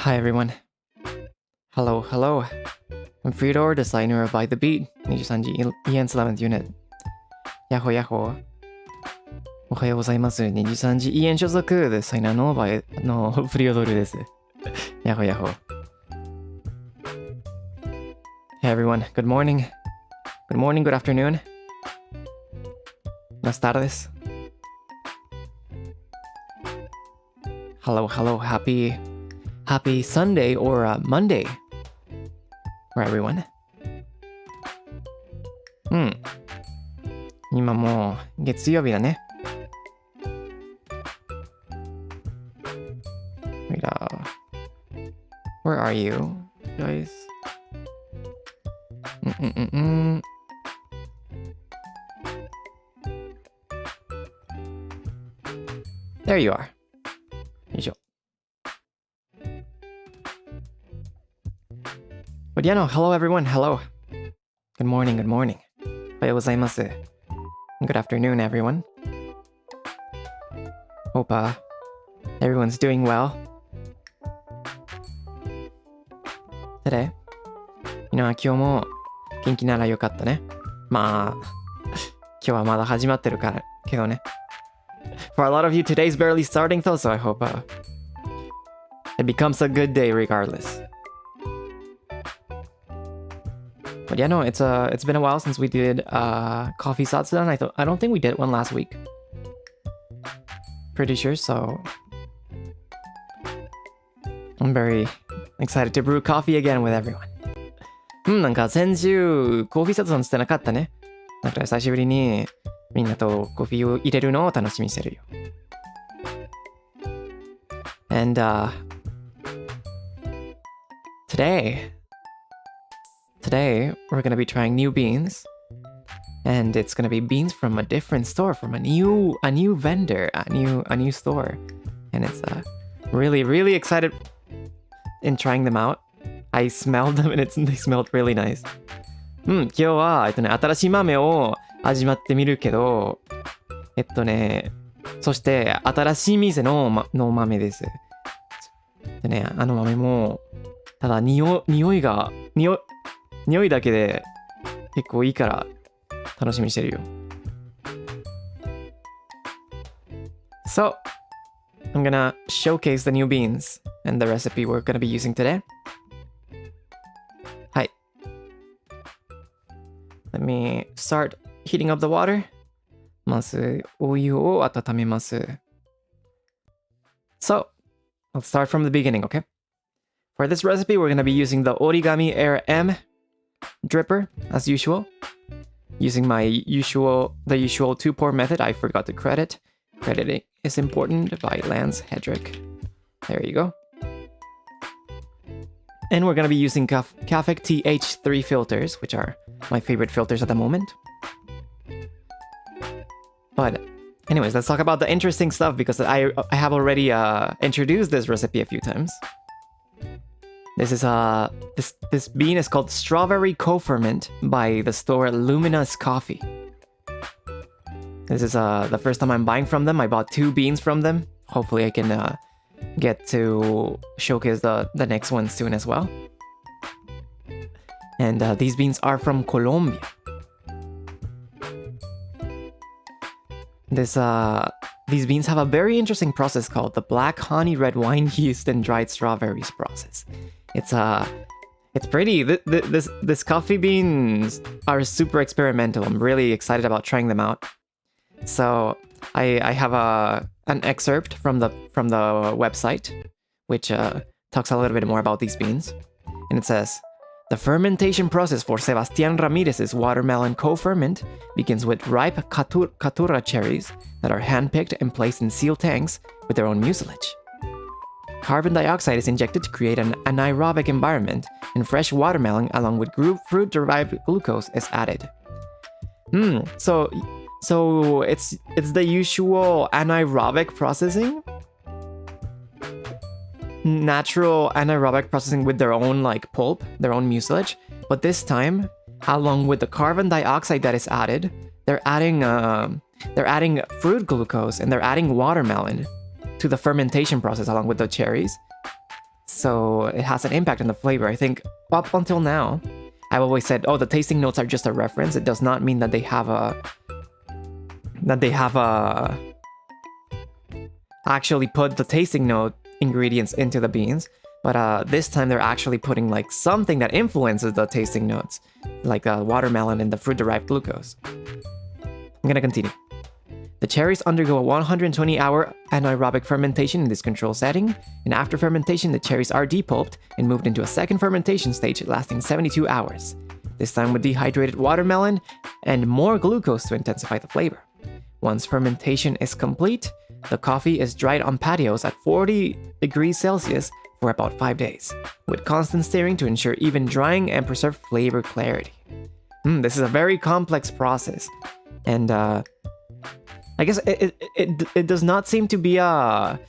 Hi everyone. Hello, hello. I'm Freodore, designer of By the Beat, NIJISANJI EN's 11th unit. やっほやっほ。おはようございます。NIJISANJI EN 所属デザイナーのフリオドルです。やっほやっほ。Hey everyone, good morning. Good morning, good afternoon. Buenas tardes. Hello, hello, happy Sunday or Monday for everyone. 今もう月曜日だね。Wait, where are you guys? There you are. よいしょ。But yeah, no, hello everyone, hello. Good morning, good morning. おはようございます。Good afternoon, everyone. Hope everyone's doing well today. 今日も元気ならよかったね。まあ、今日はまだ始まってるからけどね。For a lot of you, today's barely starting though, so I hope it becomes a good day regardless. But yeah, no, it's been a while since we did coffee satsudan. I don't think we did one last week. Pretty sure, so I'm very excited to brew coffee again with everyone. なんか先週コーヒーsatsudanしてなかったね。だから久しぶりにみんなとコーヒーを入れるのを楽しみにしてるよ。And today we're gonna be trying new beans, and it's gonna be beans from a different store, from a new vendor, a new store, and it's really excited in trying them out. I smelled them and they smelled really nice. 今日は新しい豆を味わってみるけど、そして新しい店の豆です。でね、豆もただ匂いだけで結構いいから楽しみにしてるよ。So, I'm gonna showcase the new beans and the recipe we're gonna be using today. はい。Let me start heating up the water. まずお湯を温めます。So, let's start from the beginning, okay? For this recipe, we're gonna be using the Origami Air M dripper as usual, using the usual 2-pour method. I forgot to credit. Crediting is important by Lance Hedrick. There you go. And we're gonna be using Cafec TH3 filters, which are my favorite filters at the moment. But anyways, let's talk about the interesting stuff because I have already introduced this recipe a few times. This is this bean is called Strawberry Co-Ferment by the store Luminous Coffee. This is the first time I'm buying from them. I bought 2 beans from them. Hopefully I can get to showcase the next one soon as well. And these beans are from Colombia. These beans have a very interesting process called the black honey red wine yeast and dried strawberries process. It's pretty. This coffee beans are super experimental. I'm really excited about trying them out. So I have an excerpt from the website, which talks a little bit more about these beans, and it says. The fermentation process for Sebastián Ramírez's watermelon co-ferment begins with ripe caturra cherries that are handpicked and placed in sealed tanks with their own mucilage. Carbon dioxide is injected to create an anaerobic environment, and fresh watermelon along with fruit-derived glucose is added. So it's the usual anaerobic processing? Natural anaerobic processing with their own pulp, their own mucilage, but this time, along with the carbon dioxide that is added, they're adding fruit glucose and they're adding watermelon to the fermentation process along with the cherries. so it has an impact on the flavor. I think up until now, I've always said, oh, the tasting notes are just a reference. It does not mean that they have actually put the tasting note ingredients into the beans. But this time they're actually putting like something that influences the tasting notes, like watermelon and the fruit-derived glucose. I'm gonna continue. The cherries undergo a 120-hour anaerobic fermentation in this control setting, and after fermentation, the cherries are depulped and moved into a second fermentation stage lasting 72 hours. This time with dehydrated watermelon and more glucose to intensify the flavor. Once fermentation is complete, the coffee is dried on patios at 40 degrees Celsius for about 5 days, with constant stirring to ensure even drying and preserve flavor clarity. This is a very complex process, and I guess it does not seem to be a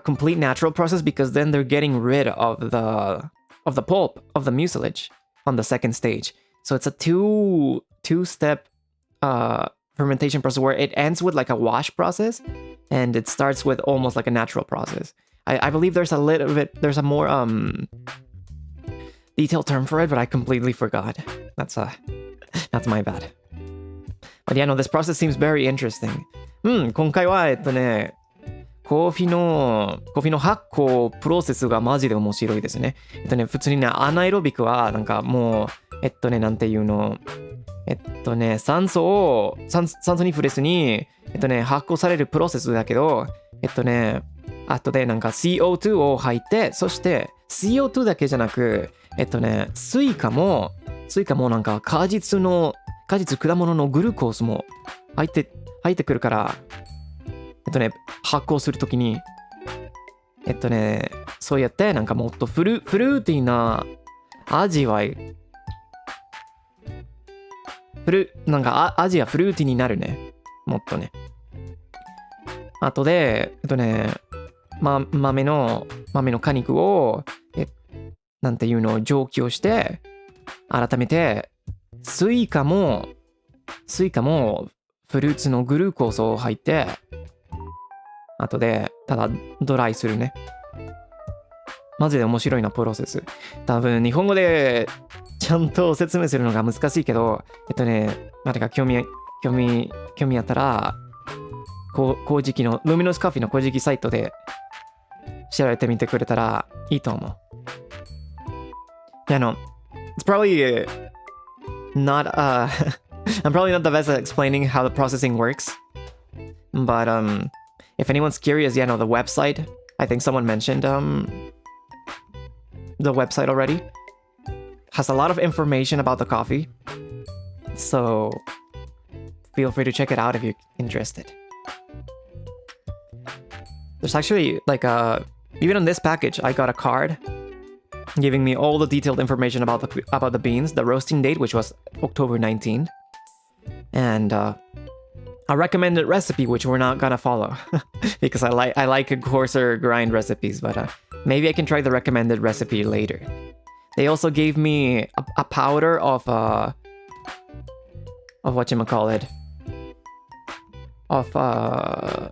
complete natural process, because then they're getting rid of the pulp of the mucilage on the second stage. So it's a two-step fermentation process where it ends with like a wash process, and it starts with almost like a natural process. I believe there's a more detailed term for it, but I completely forgot. That's my bad. But yeah, no, this process seems very interesting. 今回はコーヒーの発酵プロセスがマジで面白いですね。普通にね、アナエロビクはなんかもうなんていうの、酸素にフレスに発酵されるプロセスだけど、あとでなんか CO2 を吐いて、そして CO2 だけじゃなく、スイカもなんか果実果物のグルコースも入ってくるから、発酵するときに、そうやってなんかもっとフルーティーな味わい、なんか味はフルーティーになるね。もっとね。あとで、豆の果肉を、なんていうのを蒸気をして、改めて、スイカもフルーツのグルコースを入って、あとで、ただドライするね。マジで面白いな、プロセス。多分、日本語でちゃんと説明するのが難しいけど、誰か興味あったら、公式の、ルミノスカフェの公式サイトで調べてみてくれたらいいと思う。Yeah, no, it's probably not, I'm probably not the best at explaining how the processing works. But, if anyone's curious, yeah, no, the website, I think someone mentioned, the website already, has a lot of information about the coffee. So, feel free to check it out if you're interested. There's actually, like, even on this package, I got a card giving me all the detailed information about the beans, the roasting date, which was October 19, and a recommended recipe, which we're not gonna follow because I like coarser grind recipes, but maybe I can try the recommended recipe later. They also gave me a powder of whatchamacallit, of a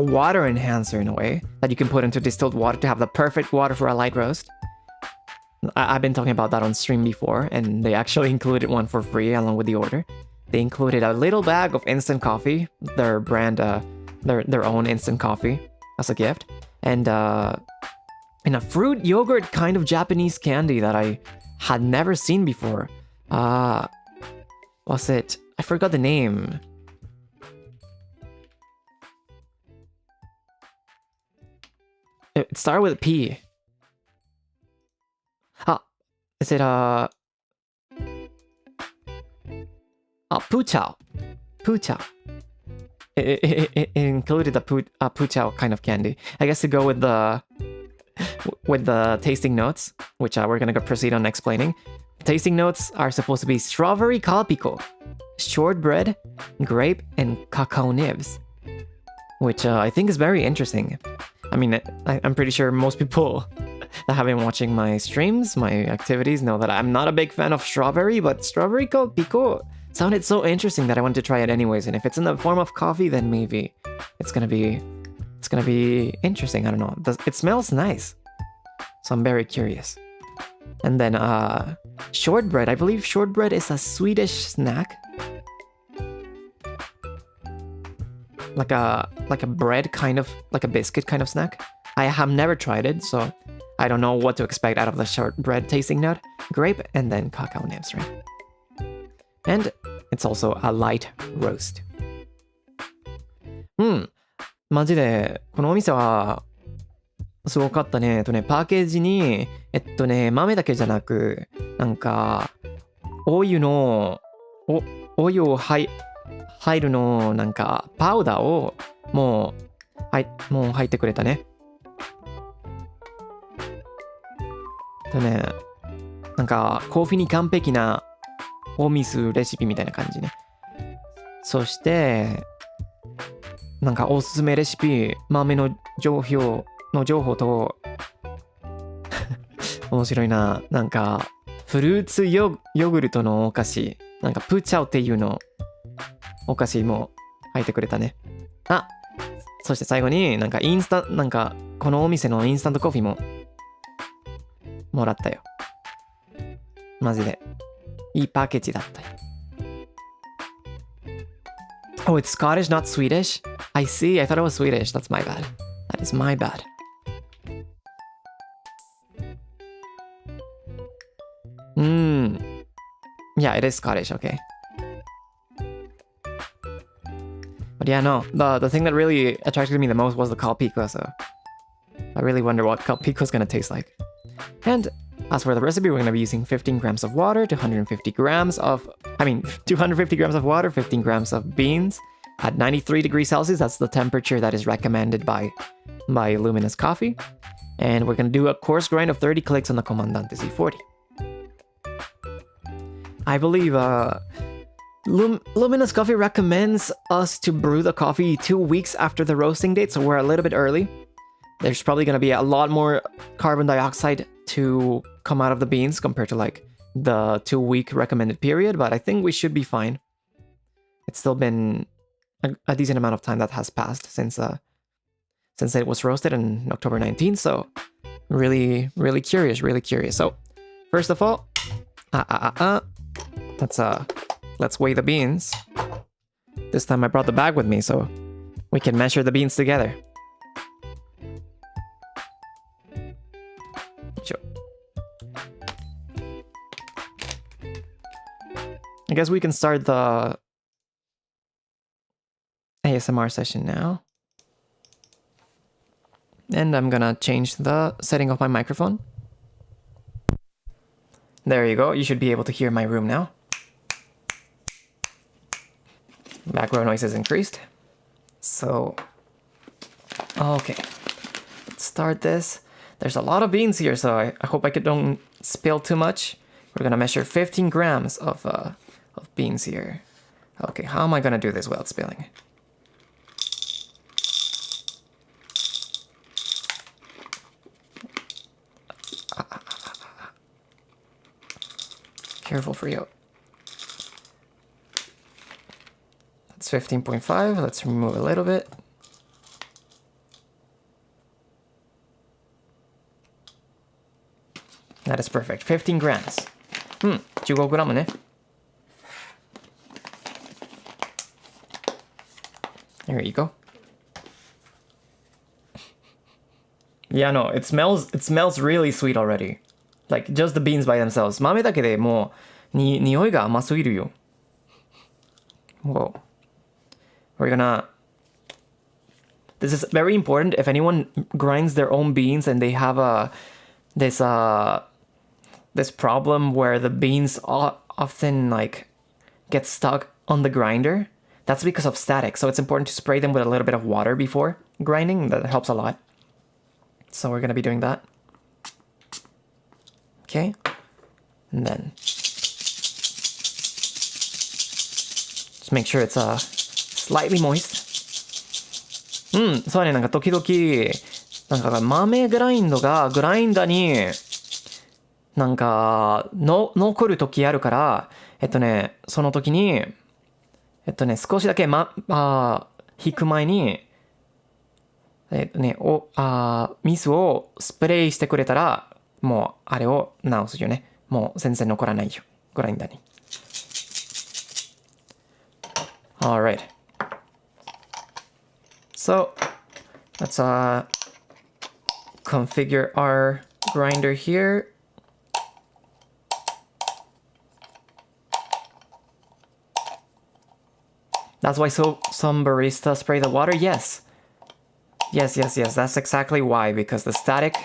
water enhancer in a way that you can put into distilled water to have the perfect water for a light roast. I've been talking about that on stream before, and they actually included one for free along with the order. They included a little bag of instant coffee, their brand, their own instant coffee as a gift, and a fruit yogurt kind of Japanese candy that I had never seen before. What's it? I forgot the name. It started with a P. Is it Puchao. Puchao. It included a Puchao kind of candy. I guess to go with the tasting notes, which we're gonna proceed on explaining. Tasting notes are supposed to be strawberry kalpiko, shortbread, grape, and cacao nibs, which I think is very interesting. I mean, I'm pretty sure most people that have been watching my streams, my activities, know that I'm not a big fan of strawberry, but strawberry kalpiko sounded so interesting that I wanted to try it anyways. And if it's in the form of coffee, then maybe it's gonna be interesting. I don't know. It smells nice. So I'm very curious. And then shortbread. I believe shortbread is a Swedish snack. Like a bread kind of, like a biscuit kind of snack. I have never tried it, so I don't know what to expect out of the shortbread tasting note. Grape and then cacao nibs, right? And it's also a light roast. マジでこのお店はすごかったね。パーケージに豆だけじゃなく、なんかお湯を入るのなんかパウダーをもう入ってくれたね。なんかコーヒーに完璧なお水レシピみたいな感じね。そしてなんかおすすめレシピ、豆の情報と面白いな。なんかフルーツヨーグルトのお菓子、なんかプーチャオっていうのお菓子も入ってくれたね。あ、そして最後になんかこのお店のインスタントコーヒーももらったよ。マジでいいパッケージだったよ。Oh, it's Scottish, not Swedish? I see. I thought it was Swedish. That's my bad. That is my bad. Yeah, it is Scottish, okay. But yeah, no. The thing that really attracted me the most was the Calpico, so I really wonder what Calpico is gonna taste like. And as for the recipe, we're gonna be using 15 grams of water, 250 grams of water, 15 grams of beans at 93 degrees Celsius. That's the temperature that is recommended by Luminous Coffee. And we're gonna do a coarse grind of 30 clicks on the Comandante Z40. I believe Luminous Coffee recommends us to brew the coffee 2 weeks after the roasting date, so we're a little bit early. There's probably gonna be a lot more carbon dioxide to come out of the beans compared to like the 2-week recommended period, but I think we should be fine. It's still been a decent amount of time that has passed since it was roasted on October 19th, so really curious. So first of all, let's weigh the beans. This time I brought the bag with me so we can measure the beans together. I guess we can start the ASMR session now. And I'm gonna change the setting of my microphone. There you go. You should be able to hear my room now. Background noise is increased. So, okay. Let's start this. There's a lot of beans here, so I hope I don't spill too much. We're gonna measure 15 grams of beans here. Okay, how am I gonna do this without spilling? Careful, Frio. That's 15.5. Let's remove a little bit. That is perfect. 15 grams. 15グラムね。There you go. Yeah, no, it smells really sweet already. Like just the beans by themselves. 豆だけでもう匂いが甘すぎるよ。Whoa. This is very important. If anyone grinds their own beans and they have this problem where the beans often like get stuck on the grinder, that's because of static. So it's important to spray them with a little bit of water before grinding. That helps a lot. So we're gonna be doing that. Okay. And then just make sure it's slightly moist. そうね、なんか時々なんか豆グラインドがグラインダーになんか残る時あるから、その時に少しだけ引く前にミスをスプレーしてくれたら、もうあれを直すよね。もう全然残らないよ。グラインダーに。Alright. So, let's configure our grinder here. That's why some baristas spray the water? Yes. Yes. That's exactly why, because the static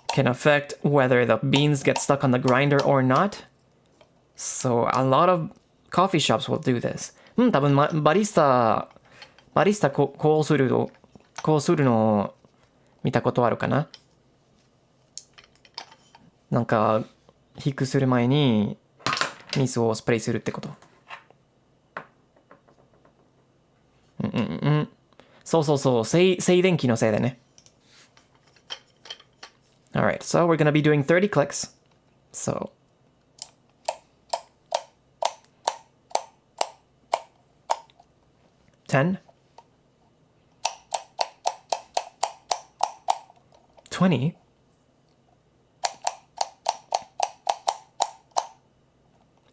can affect whether the beans get stuck on the grinder or not. So a lot of coffee shops will do this. 多分バリスタこうするの見たことあるかな。なんかヒックする前に水をスプレーするってこと。そう静電気のせいでね。Alright, so we're gonna be doing 30 clicks. So 10 20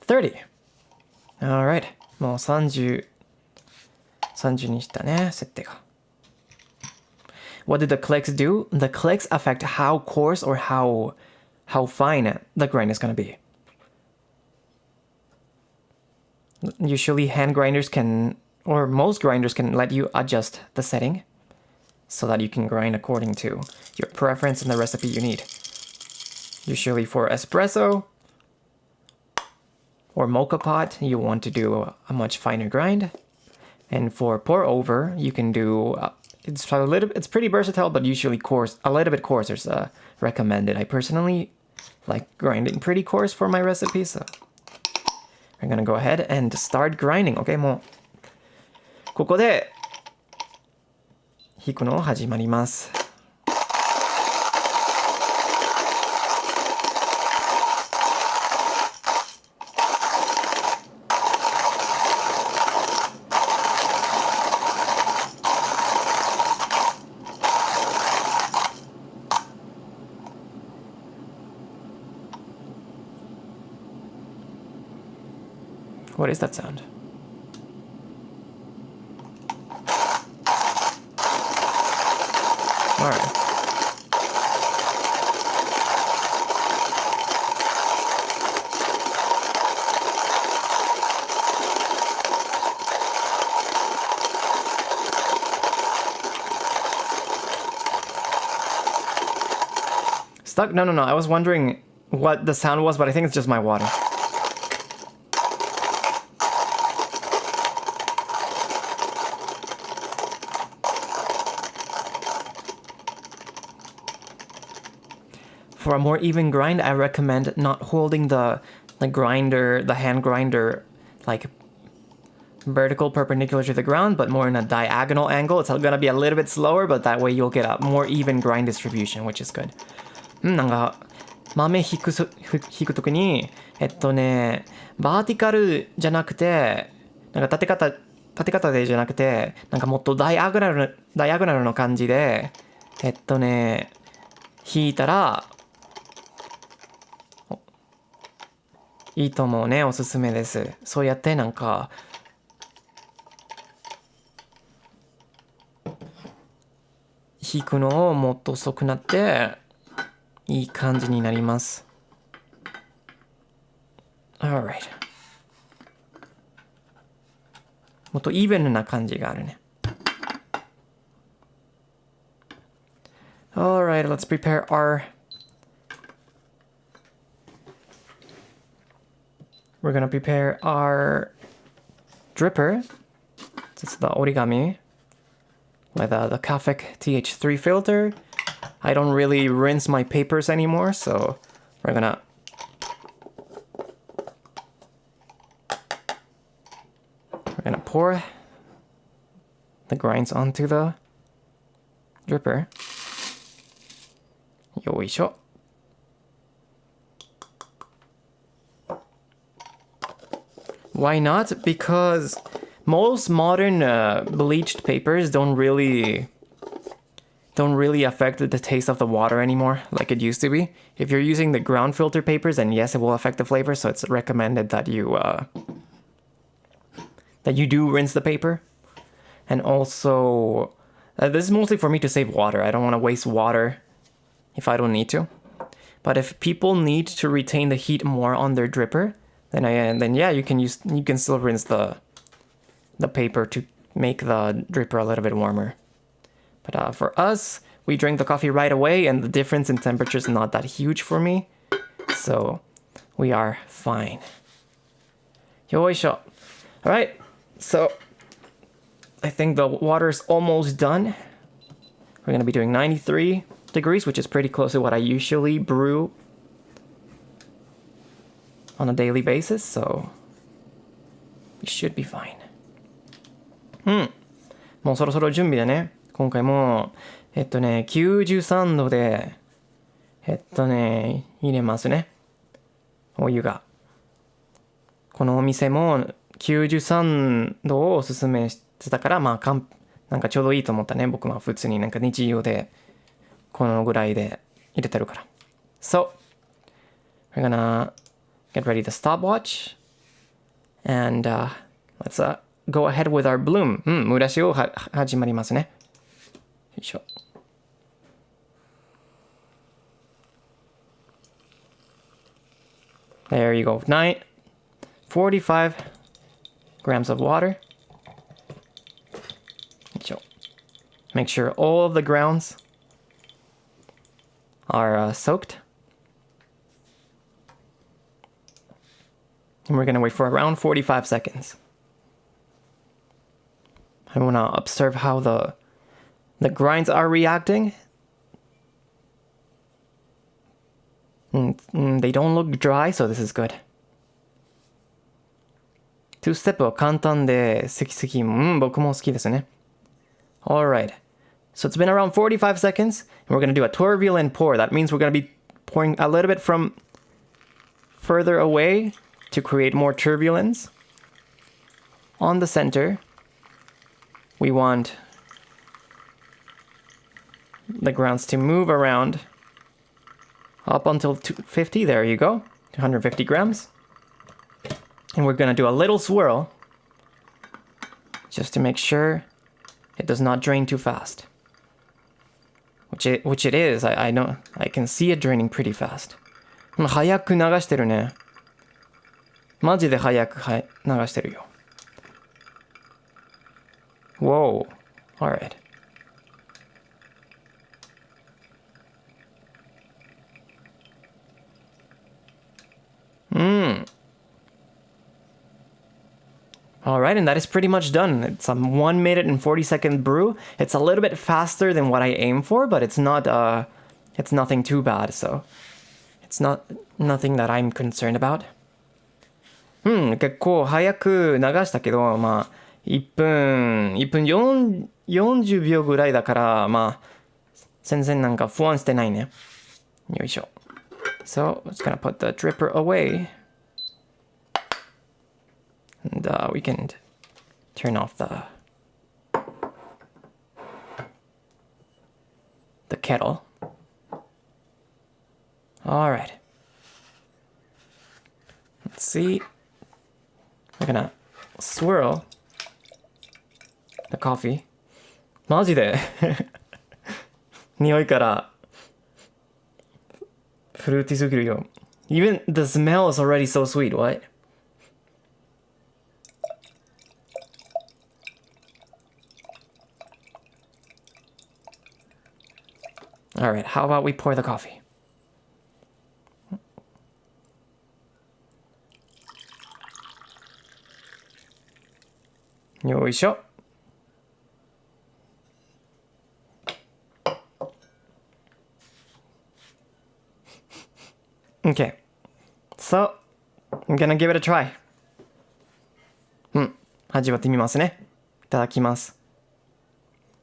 30 Alright, もう30にしたね、設定が。What did the clicks do? The clicks affect how coarse or how fine the grind is going to be. Usually hand grinders can, or most grinders can let you adjust the setting so that you can grind according to your preference and the recipe you need. Usually for espresso or mocha pot, you want to do a much finer grind. And for pour over, you can do it's pretty versatile, but usually coarse, a little bit coarser is recommended. I personally like grinding pretty coarse for my recipe, so I'm gonna go ahead and start grinding. Okay, もうここで引くの始まります。What is that sound? All right. Stuck? No. I was wondering what the sound was, but I think it's just my water. For a more even grind, I recommend not holding the hand grinder, like vertical perpendicular to the ground, but more in a diagonal angle. It's gonna be a little bit slower, but that way you'll get a more even grind distribution, which is good. なんか豆引くときにバーティカルじゃなくて、なんか立て方でじゃなくて、なんかもっとダイアゴナルの感じで引いたらいいと思うね。おすすめです。そうやってなんか引くのをもっと遅くなっていい感じになります。Alright. もっとイーブンな感じがあるね。Alright, let's prepare We're gonna prepare our dripper. It's the origami with the Kafek TH3 filter. I don't really rinse my papers anymore, so we're gonna pour the grinds onto the dripper. Yoisho. Why not? Because most modern bleached papers don't really don't really affect the taste of the water anymore like it used to be. If you're using the ground filter papers, then yes, it will affect the flavor. So it's recommended that you do rinse the paper. And also, this is mostly for me to save water. I don't want to waste water if I don't need to. But if people need to retain the heat more on their dripper, then yeah, you can still rinse the paper to make the dripper a little bit warmer. But for us, we drink the coffee right away, and the difference in temperature is not that huge for me. So we are fine. Yoisho. All right, so I think the water is almost done. We're going to be doing 93 degrees, which is pretty close to what I usually brew on a daily basis, so we should be fine. もうそろそろ準備だね。今回も93度で入れますね。お湯が。このお店も93度をおすすめしてたから、まあなんかちょうどいいと思ったね。僕は普通になんか日常でこのぐらいで入れてるから。So, we're gonna get ready the stopwatch and let's go ahead with our bloom. 蒸らしを始まりますね。よいしょ。There you go. 45 grams of water. よいしょ。Make sure all of the grounds are soaked. And we're going to wait for around 45 seconds. I want to observe how the grinds are reacting. They don't look dry, so this is good. 2 step は簡単で好き。僕も好きですね。Alright. So it's been around 45 seconds, and we're going to do a turbulent pour. That means we're going to be pouring a little bit from further away to create more turbulence. On the center, we want the grounds to move around up until 250. There you go. 250 grams. And we're going to do a little swirl just to make sure it does not drain too fast. Which it is. I know. I can see it draining pretty fast. 早く流してるね。マジで早く流してるよ。Whoa. Alright. Alright, and that is pretty much done. It's a 1 minute and 40-second brew. It's a little bit faster than what I aim for, but it's nothing too bad, so it's nothing that I'm concerned about. 結構早く流したけど、まあ1分40秒ぐらいだから、まあ全然なんか不安してないね。よいしょ。So, let's gonna put the dripper away. And we can turn off the kettle. All right. Let's see. We're gonna swirl the coffee. マジで匂いからフルーティーすぎるよ。Even the smell is already so sweet, what? Alright, how about we pour the coffee? Yoいしょ。Okay, so I'm gonna give it a try. 味わってみますね。いただきます。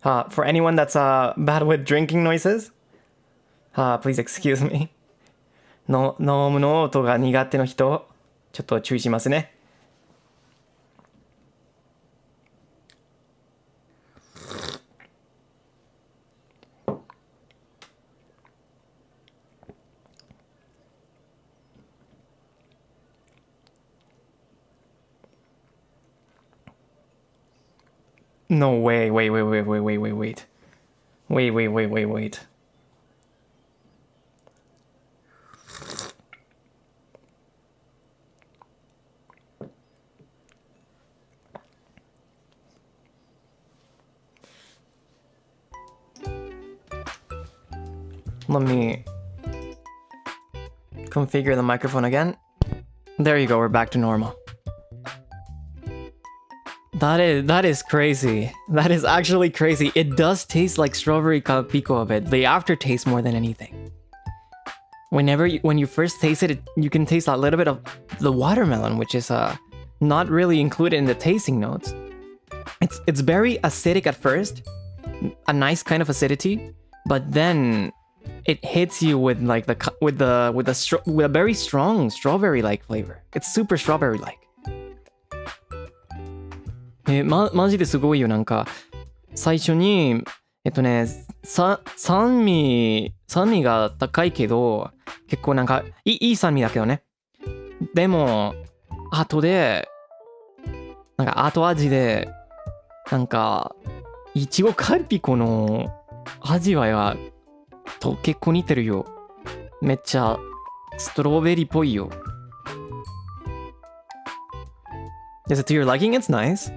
For anyone that's bad with drinking noises, please excuse me. 飲むの音が苦手の人、ちょっと注意しますね。No way. Wait. Let me configure the microphone again. There you go, we're back to normal. That is crazy. That is actually crazy. It does taste like strawberry pico a bit. The aftertaste more than anything. When you first taste it, you can taste a little bit of the watermelon, which is not really included in the tasting notes. It's very acidic at first, a nice kind of acidity, but then it hits you with like with a very strong strawberry-like flavor. It's super strawberry-like. マジですごいよ。なんか最初に酸味が高いけど結構なんかいい酸味だけどね。でも後でなんか後味でなんかいちごカルピコの味わいはと結構似てるよ。めっちゃストロベリーっぽいよ。Is it to your liking? It's nice.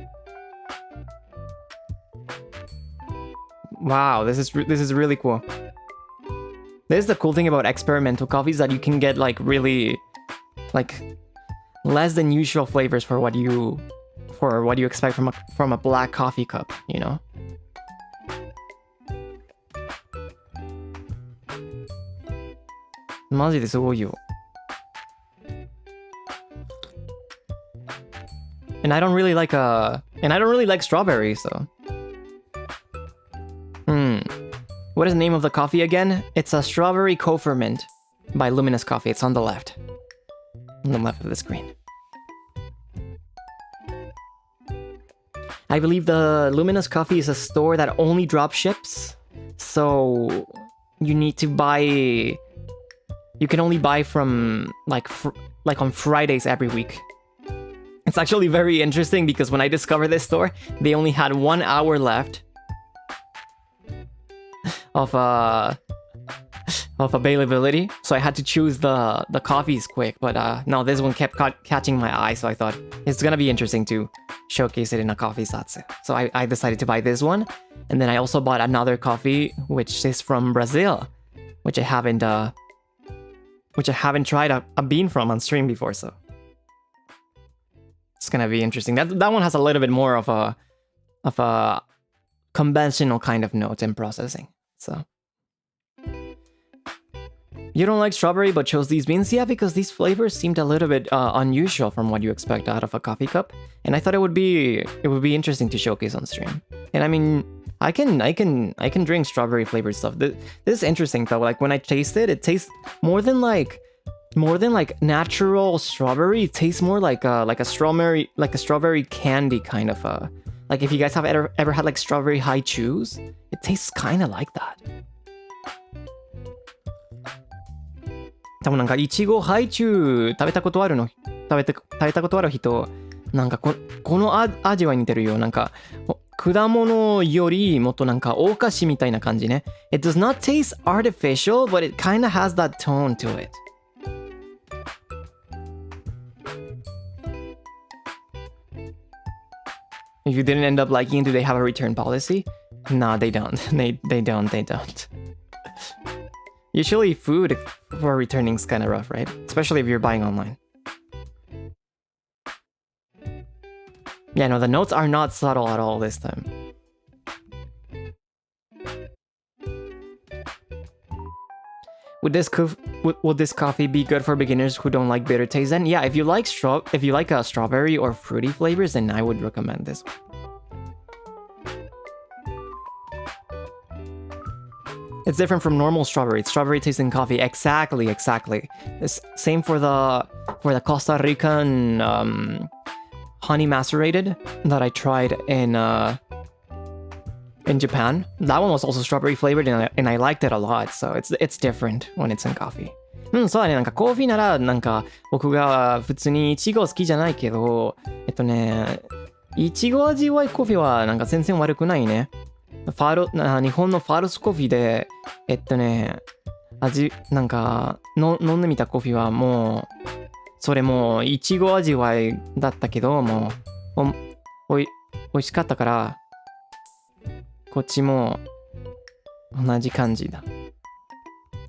Wow, this is really cool. This is the cool thing about experimental coffees, that you can get like really like less than usual flavors for what you expect from a black coffee cup, you know? Maji de sugoi yo. And I don't really like strawberries, so. What is the name of the coffee again? It's a strawberry co-ferment by Luminous Coffee. It's on the left. On the left of the screen. I believe the Luminous Coffee is a store that only drop ships. So you need to buy... You can only buy from like on Fridays every week. It's actually very interesting because when I discovered this store, they only had 1 hour left of availability, so I had to choose the coffees quick. But no, this one kept catching my eye, so I thought it's gonna be interesting to showcase it in a coffee Zatsu. So I decided to buy this one, and then I also bought another coffee which is from Brazil, which I haven't tried a bean from on stream before, so it's gonna be interesting. That one has a little bit more of a conventional kind of note in processing. So you don't like strawberry but chose these beans? Yeah, because these flavors seemed a little bit unusual from what you expect out of a coffee cup, and I thought it would be interesting to showcase on stream. And I mean, I can drink strawberry flavored stuff. This is interesting though. Like when I taste it, it tastes more than like natural strawberry. It tastes more like a strawberry candy kind of like if you guys have ever had like strawberry high chews, it tastes kind of like that. 多分なんかいちごハイチュウ食べたことある人、なんかこの味は似てるよ。なんか果物よりもっとなんかお菓子みたいな感じね。It does not taste artificial, but it kind of has that tone to it. If you didn't end up liking it, do they have a return policy? No, they don't. They don't. Usually food for returning is kind of rough, right? Especially if you're buying online. Yeah, no, the notes are not subtle at all this time. Would this coffee be good for beginners who don't like bitter taste? Then yeah, if you like strawberry or fruity flavors, then I would recommend this one. It's different from normal strawberry. It's strawberry tasting coffee. Exactly. It's same for the Costa Rican honey macerated that I tried in Japan. That one was also strawberry flavored, and I liked it a lot. So it's different when it's in coffee. そうだね。なんかコーヒーならなんか僕が普通にイチゴ好きじゃないけど、いちご味わいコーヒーはなんか全然悪くないね。日本のファルスコーヒーで、なんか飲んでみたコーヒーはもう、それもいちご味わいだったけど、もう、おいしかったから、こっちも同じ感じだ。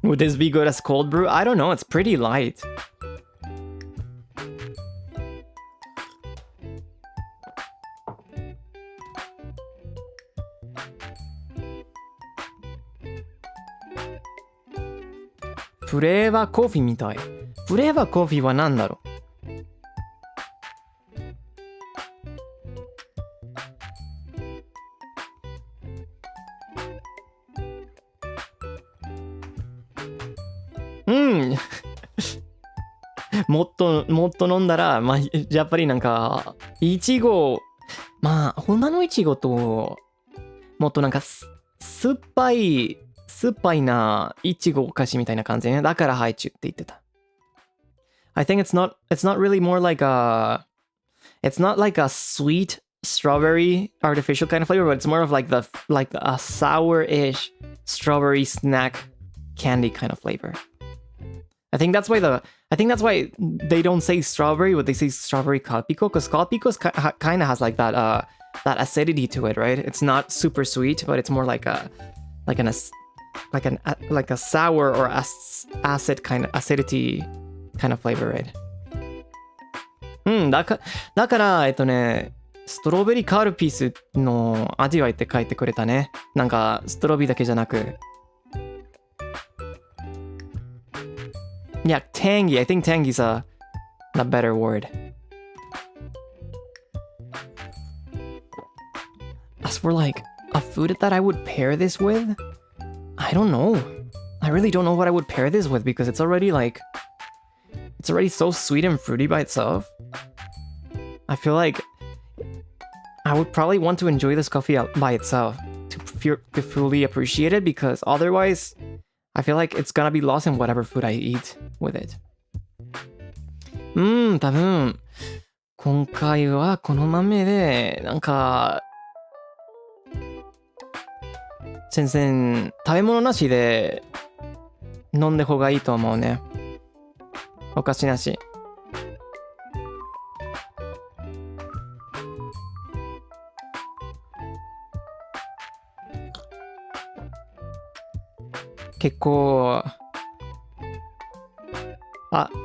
Would this be good as cold brew? I don't know, it's pretty light.フレーバーコーヒーみたい。フレーバーコーヒーは何だろう。もっと飲んだら、まあ、やっぱりなんか、いちご、まあ、女のいちごと、もっとなんか酸っぱいないちごお菓子みたいな感じね。だからハイチュウって言ってた。I think it's not really more like it's not like a sweet strawberry artificial kind of flavor, but it's more of like a sour-ish strawberry snack candy kind of flavor. I think that's why they don't say strawberry, but they say strawberry calpico, because calpico kind of has like that acidity to it, right? It's not super sweet, but it's more like a sour or acid kind of acidity kind of flavor, right? だからストロベリーカルピスの味わいって書いてくれたね。なんかストロベリーだけじゃなく。Yeah, tangy. I think tangy is a better word. As for like a food that I would pair this with, I don't know. I really don't know what I would pair this with because it's already so sweet and fruity by itself. I feel like I would probably want to enjoy this coffee by itself to fully appreciate it, because otherwise I feel like it's gonna be lost in whatever food I eat with it. 多分今回はこの豆でなんか全然食べ物なしで飲んで方がいいと思うね。お菓子なし。結構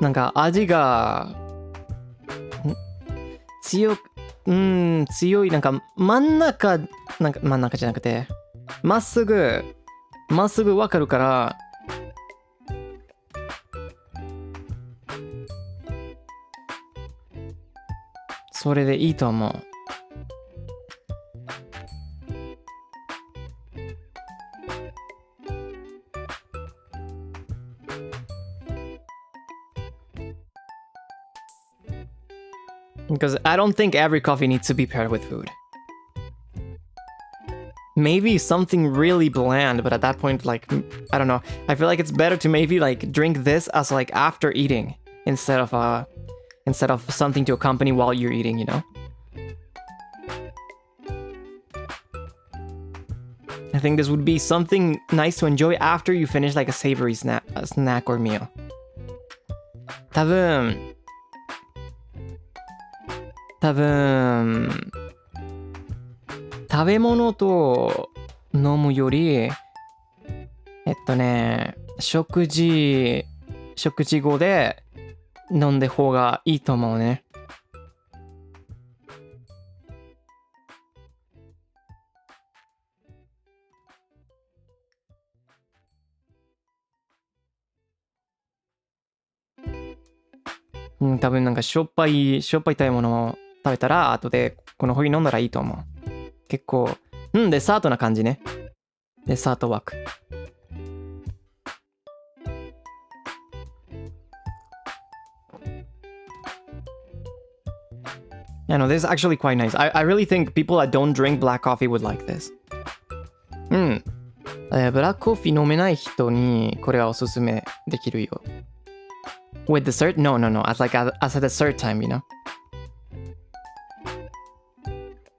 なんか味が強い、なんか真ん中じゃなくてまっすぐわかるから、それでいいと思う。Because I don't think every coffee needs to be paired with food. Maybe something really bland, but at that point, like, I don't know. I feel like it's better to maybe like drink this as like after eating instead of something to accompany while you're eating, you know? I think this would be something nice to enjoy after you finish like a savory snack or meal. 多分食べ物と飲むより食事後で飲んで方がいいと思うね。多分なんかしょっぱい食べ物を食べたら後でこのコーヒー飲んだらいいと思う。結構デザートな感じね。デザート枠。I know, this is actually quite nice. I really think people that don't drink black coffee would like this. ブラックコーヒー飲めない人にこれはおすすめできるよ。With dessert? No. As a dessert time, you know?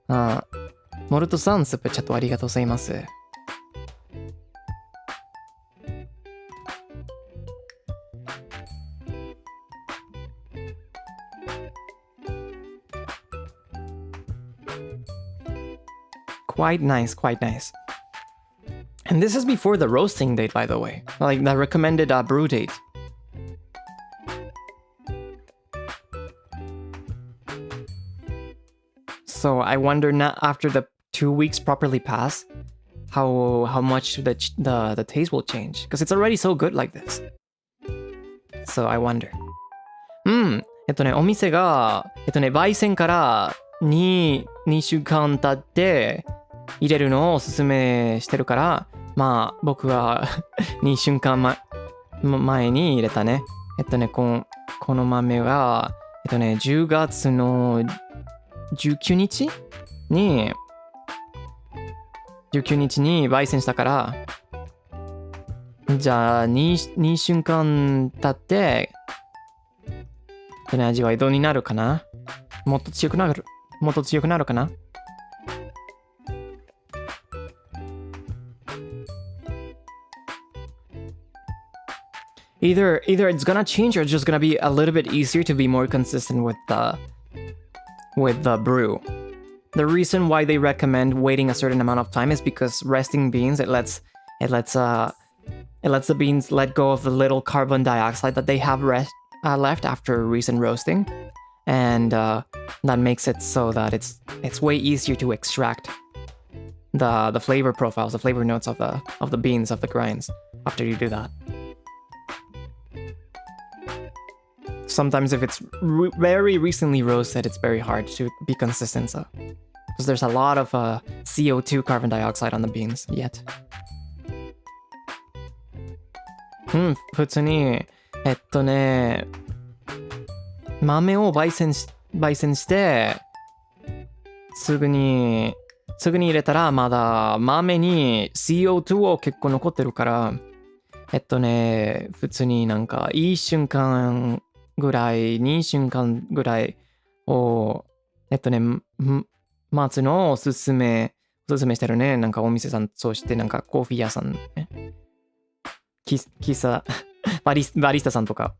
モルトさん、スーパーチャットありがとうございます。Quite nice, quite nice. And this is before the roasting date, by the way. Like the recommended brew date. So I wonder now, after the 2 weeks properly pass, how much the taste will change. Because it's already so good like this. So I wonder. お店が、焙煎から2週間経って入れるのをおすすめしてるから、まあ僕は2週間前に入れたね。この豆は、10月の19日に焙煎したから、じゃあ2週間経って、味はどうになるかな？もっと強くなるかな？Either it's gonna change or it's just gonna be a little bit easier to be more consistent with the brew. The reason why they recommend waiting a certain amount of time is because resting beans it lets the beans let go of the little carbon dioxide that they have left after recent roasting, and that makes it so that it's way easier to extract the flavor profiles, the flavor notes of the beans, of the grinds after you do that. Sometimes if it's very recently roasted, it's very hard to be consistent, so because there's a lot of CO2 carbon dioxide on the beans yet. 普通に豆を焙煎してすぐに入れたらまだ豆に CO2 を結構残ってるから普通になんか1週間ぐらい2週間ぐらいを待つのをおすすめしてるね。なんかお店さん、そしてなんかコーヒー屋さんね、バリスタさんとか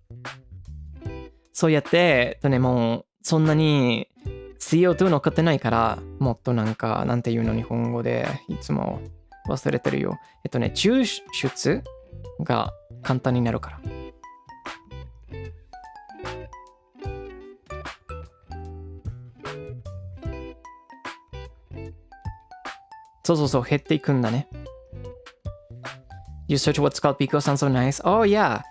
そうやってもうそんなに CO2 残ってないからもっとなんかなんていうの日本語でいつも忘れてるよ。抽出が簡単になるから。そう減っていくんだね。You search what's called pico sounds so nice. Oh yeah.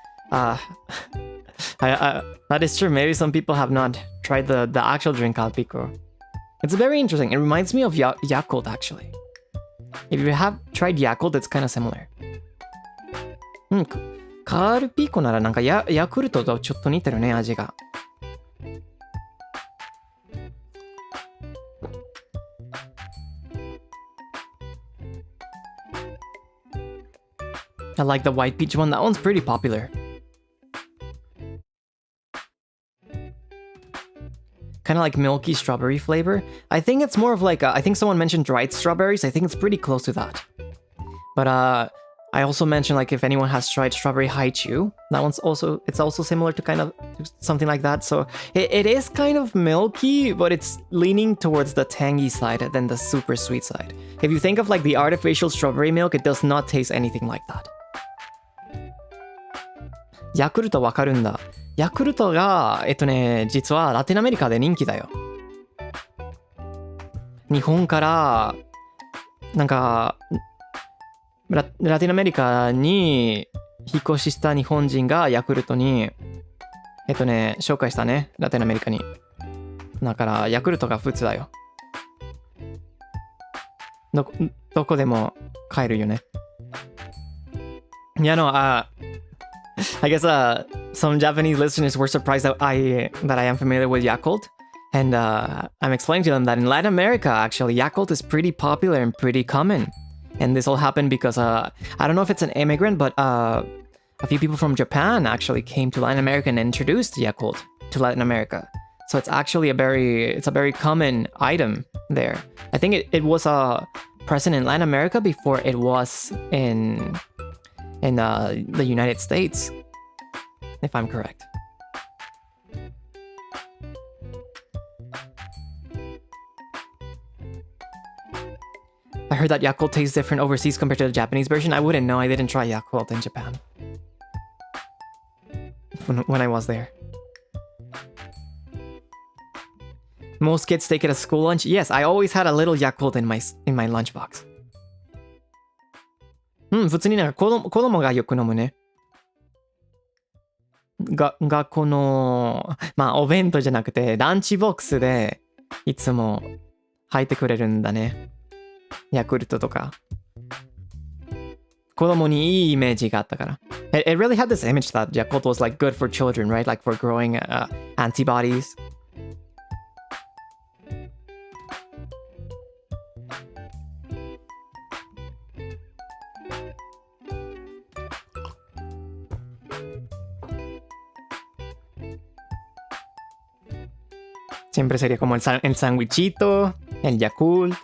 That is true. Maybe some people have not tried the actual drink called pico. It's very interesting. It reminds me of Yakult actually. If you have tried Yakult, it's kind of similar. カールピコならなんかヤクルトとちょっと似てるね、味が。I like the white peach one. That one's pretty popular. Kind of like milky strawberry flavor. I think it's more of like I think someone mentioned dried strawberries. I think it's pretty close to that. But I also mentioned like if anyone has tried strawberry haichu, that one's also similar to kind of something like that. So it is kind of milky, but it's leaning towards the tangy side than the super sweet side. If you think of like the artificial strawberry milk, it does not taste anything like that. ヤクルトわかるんだ。ヤクルトが実はラテンアメリカで人気だよ。日本からなんかラテンアメリカに引っ越しした日本人がヤクルトに紹介したね、ラテンアメリカに。だからヤクルトが普通だよ。どこでも買えるよね。I guess some Japanese listeners were surprised that I am familiar with Yakult, and I'm explaining to them that in Latin America, actually, Yakult is pretty popular and pretty common. And this all happened because I don't know if it's an immigrant, but a few people from Japan actually came to Latin America and introduced Yakult to Latin America. So it's actually a very common item there. I think it was present in Latin America before it was in the United States, if I'm correct. I heard that Yakult tastes different overseas compared to the Japanese version. I wouldn't know. I didn't try Yakult in Japan when I was there. Most kids take it as school lunch. Yes, I always had a little Yakult in my lunchbox. 普通になんか子供がよく飲むね。学校の、まあお弁当じゃなくてランチボックスでいつも入ってくれるんだね。ヤクルトとか。子供にいいイメージがあったから。It really had this image that Yakult was like good for children, right? Like for growing antibodies. Siempre sería como el sándwichito, el Yakult,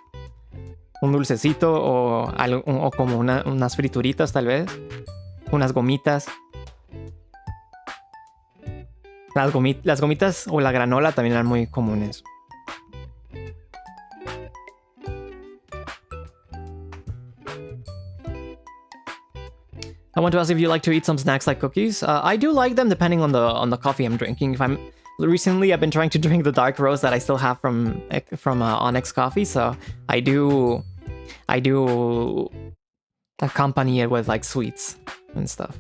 un dulcecito o como unas frituritas tal vez, unas gomitas. Las gomitas o la granola también eran muy comunes. I want to ask if you like to eat some snacks like cookies. I do like them depending on the coffee I'm drinking. Recently, I've been trying to drink the dark roast that I still have from Onyx Coffee, so I do accompany it with like sweets and stuff.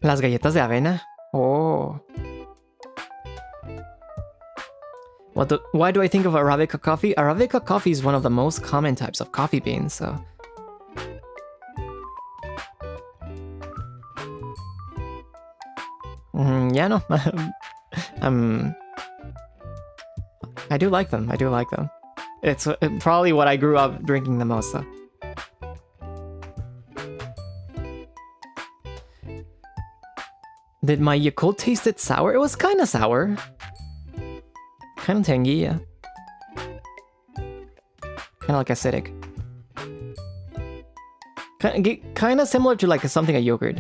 Las galletas de avena? Oh. Why do I think of Arabica coffee? Arabica coffee is one of the most common types of coffee beans, so... yeah, no. I do like them. It's probably what I grew up drinking the most, though. Did my Yakult taste it sour? It was kind of sour. Kind of tangy, yeah. Kind of like acidic. Kind of similar to like something like yogurt.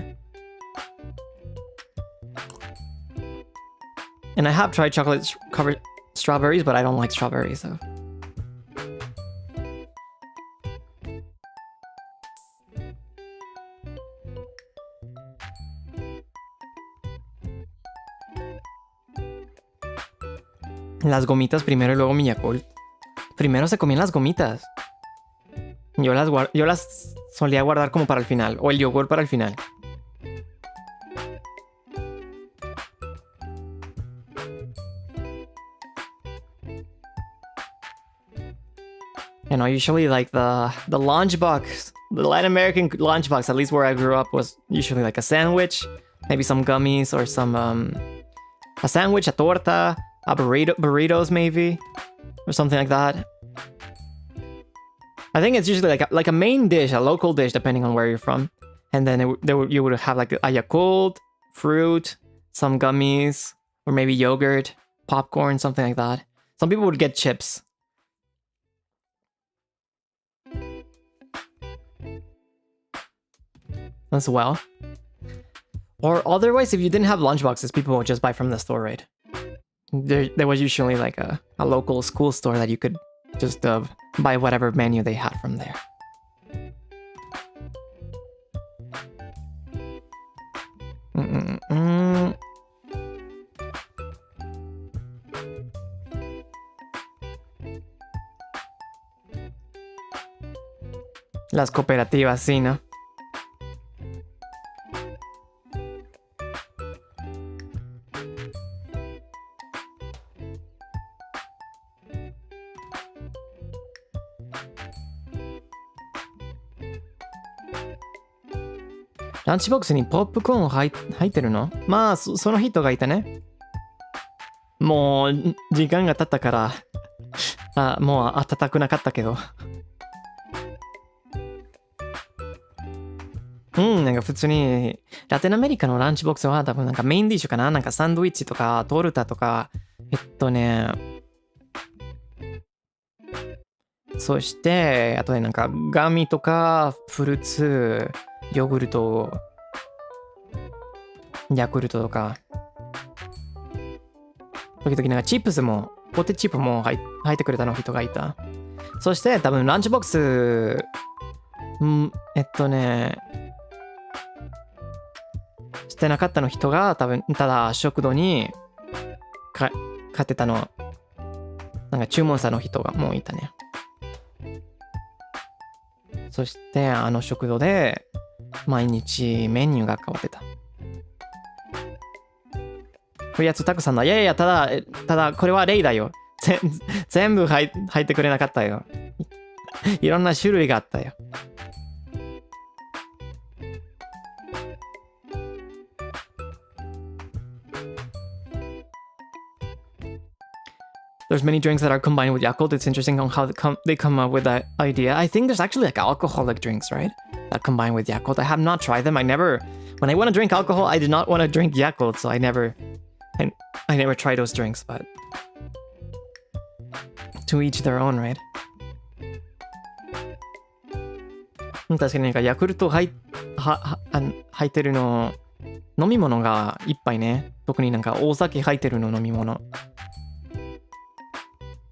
And I have tried chocolate-covered strawberries, but I don't like strawberries, so... Las gomitas primero y luego mi Yakult. Primero se comían las gomitas. Yo las solía guardar como para el final. O el yogur para el final. And I usually like the lunchbox. The Latin American lunchbox, at least where I grew up, was usually like a sandwich. Maybe some gummies or some... a sandwich, a torta... burritos maybe, or something like that. I think it's usually like a main dish, a local dish, depending on where you're from. And then you would have like a Yakult, fruit, some gummies, or maybe yogurt, popcorn, something like that. Some people would get chips. As well. Or otherwise, if you didn't have lunchboxes, people would just buy from the store, right? There was usually like a local school store that you could just buy whatever menu they had from there. Las cooperativas, sí, ¿no?ランチボックスにポップコーン入ってるの？まあ、その人がいたね。もう、時間が経ったから、もう温かくなかったけど。なんか普通に、ラテンアメリカのランチボックスは多分なんかメインディッシュかな、なんかサンドイッチとかトルタとか、そして、あとね、なんかガミとかフルーツ、ヨーグルト、ヤクルトとか、時々なんかチップスも、ポテチップも入ってくれたの人がいた。そして多分ランチボックス、してなかったの人が多分ただ食堂に買ってたの、なんか注文したの人がもういたね。そしてあの食堂で毎日メニューが変わってた。こういうやつたくさんだ。いやいや、ただこれは例だよ。全部入ってくれなかったよ。いろんな種類があったよ。There's many drinks that are combined with Yakult. It's interesting on how they come up with that idea. I think there's actually like alcoholic drinks, right? That combine with Yakult. I have not tried them. When I want to drink alcohol, I do not want to drink Yakult, so I never try those drinks, but to each their own, right? 確かになんかヤクルト入ってるの、飲み物がいっぱいね。特になんかお酒入ってるの飲み物。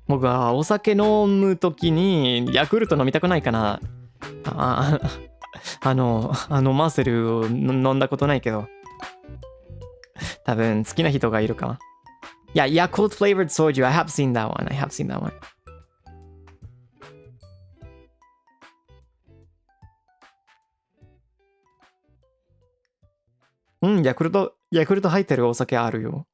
僕はお酒飲むときにヤクルト飲みたくないかな。飲ませる飲んだことないけど。多分好きな人がいるかな。いや、Yakult flavored soju. I have seen that one. ヤクルト入ってるお酒あるよ。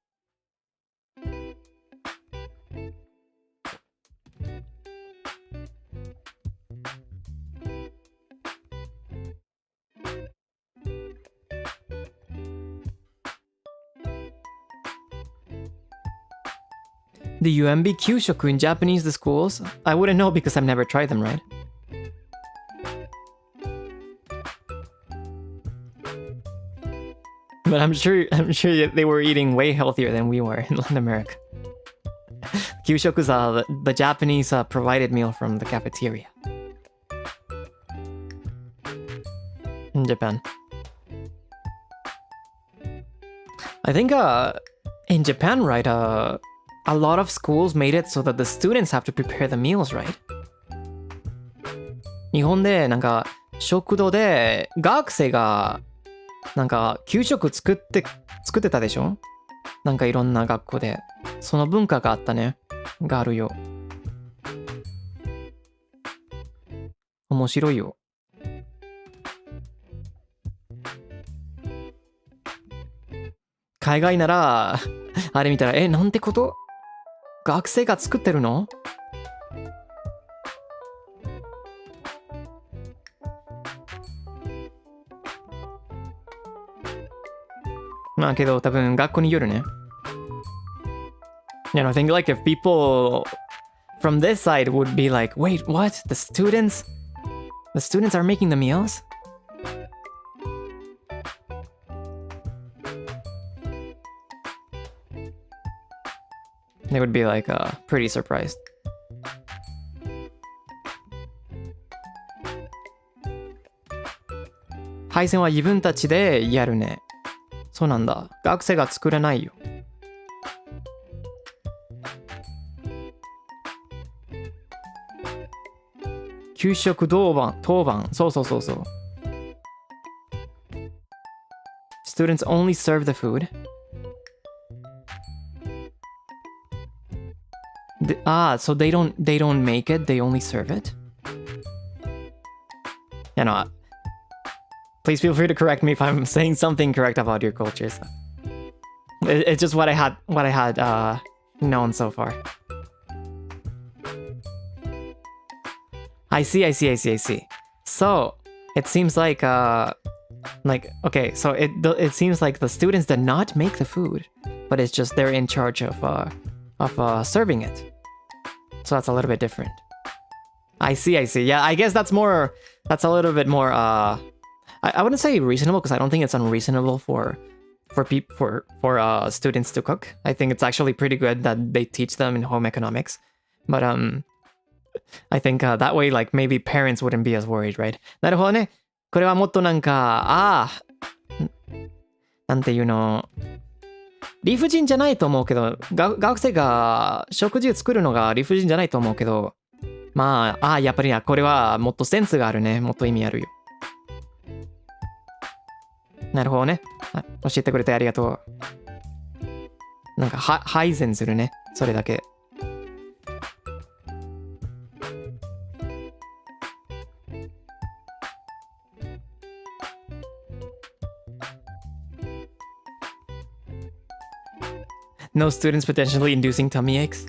The UMB 給食 in Japanese the schools? I wouldn't know because I've never tried them, right? But I'm sure they were eating way healthier than we were in Latin America. 給食 is the Japanese provided meal from the cafeteria in Japan. I think in Japan, right, a lot of schools made it so that the students have to prepare the meals, right? 日本でなんか食堂で学生がなんか給食作ってたでしょ？なんかいろんな学校でその文化があったね。があるよ。面白いよ。海外ならあれ見たらなんてこと？学生が作ってるの？まあけど多分学校によるね。You know, I think like if people from this side would be like, wait, what? The students are making the meals? They would be like pretty surprised. 配線は自分たちでやるね。そうなんだ。学生が作れないよ。給食当番。そう。Students only serve the food. So they don't make it, they only serve it? You know, please feel free to correct me if I'm saying something correct about your cultures. It's just what I had known so far. I see. So it seems like okay, so it seems like the students did not make the food, but it's just they're in charge of serving it. So that's a little bit different. I see. Yeah, I guess that's a little bit more I wouldn't say reasonable because I don't think it's unreasonable for students to cook. I think it's actually pretty good that they teach them in home economics. But I think that way, like, maybe parents wouldn't be as worried, right? なるほどね。これはもっとなんか、なんていうの、理不尽じゃないと思うけど、学生が食事を作るのが理不尽じゃないと思うけど、まあ、やっぱりこれはもっとセンスがあるね。もっと意味あるよ。なるほどね。教えてくれてありがとう。なんか、配膳するね。それだけ。No students potentially inducing tummy aches.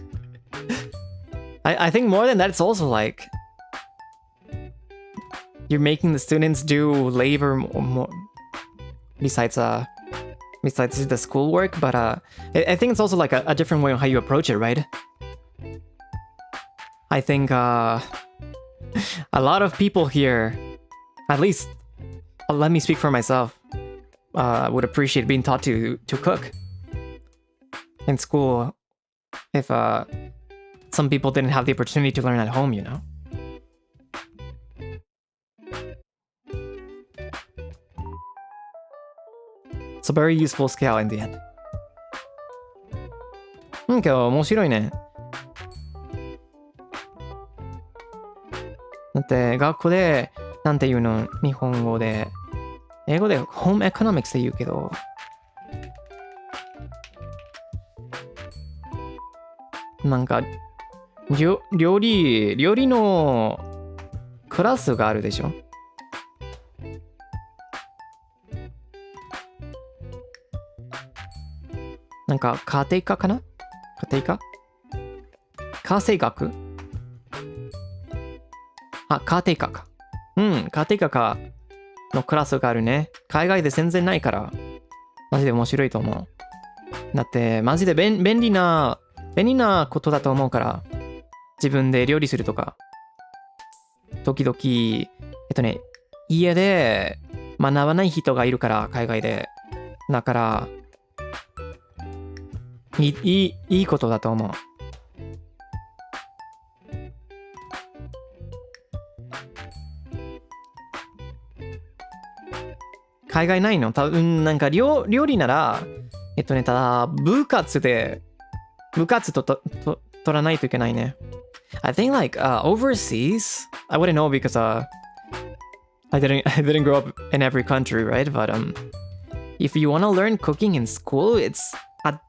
I think more than that, it's also like you're making the students do labor more besides the schoolwork, but I think it's also like a different way on how you approach it, right? I think a lot of people here, at least let me speak for myself, would appreciate being taught to cook in school if some people didn't have the opportunity to learn at home, you know? It's a very useful skill in the end. けど面白いね。だって学校でなんていうの、日本語で英語でホームエコノミクスで言うけど、なんか料理のクラスがあるでしょ。なんか家庭科かな？家庭科？家政学？家庭科か。家庭科のクラスがあるね。海外で全然ないから、マジで面白いと思う。だってマジで便利なことだと思うから、自分で料理するとか、時々家で学ばない人がいるから、海外で。だからいいことだと思う。海外ないの？多分なんか料理ならただ部活と取らないといけないね。I think like overseas, I wouldn't know because I didn't grow up in every country, right? But if you want to learn cooking in school, it's at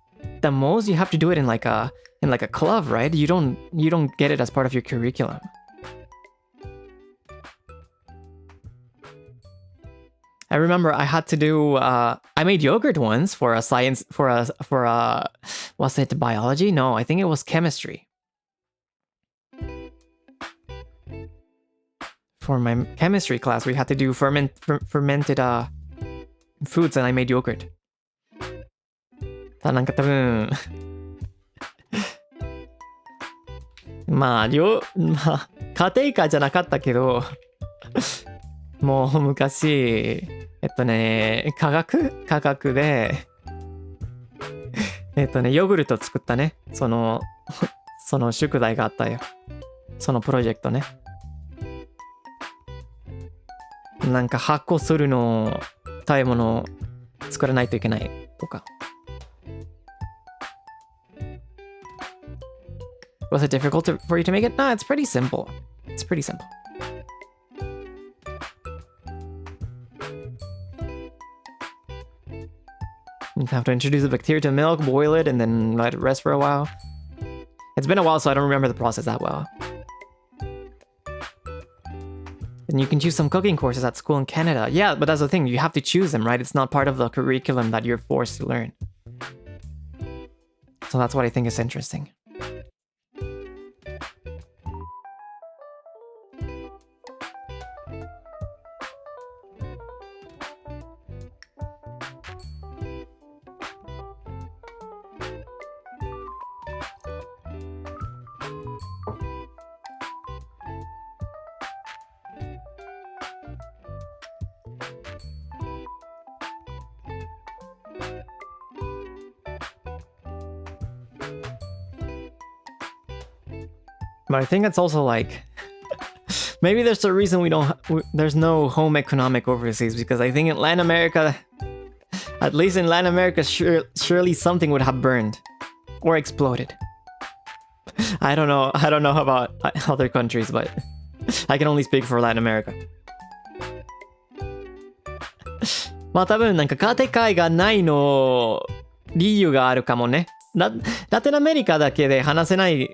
the most you have to do it in like a club, right? You don't get it as part of your curriculum. I remember I had to do I made yogurt once for a science for a was it biology? No, I think it was chemistry. For my chemistry class, we had to do fermented foods, and I made yogurt. なんか多分まあ家庭科じゃなかったけどもう昔科学でヨーグルト作ったね。その宿題があったよ。そのプロジェクトね。なんか発酵するの食べ物作らないといけないとか。Was it difficult for you to make it? Nah, it's pretty simple. It's pretty simple. You have to introduce the bacteria to milk, boil it, and then let it rest for a while. It's been a while, so I don't remember the process that well. And you can choose some cooking courses at school in Canada. Yeah, but that's the thing. You have to choose them, right? It's not part of the curriculum that you're forced to learn. So that's what I think is interesting. But I think it's also like maybe there's a reason there's no home economic overseas, because I think in Latin America, at least in Latin America, surely something would have burned or exploded. I don't know about other countries, but I can only speak for Latin America. まあ多分なんか家庭会がないの理由があるかもね。ラテンアメリカだけで話せない。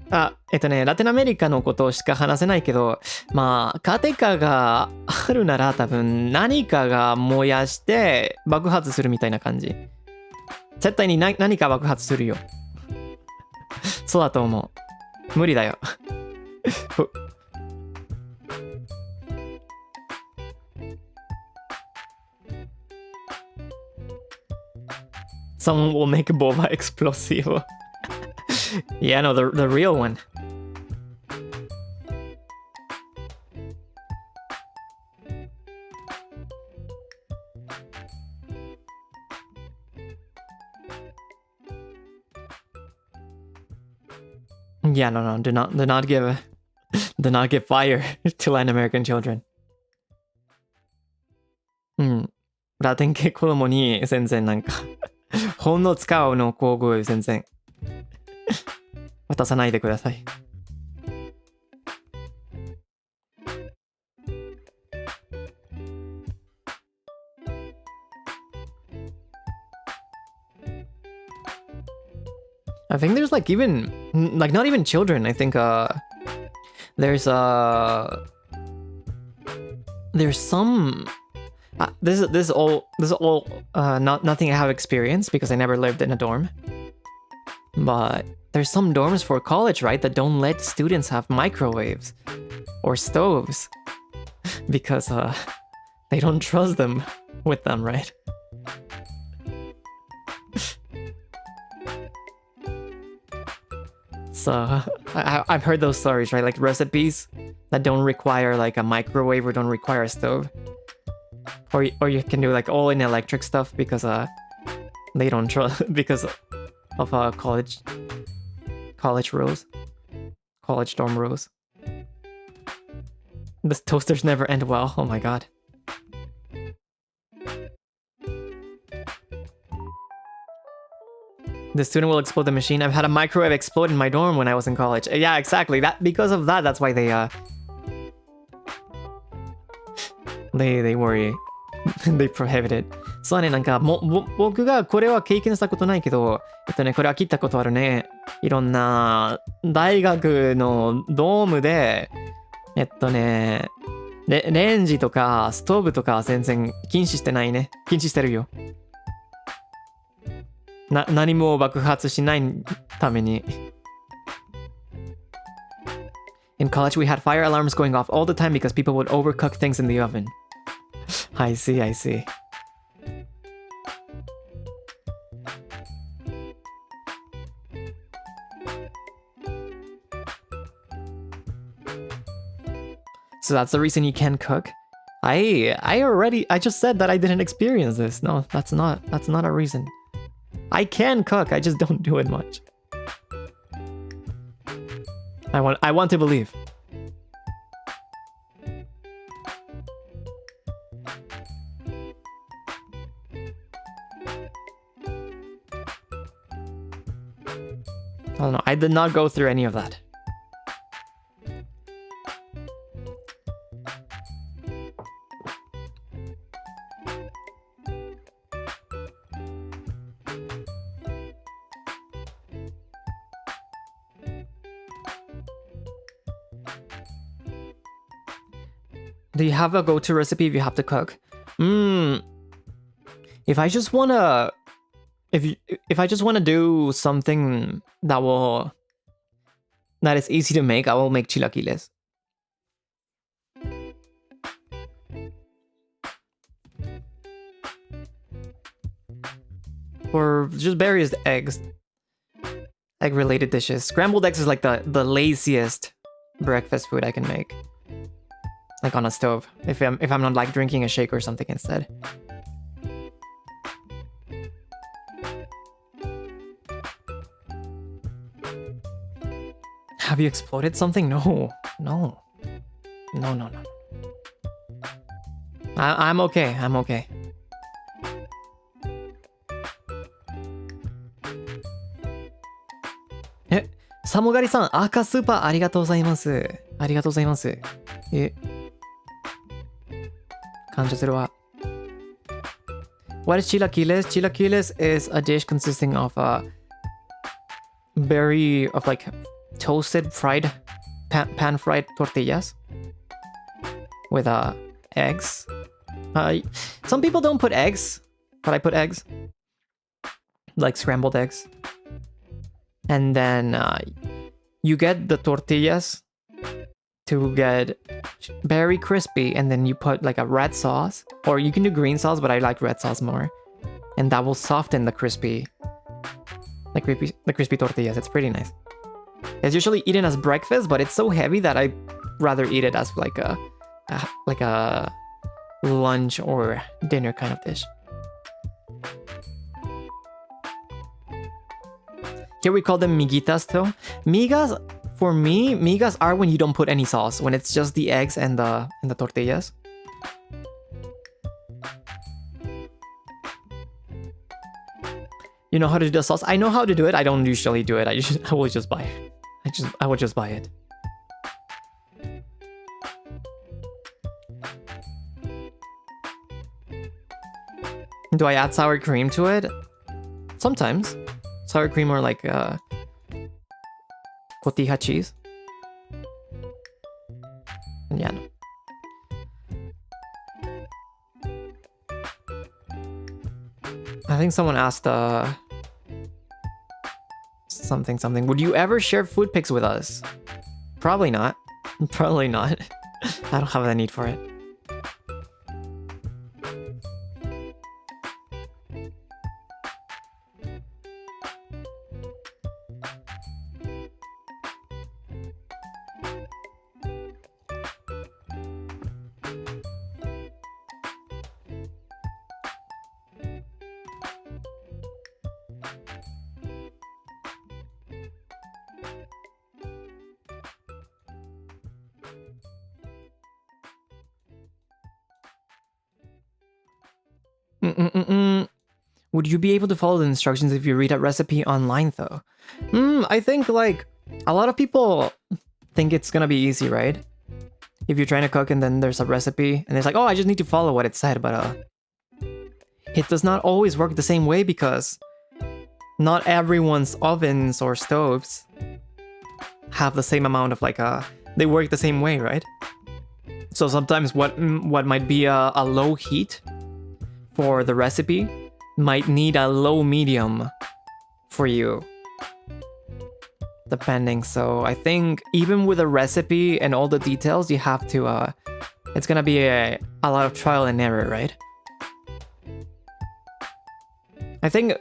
ラテンアメリカのことしか話せないけど、まあ家庭科があるなら多分何かが燃やして爆発するみたいな感じ。絶対に何か爆発するよ。そうだと思う。無理だよ。Someone will make a boba explosivo. Yeah, no, the real one. Yeah, no, do not give fire to Latin American children. ラテン系子供に全然なんか本能使うの工具全然渡さないでください。I think there's like even like not even children. I think there's some this is all nothing I have experienced because I never lived in a dorm. But there's some dorms for college, right, that don't let students have microwaves or stoves because they don't trust them with them, right? So I've heard those stories, right? Like recipes that don't require like a microwave or don't require a stove. Or you can do like all in electric stuff because they don't trust because of college rules, college dorm rules. The toasters never end well. Oh my god. The student will explode the machine. I've had a microwave explode in my dorm when I was in college. Yeah, exactly. Because of that, that's why they worry. They prohibited. そうね、なんか僕がこれは経験したことないけど、これは聞いたことあるね。いろんな大学のドームで、レンジとかストーブとか全然禁止してないね。禁止してるよ。何も爆発しないために。In college, we had fire alarms going off all the time because people would overcook things in the oven. I see. So that's the reason you can't cook? I just said that I didn't experience this. No, that's not a reason. I can cook, I just don't do it much. I want to believe. I don't know, I did not go through any of that. Do you have a go-to recipe if you have to cook? If I just wanna do something that is easy to make, I will make chilaquiles. Or just various egg-related dishes. Scrambled eggs is like the laziest breakfast food I can make. Like on a stove, if I'm not like drinking a shake or something instead. Have you exploded something? No. No. No, no, no. I'm okay. I'm okay. Eh, サモガリさん、赤スーパーありがとうございます。ありがとうございます。感謝するわ。What is chilaquiles? Chilaquiles is a dish consisting of like toasted fried pan fried tortillas with eggs. Some people don't put eggs, but I put eggs, like scrambled eggs. And then you get the tortillas to get very crispy, and then you put like a red sauce, or you can do green sauce, but I like red sauce more, and that will soften the crispy tortillas. It's pretty nice. It's usually eaten as breakfast, but it's so heavy that I rather eat it as like a lunch or dinner kind of dish. Here we call them miguitas though. Migas, for me, migas are when you don't put any sauce, when it's just the eggs and the tortillas. You know how to do the sauce? I know how to do it. I don't usually do it. I will just buy it. I will just buy it. Do I add sour cream to it? Sometimes. Sour cream or like cotija cheese. Yeah, no. I think someone asked something. Would you ever share food pics with us? Probably not. Probably not. I don't have the need for it. Would you be able to follow the instructions if you read a recipe online though? I think like a lot of people think it's gonna be easy, right? If you're trying to cook and then there's a recipe and it's like, oh, I just need to follow what it said, but it does not always work the same way because not everyone's ovens or stoves have the same amount of like they work the same way, right? So sometimes what might be a low heat for the recipe might need a low medium for you, depending. So I think even with a recipe and all the details, you have to it's gonna be a lot of trial and error, right? I think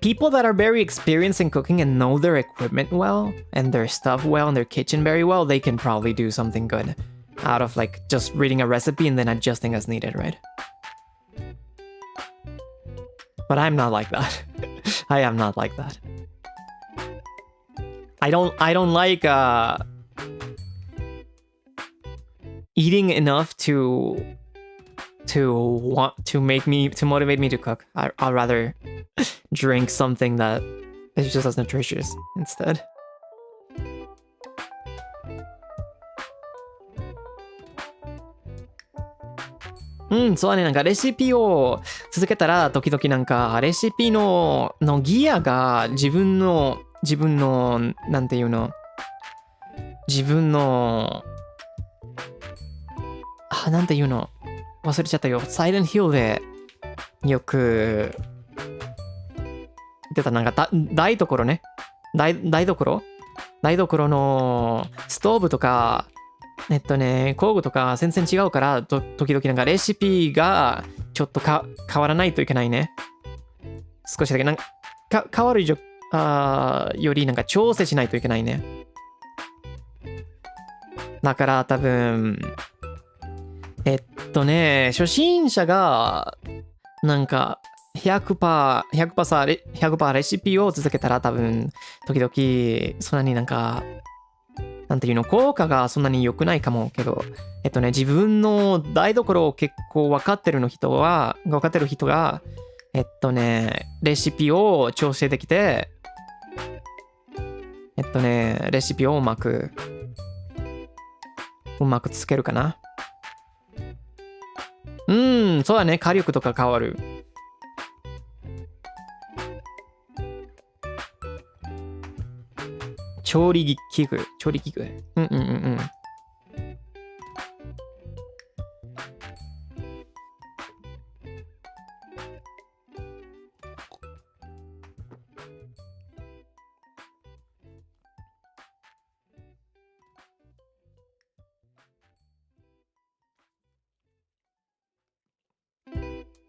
people that are very experienced in cooking and know their equipment well and their stuff well and their kitchen very well, they can probably do something good out of like just reading a recipe and then adjusting as needed, right? But I'm not like that. I am not like that. I don't like eating enough to motivate me to cook. I'd rather drink something that is just as nutritious instead.うん、そうだね。なんかレシピを続けたら時々なんかレシピのギアが自分のなんていうの、なんていうの忘れちゃったよ。サイレンヒルでよく言ってたなんか台所ね。台所のストーブとか工具とか全然違うから時々なんかレシピがちょっと変わらないといけないね。少しだけなんか変わるよりなんか調整しないといけないね。だから多分初心者がなんか100% レシピを続けたら多分時々そんなになんかなんていうの、効果がそんなに良くないかもけど、自分の台所を結構分かってる人が、レシピを調整できて、レシピをうまくつけるかな。そうだね。火力とか変わる。調理器具。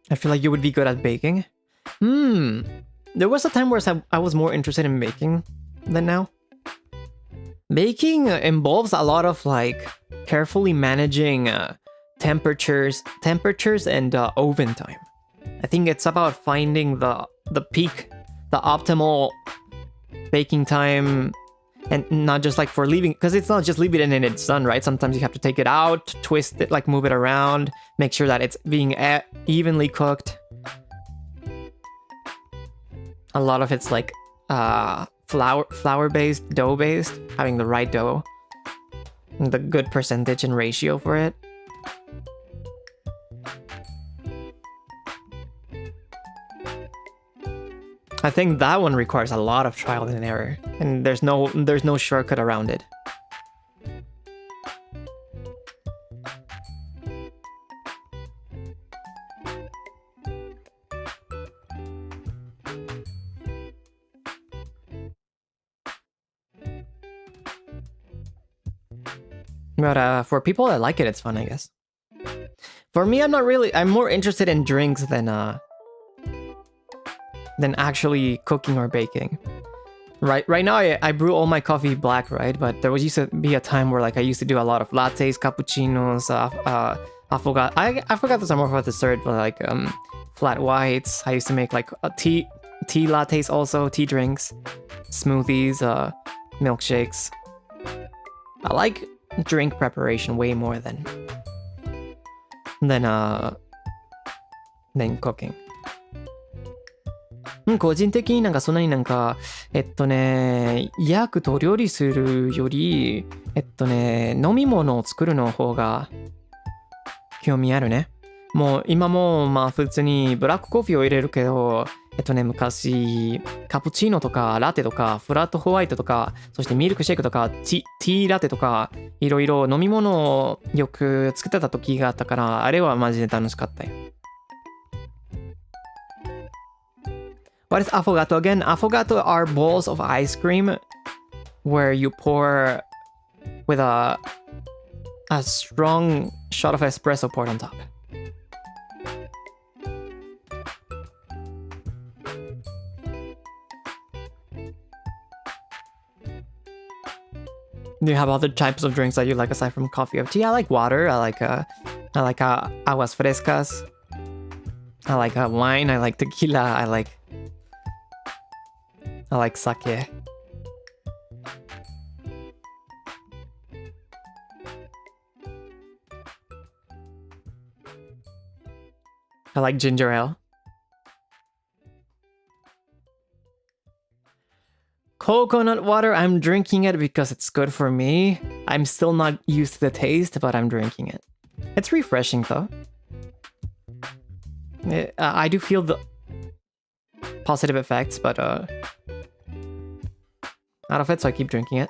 I feel like you would be good at baking. There was a time where I was more interested in baking than now. Baking involves a lot of like carefully managing temperatures and oven time. I think it's about finding the peak, the optimal baking time, and not just like for leaving, because it's not just leave it in its done, right? Sometimes you have to take it out, twist it, like move it around, make sure that it's being evenly cooked. A lot of it's like flour based, dough based, having the right dough, the good percentage and ratio for it. I think that one requires a lot of trial and error, and there's no shortcut around it. But for people that like it, it's fun, I guess. For me, I'm more interested in drinks than actually cooking or baking. Right now, I brew all my coffee black, right? But there used to be a time where like I used to do a lot of lattes, cappuccinos, I forgot the more for the dessert, but like flat whites. I used to make like tea lattes also, tea drinks, smoothies, milkshakes. I like drink preparation way more than cooking. 個人的になんかそんなになんか焼くと料理するより飲み物を作るの方が興味あるね。もう今もまあ普通にブラックコーヒーを入れるけど昔カプチーノとかラテとかフラットホワイトとかそしてミルクシェイクとかティーラテとかいろいろ飲み物をよく作ってた時があったからあれはマジで楽しかったよ。What is affogato again? Affogato are balls of ice cream where you pour with a strong shot of espresso poured on top. Do you have other types of drinks that you like aside from coffee or tea? I like water. I like aguas frescas. I like wine. I like tequila. I like sake. I like ginger ale. Coconut water, I'm drinking it because it's good for me. I'm still not used to the taste, but I'm drinking it. It's refreshing though. I do feel the positive effects, but out of it, so I keep drinking it.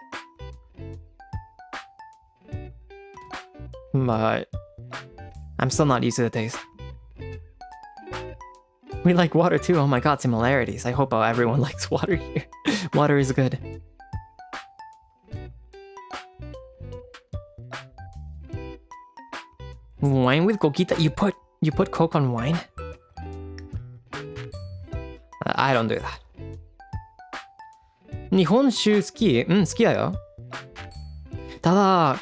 But I'm still not used to the taste. We like water too. Oh my god, similarities. I hope everyone likes water here. Water is good. Wine with coquita? You put Coke on wine? I don't do that. 日本酒好き？好きだよ。ただ、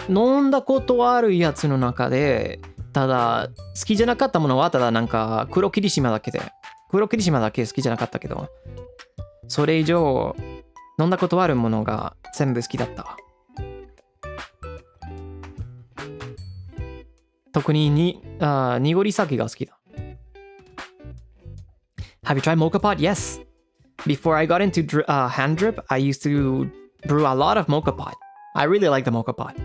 飲んだことあるやつの中で、ただ好きじゃなかったものはただなんか黒霧島だけ好きじゃなかったけど、それ以上飲んだことあるものが全部好きだったわ。特に濁り酒が好きだ。Have you tried mocha pot? Yes. Before I got into hand drip, I used to brew a lot of mocha pot. I really like the mocha pot.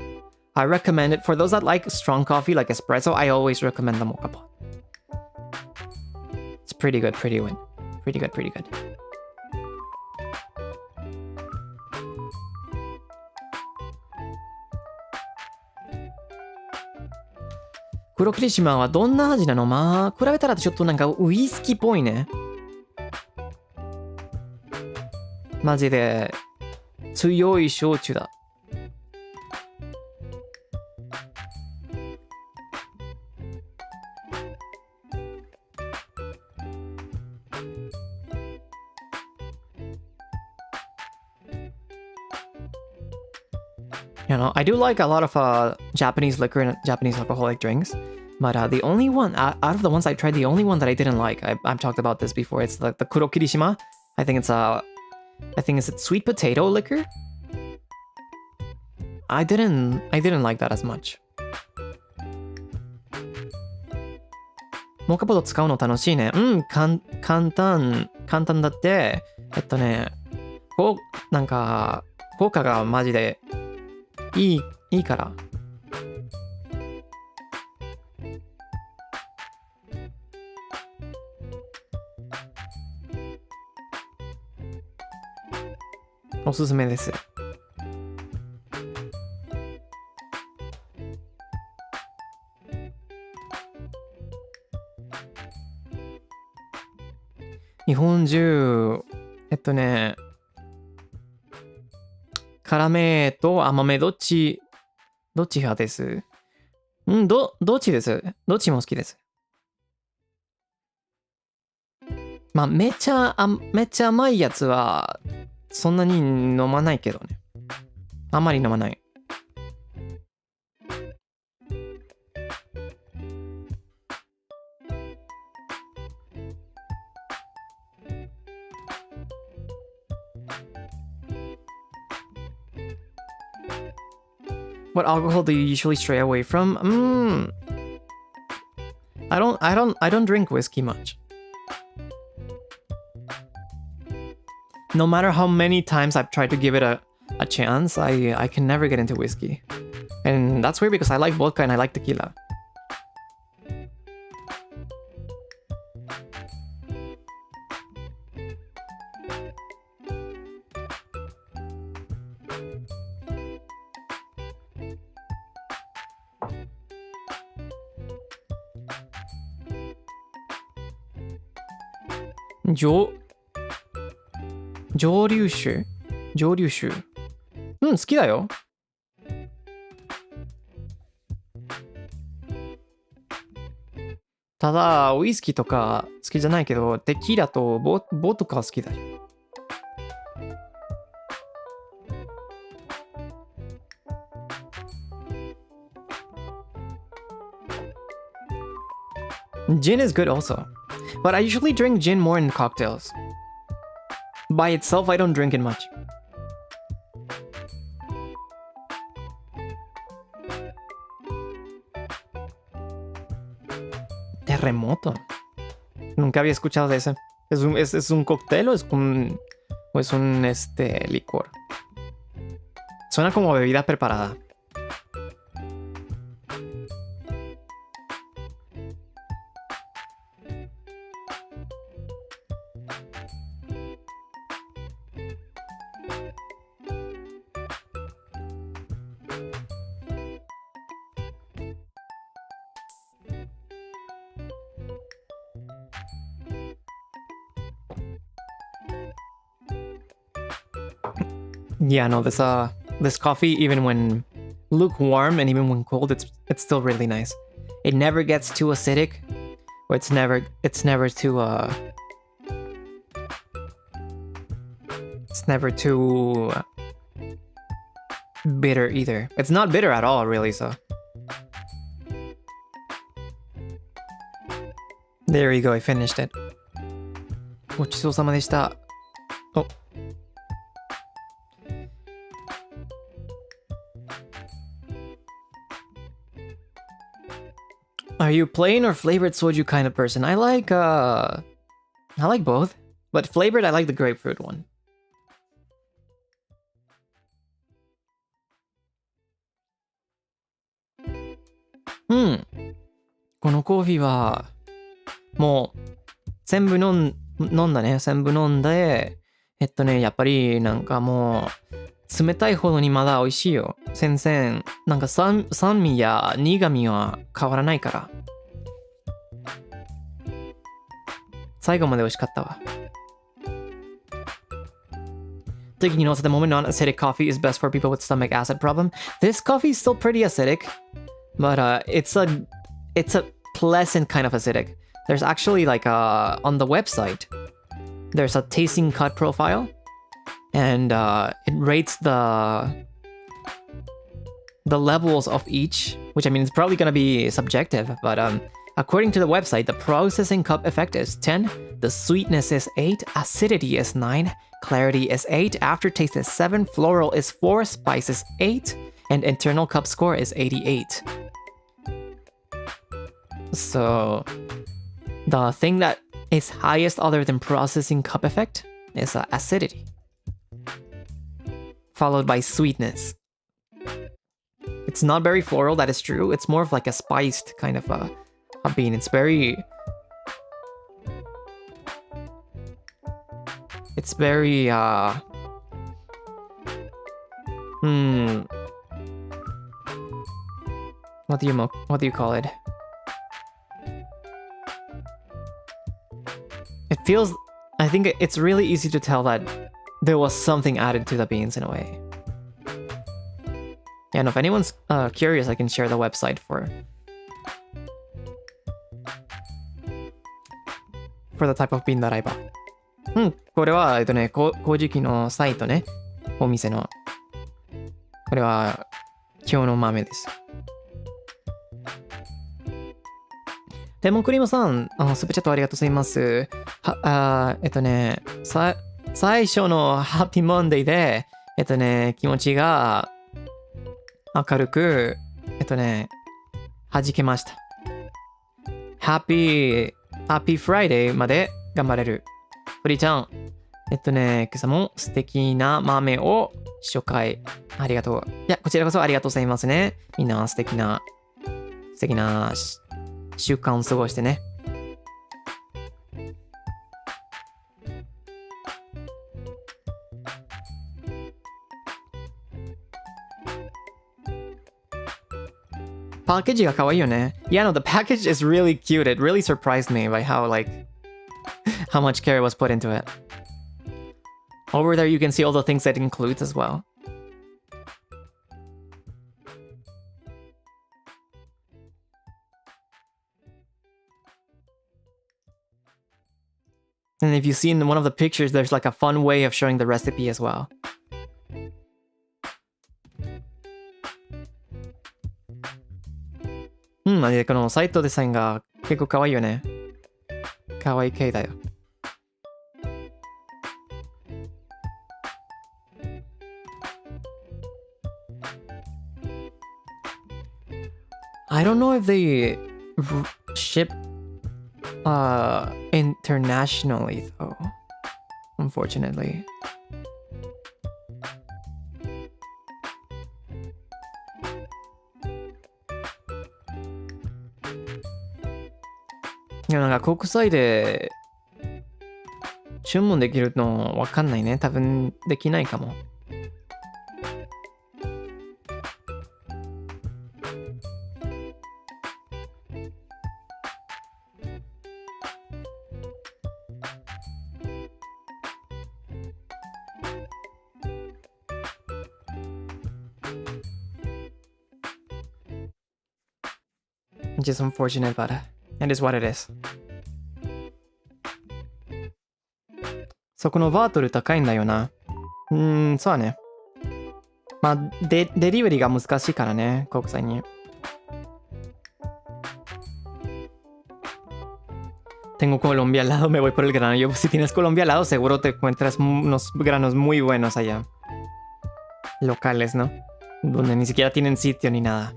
I recommend it for those that like strong coffee like espresso. I always recommend the mocha pot. It's pretty good, pretty good. Pretty good, pretty good. 黒霧島はどんな味なの？まあ、比べたらちょっとなんかウイスキーっぽいね。マジで強い焼酎だ。You know, I do like a lot of Japanese liquor and Japanese alcoholic drinks, but the only one out of the ones I tried, the only one that I didn't like, I've talked about this before. It's the Kuro Kirishima. I think it's a sweet potato liquor. I didn't like that as much. モカポット使うの楽しいね。うん、簡単だって、なんか効果がマジでいいから。おすすめです。日本中、辛めと甘めどっち派です？どっちです。どっちも好きです。まあ、めっちゃ甘いやつは、そんなに飲まないけどね。あんまり飲まない。What alcohol do you usually stray away from? I don't drink whiskey much. No matter how many times I've tried to give it a chance, I can never get into whiskey. And that's weird because I like vodka and I like tequila.蒸留酒好きだよ。ただウイスキーとか好きじゃないけどテキーラとボトカ好きだよ。Gin is good also, but I usually drink gin more in cocktails. By itself, I don't drink it much. Terremoto. Nunca había escuchado de ese. ¿Es un cóctel o es un licor? Suena como bebida preparada. Yeah, no, this coffee, even when lukewarm and even when cold, it's still really nice. It never gets too acidic, or it's never too bitter either. It's not bitter at all, really, so. There you go, I finished it. ごちそうさまでした。Are you plain or flavored soju kind of person? I like both. But flavored, I like the grapefruit one. Hmm. このコーヒーはもう全部飲んだね。全部飲んで、やっぱりなんかもう冷たいほどにまだ美味しいよ。全然なんか酸味や苦味は変わらないから。最後まで美味しかったわ。Taking notes at the moment, non-acidic coffee is best for people with stomach acid problem. This coffee is still pretty acidic, but it's a pleasant kind of acidic. There's actually like on the website, there's a tasting cut profile, and it rates the levels of each, which I mean it's probably gonna be subjective, but according to the website, the processing cup effect is 10, the sweetness is 8, acidity is 9, clarity is 8, aftertaste is 7, floral is 4, spice is 8, and internal cup score is 88. So the thing that is highest other than processing cup effect is acidity, followed by sweetness. It's not very floral, that is true. It's more of like a spiced kind of a bean. It's very what do you call it? It feels, I think it's really easy to tell that there was something added to the beans in a way. And if anyone's curious, I can share the website for the type of bean that I bought. これは麹機のサイトね。お店の。これは今日の豆です。レモンクリームさん、スープチャットありがとうございます。最初のハッピーモンデーで、気持ちが明るく、弾けました。ハッピーフライデーまで頑張れる。フリーちゃん、今朝も素敵な豆を紹介ありがとう。いや、こちらこそありがとうございますね。みんな素敵な習慣を過ごしてね。パッケージが可愛いよね。Yeah, no, the package is really cute. It really surprised me by how much care was put into it. Over there you can see all the things that it includes as well. And if you see in one of the pictures, there's like a fun way of showing the recipe as well.このサイトデザインが結構可愛いよね。可愛い系だよ。I don't know if they ship internationally though, unfortunately.いや、なんか国際で注文できるのわかんないね。多分できないかも。Just unfortunate, but it is what it is. そこのバートル高いんだよな。そうだね。まあ、デリバリーが難しいからね、国際に。Tengo Colombia al lado, me voy por el grano. Yo, si tienes Colombia al lado, seguro te encuentras unos granos muy buenos allá. Locales, ¿no? Donde ni siquiera tienen sitio ni nada.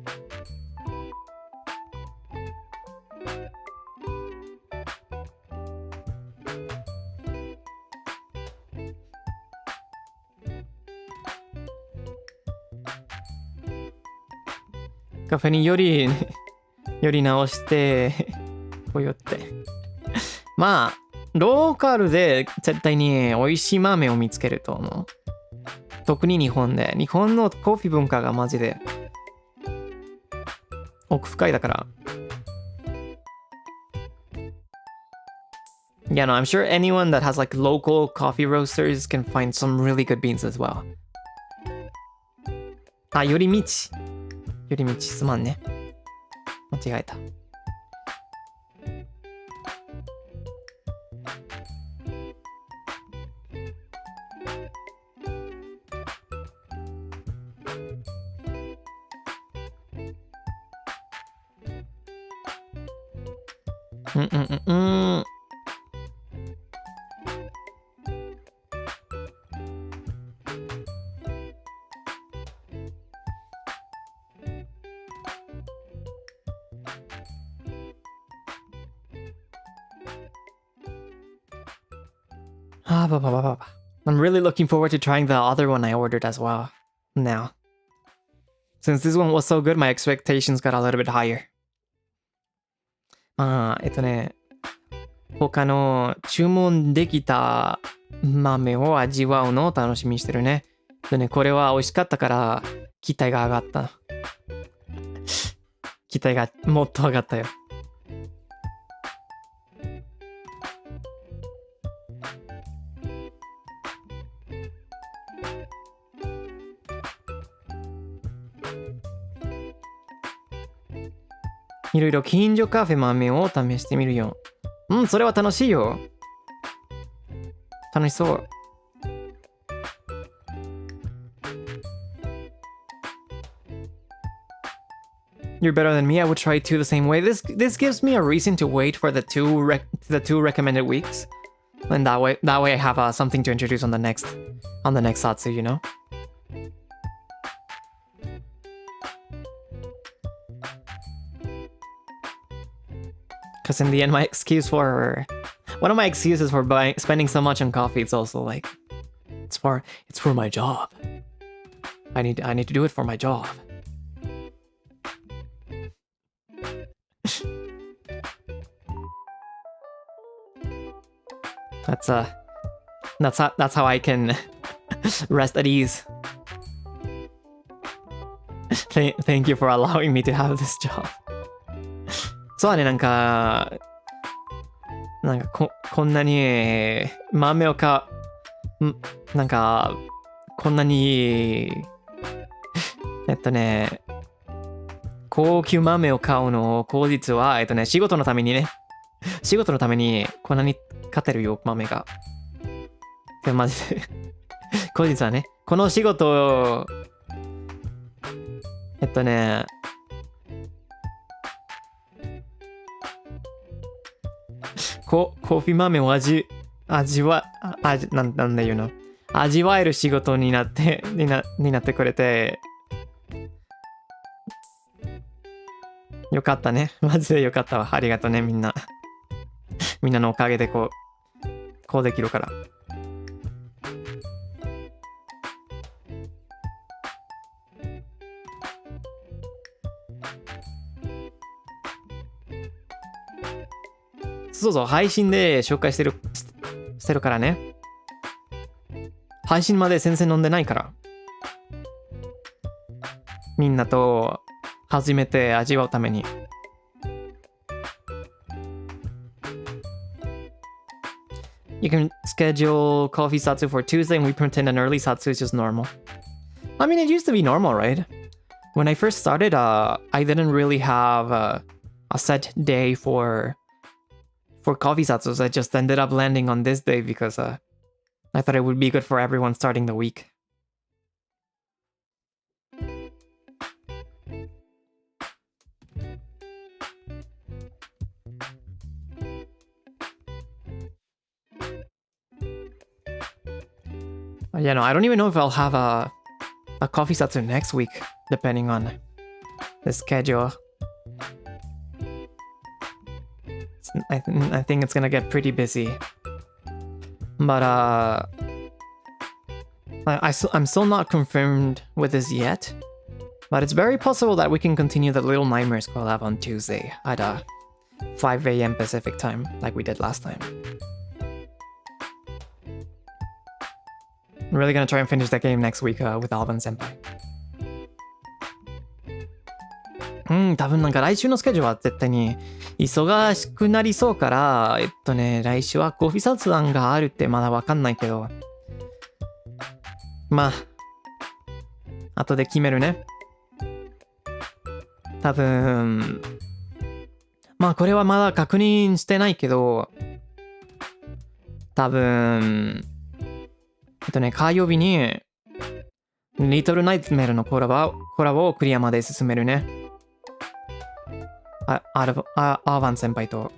カフェにより直してこよって。まあローカルで絶対に美味しい豆を見つけると思う。特に日本のコーヒー文化がマジで奥深いだから。Yeah, no, I'm sure anyone that has like local coffee roasters can find some really good beans as well. あ、寄り道すまんね。間違えた。I'm really looking forward to trying the other one I ordered as well. Now. Since this one was so good, my expectations got a little bit higher. 他の注文できた豆を味わうのを楽しみにしてるね。でね、これは美味しかったから期待が上がった。期待がもっと上がったよ。いろいろ近所カフェ豆を試してみるよ。それは楽しいよ。楽しそう。You're better than me. I would try two the same way. This gives me a reason to wait for the two recommended weeks, and that way I have something to introduce on the next Zatsu, you know. Because in the end, one of my excuses for spending so much on coffee, it's also like, it's for my job. I need to do it for my job. That's how I can rest at ease. Thank you for allowing me to have this job. そうだね、なんかこんなに豆をなんかこんなに高級豆を買うの口実は仕事のためにこんなに買ってるよ豆が。でマジで口実はね、この仕事コーヒー豆をなんだよな。味わえる仕事になってくれてよかったね。マジでよかったわ。ありがとうね、みんなのおかげでこうできるから。そうそう、配信で紹介してるからね。配信まで全然飲んでないから。みんなと初めて味わうために。You can schedule coffee satsu for Tuesday and we pretend an early satsu is just normal. I mean, it used to be normal, right? When I first started, I didn't really have a set day for coffee satsus. I just ended up landing on this day because I thought it would be good for everyone starting the week. Yeah, no, I don't even know if I'll have a coffee satsu next week, depending on the schedule. I think it's gonna get pretty busy. But I'm still not confirmed with this yet. But it's very possible that we can continue the Little Nightmares collab on Tuesday at 5 a.m. Pacific time, like we did last time. I'm really gonna try and finish that game next week with Alban Senpai. 多分なんか来週のスケジュールは絶対に忙しくなりそうから、来週はコーヒー雑談があるってまだわかんないけど、まあ、後で決めるね。多分、まあこれはまだ確認してないけど、多分、火曜日に、リトルナイトメールのコラボをクリアまで進めるね。アーバン先輩と。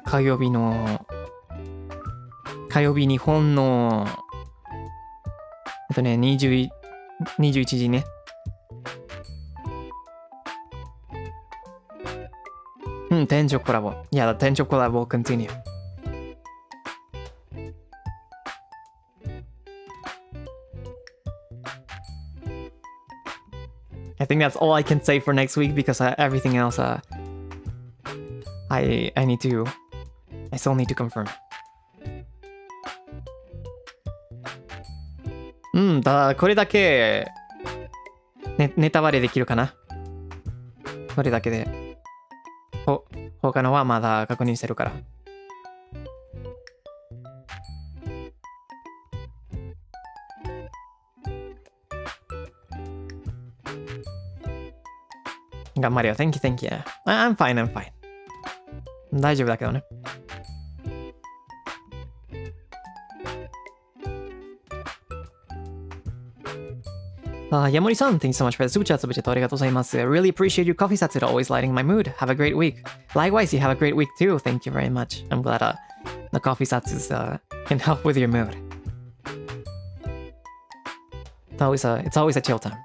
火曜日日本の、21時ね。店長コラボ。Yeah, the 店長コラボwill continue. I think that's all I can say for next week because everything else, I still need to confirm. これだけ、ネタバレできるかな。これだけで。他のはまだ確認してるから。頑張れよ。Thank you, thank you. I'm fine, I'm fine. 大丈夫だけどね。ヤモリさん、thank you so much for the super chat. super chat ありがとうございます。Really appreciate your coffee sets. It's always lighting my mood. Have a great week. Likewise, you have a great week too. Thank you very much. I'm glad the coffee sets can help with your mood. It's always a chill time.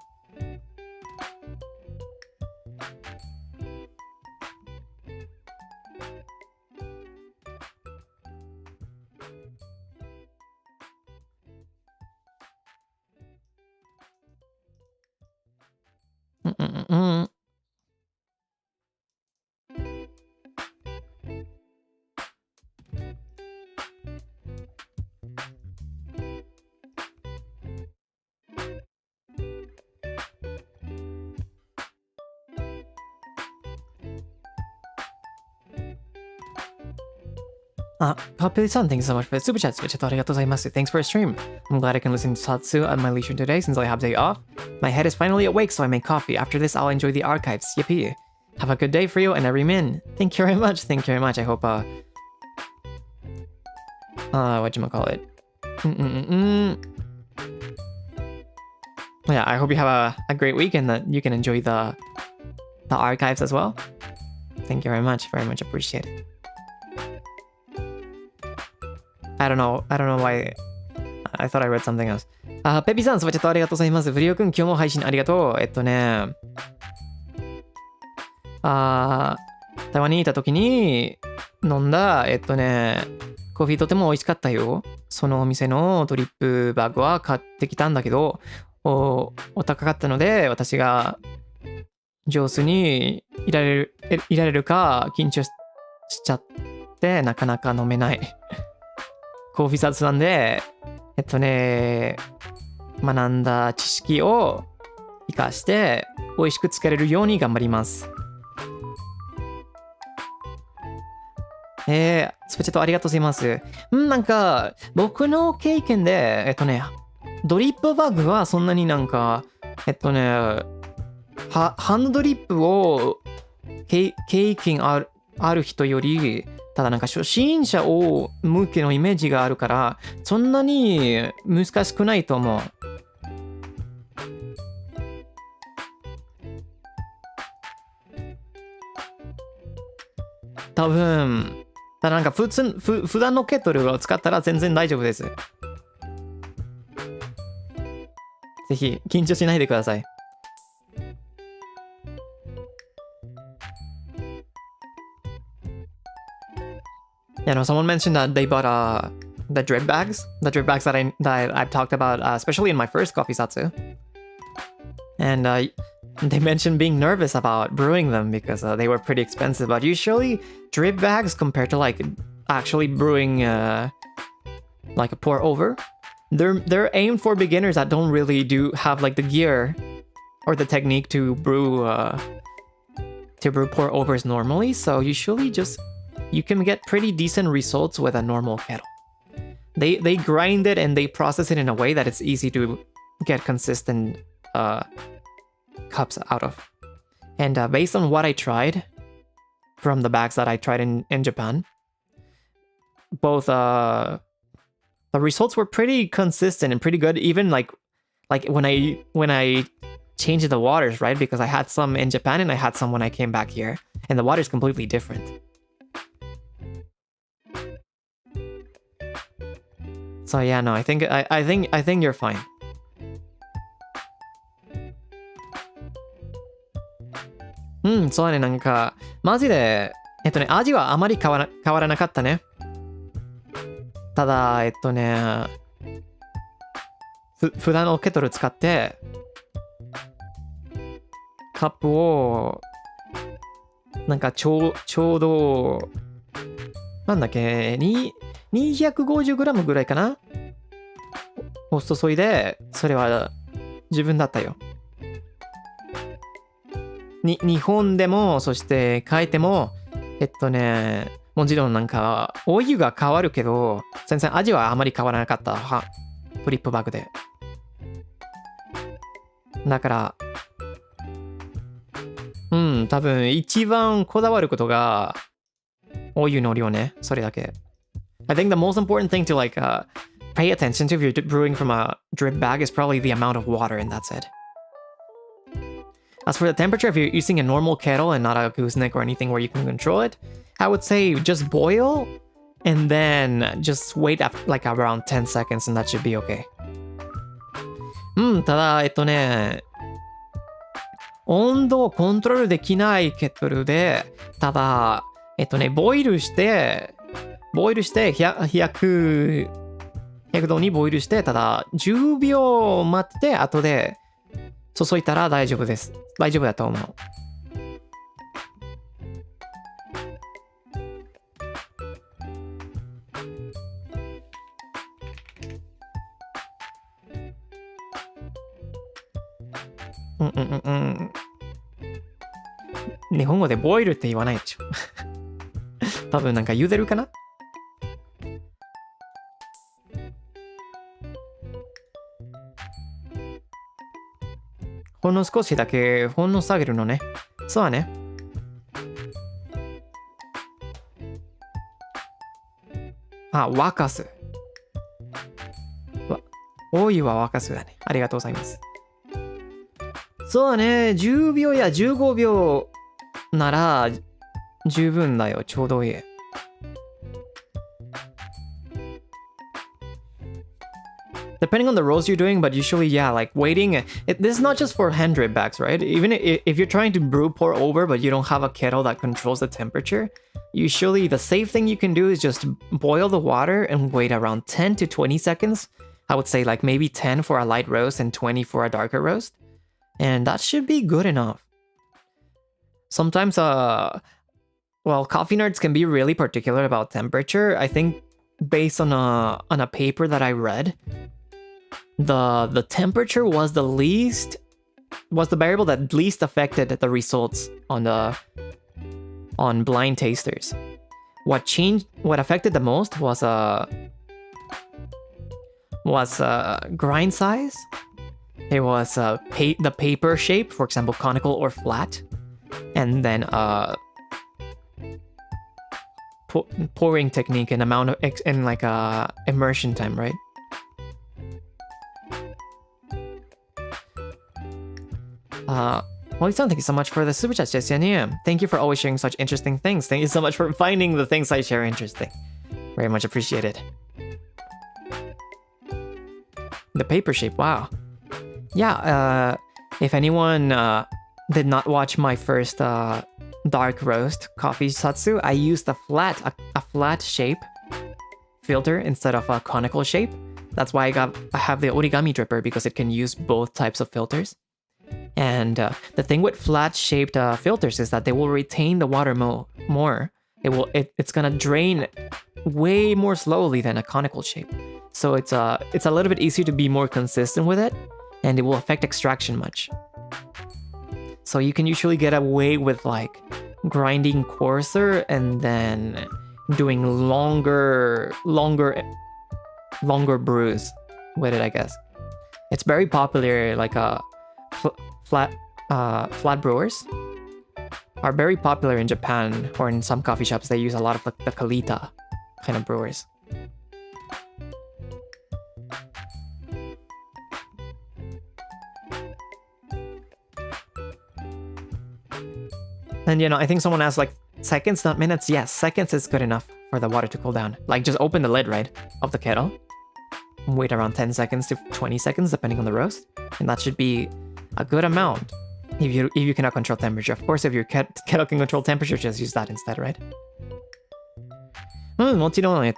Kape-san, thank you so much for the super chat. Super chat ありがとうございます。Thanks for a stream. I'm glad I can listen to Zatsu at my leisure today since I have day off. My head is finally awake, so I make coffee. After this, I'll enjoy the archives. Yippee. Have a good day for you and every min. Thank you very much. Thank you very much. I hope, whatchamacallit? Yeah, I hope you have a great week and that you can enjoy the archives as well. Thank you very much. Very much appreciated. I don't know why I thought I read something else. ペピさん、そばちょっとありがとうございます。フリオくん、今日も配信ありがとう。台湾にいた時に飲んだ、コーヒーとても美味しかったよ。そのお店のドリップバッグは買ってきたんだけど、お高かったので、私が上手にいられるか緊張しちゃって、なかなか飲めない。コーヒー雑談で、学んだ知識を活かして美味しく作れるように頑張ります。スペチャットありがとうございます。なんか、僕の経験で、ドリップバッグはそんなになんか、ハンドドリップを経験ある人より、ただなんか初心者を向けのイメージがあるから、そんなに難しくないと思う。多分、ただなんか普段のケトルを使ったら全然大丈夫です。ぜひ緊張しないでください。Yeah, no, someone mentioned that they bought the drip bags that I've talked about, especially in my first coffee Zatsu. And they mentioned being nervous about brewing them because they were pretty expensive. But usually, drip bags compared to like actually brewing like a pour over, they're aimed for beginners that don't really have like the gear or the technique to brew pour overs normally. So usually you can get pretty decent results with a normal kettle. They grind it and they process it in a way that it's easy to get consistent cups out of. And based on what I tried from the bags that I tried in Japan, both the results were pretty consistent and pretty good. Even like when I changed the waters, right? Because I had some in Japan and I had some when I came back here, and the water is completely different. So yeah, no, I think you're fine. Hmm, そうだね、なんかマジで味はあまり変わらなかったね。ただ普段のケトル使ってカップをなんかちょうどなんだっけ250g ぐらいかなを注いで、それは自分だったよ。日本でも、そして変えてももちろんなんかお湯が変わるけど全然味はあまり変わらなかったフリップバッグで。だから多分一番こだわることがお湯の量ね、それだけ。I think the most important thing to pay attention to if you're brewing from a drip bag is probably the amount of water, and that's it. As for the temperature, if you're using a normal kettle and not a gooseneck or anything where you can control it, I would say just boil and then just wait like around 10 seconds and that should be okay. ただ温度をコントロールできないケトルで、ただボイルして100度にボイルして、ただ10秒待って後で注いだら大丈夫です。大丈夫だと思う。日本語でボイルって言わないでしょ。多分なんか茹でるかな？ほんの少しだけほんの下げるのね。そうだね。沸かす。お湯は沸かすだね。ありがとうございます。そうだね。10秒や15秒なら十分だよ。ちょうどいい。Depending on the roast you're doing, but usually, yeah, like waiting. This is not just for hand drip bags, right? Even if you're trying to brew pour over, but you don't have a kettle that controls the temperature, usually the safe thing you can do is just boil the water and wait around 10 to 20 seconds. I would say like maybe 10 for a light roast and 20 for a darker roast. And that should be good enough. Sometimes, coffee nerds can be really particular about temperature. I think based on a paper that I read, the temperature was the variable that least affected the results on blind tasters. What affected the most was grind size. It was the paper shape, for example, conical or flat, and then pouring technique and amount of immersion time, right? Molly-san, thank you so much for the super chat, Jessiania. Thank you for always sharing such interesting things. Thank you so much for finding the things I share interesting. Very much appreciated. The paper shape, wow. Yeah, if anyone did not watch my first dark roast coffee Zatsu, I used a flat shape filter instead of a conical shape. That's why I have the origami dripper, because it can use both types of filters. And the thing with flat-shaped filters is that they will retain the water more. It's gonna drain way more slowly than a conical shape. So it's a little bit easier to be more consistent with it, and it will affect extraction much. So you can usually get away with like grinding coarser and then doing longer brews with it, I guess. It's very popular, like flat brewers are very popular in Japan, or in some coffee shops they use a lot of the Kalita kind of brewers. And I think someone asked like seconds, not minutes. Yes, seconds is good enough for the water to cool down. Like just open the lid, right, of the kettle. Wait around 10 seconds to 20 seconds depending on the roast. And that should be a good amount if you cannot control temperature. Of course, if your kettle can control temperature, just use that instead, right? もちろん、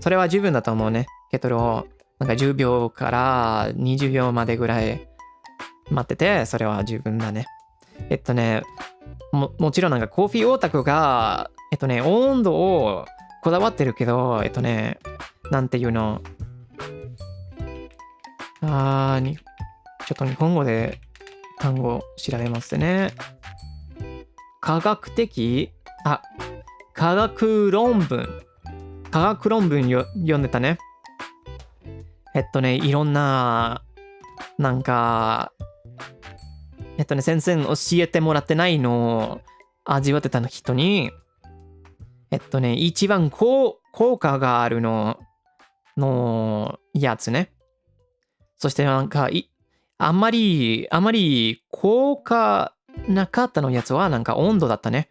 それは十分だと思うね。ケトルをなんか10秒から20秒までぐらい待ってて、それは十分だね。もちろんなんかコーヒーオタクが、温度をこだわってるけど、なんていうの、ちょっと日本語で単語調べますね。科学論文読んでたね。いろんな、なんか、先生に教えてもらってないのを味わってた人に、一番効果があるのやつね。そしてなんか、あんまり効果なかったのやつはなんか温度だったね。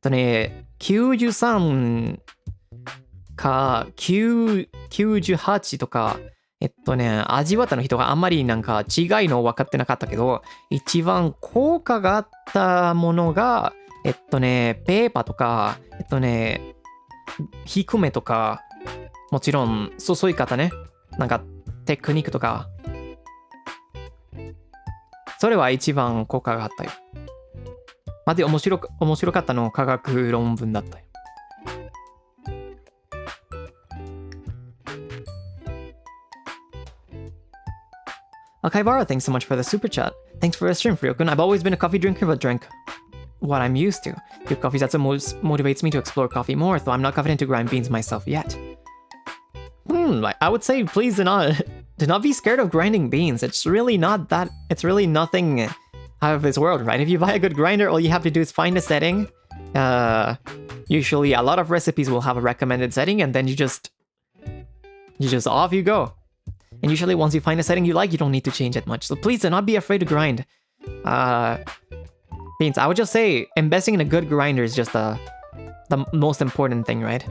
93か98とか、味わったの人があんまりなんか違いの分かってなかったけど、一番効果があったものが、ペーパーとか、低めとか、もちろん注い方ね。なんかテクニックとか。それは一番効果があったよ。まで面白かったの科学論文だったよ。Kaibara, thanks so much for the super chat. Thanks for the stream, Ryokun. I've always been a coffee drinker, but drank what I'm used to. Your coffee Zatsu motivates me to explore coffee more, though I'm not confident to grind beans myself yet. I would say please do not be scared of grinding beans. It's really nothing out of this world, right? If you buy a good grinder, all you have to do is find a setting. Usually a lot of recipes will have a recommended setting, and then you just off you go. And usually once you find a setting you like, you don't need to change it much. So please do not be afraid to grind. Beans, I would just say investing in a good grinder is just the most important thing, right?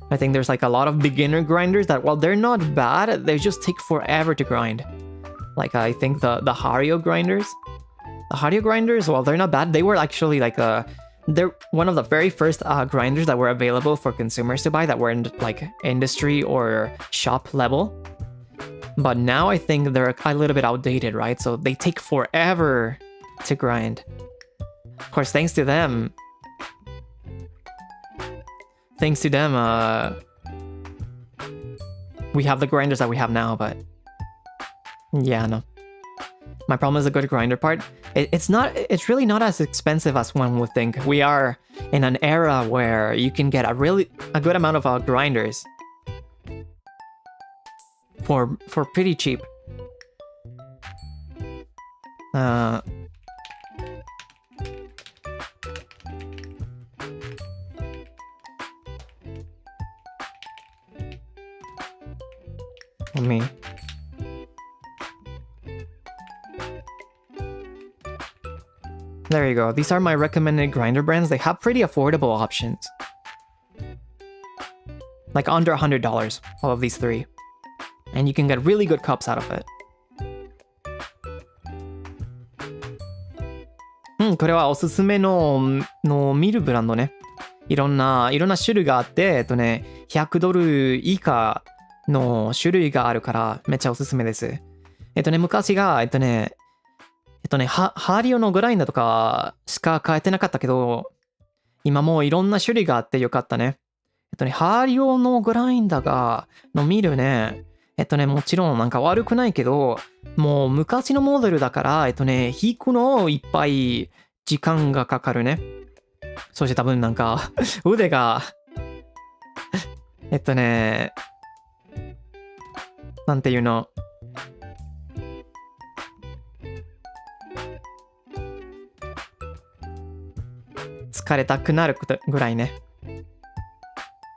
I think there's like a lot of beginner grinders that, while they're not bad, they just take forever to grind. Like I think the Hario grinders. The Hario grinders, while they're not bad, they were actually like they're one of the very first grinders that were available for consumers to buy, that were in like industry or shop level. But now I think they're a little bit outdated, right? So they take forever to grind. Of course, thanks to them, we have the grinders that we have now, but yeah, no. My problem is the good grinder part. It's really not as expensive as one would think. We are in an era where you can get a good amount of grinders for pretty cheap. Let me. There you go. These are my recommended grinder brands. They have pretty affordable options. Like under $100, all of these three. And you can get really good cups out of it. これはおすすめの見るブランドね。いろんな種類があって、100ドル以下の種類があるから、めっちゃおすすめです。昔が、ハーリオのグラインダーとかしか買えてなかったけど、今もういろんな種類があってよかったね。ハーリオのグラインダーの見るね、もちろんなんか悪くないけど、もう昔のモデルだから、弾くのいっぱい時間がかかるね。そして多分なんか、腕がなんていうの、疲れたくなるぐらいね。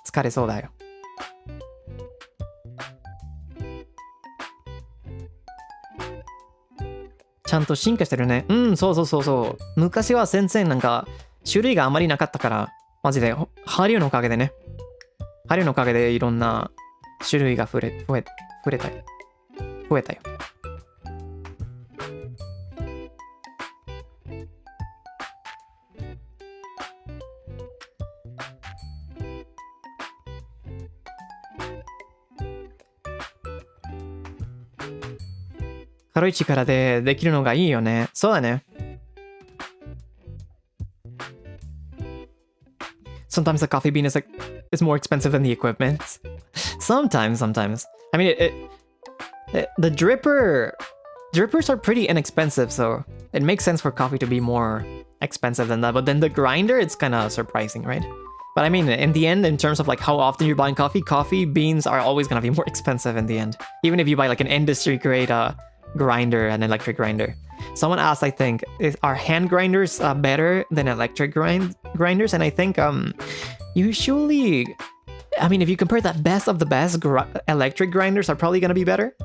疲れそうだよ。ちゃんと進化してるね。うん、そうそうそうそう。昔は全然なんか、種類があまりなかったから、マジで、ハリオのおかげでね。ハリオのおかげでいろんな種類が増えたよ。軽い力でできるのがいいよね。そうだね。Sometimes the coffee bean is more expensive than the equipment. Sometimes. I mean, the drippers are pretty inexpensive, so it makes sense for coffee to be more expensive than that. But then the grinder, it's kind of surprising, right? But I mean, in the end, in terms of like how often you're buying coffee beans are always gonna be more expensive in the end. Even if you buy like an industry grade grinder, an electric grinder. Someone asked, I think, are hand grinders better than electric grinders? And I think usually, I mean, if you compare that best of the best, electric grinders are probably gonna be better.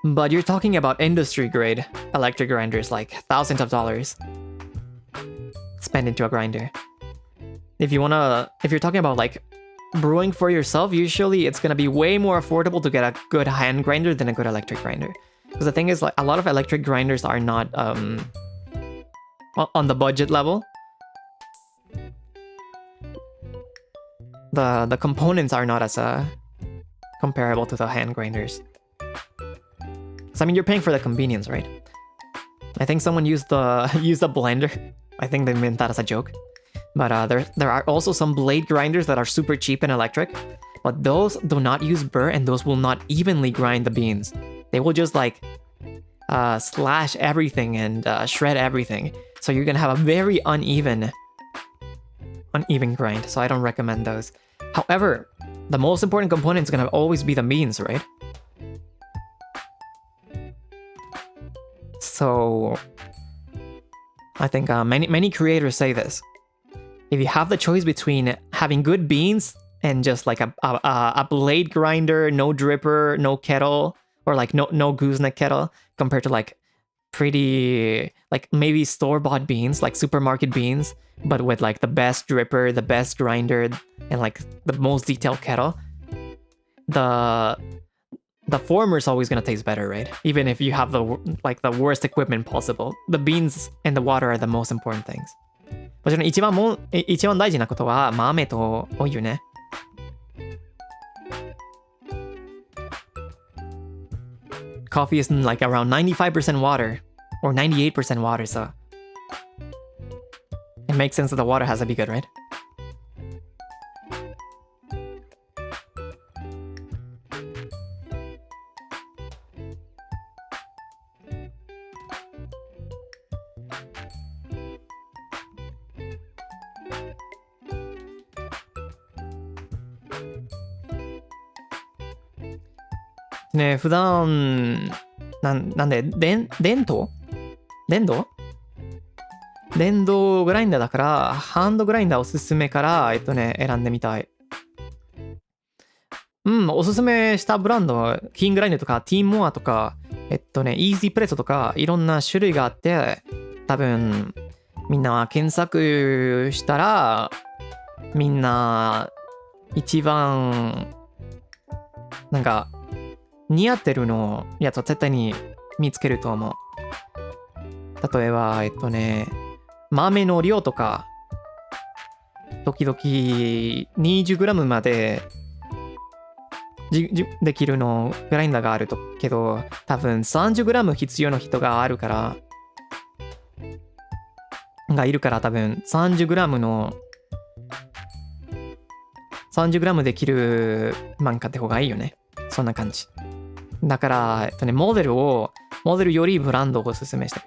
But you're talking about industry grade electric grinders, like thousands of dollars spent into a grinder. If you're talking about like brewing for yourself, usually it's gonna be way more affordable to get a good hand grinder than a good electric grinder. Because the thing is, like, a lot of electric grinders are not on the budget level. The components are not as comparable to the hand grinders. So I mean, you're paying for the convenience, right? I think someone used the blender. I think they meant that as a joke. But there are also some blade grinders that are super cheap and electric, but those do not use burr and those will not evenly grind the beans. They will just like slash everything and shred everything. So you're gonna have a very uneven grind. So I don't recommend those. However, the most important component is gonna always be the beans, right? So I think many creators say this. If you have the choice between having good beans and just like a blade grinder, no dripper, no kettle, or like no gooseneck kettle, compared to like pretty like maybe store-bought beans, like supermarket beans, but with like the best dripper, the best grinder, and like the most detailed kettle, the former is always gonna taste better, right? Even if you have the worst equipment possible. The beans and the water are the most important things. もちろん一番大事なことは豆とお湯ね。Coffee is like around 95% water or 98% water, so it makes sense that the water has to be good, right?ね、普段なんで電動グラインダーだからハンドグラインダーおすすめから選んでみたい。おすすめしたブランドキングラインダーとかティーモアとかイージープレットとかいろんな種類があって、多分みんな検索したらみんな一番なんか似合ってるのやつは絶対に見つけると思う。例えば豆の量とか時々 20g までできるのグラインダーがあるけど、多分 30g 必要な人があるから、がいるから多分 30g の 30g できる買った方がいいよね。そんな感じ。だから、モデルよりブランドをおすすめしてる。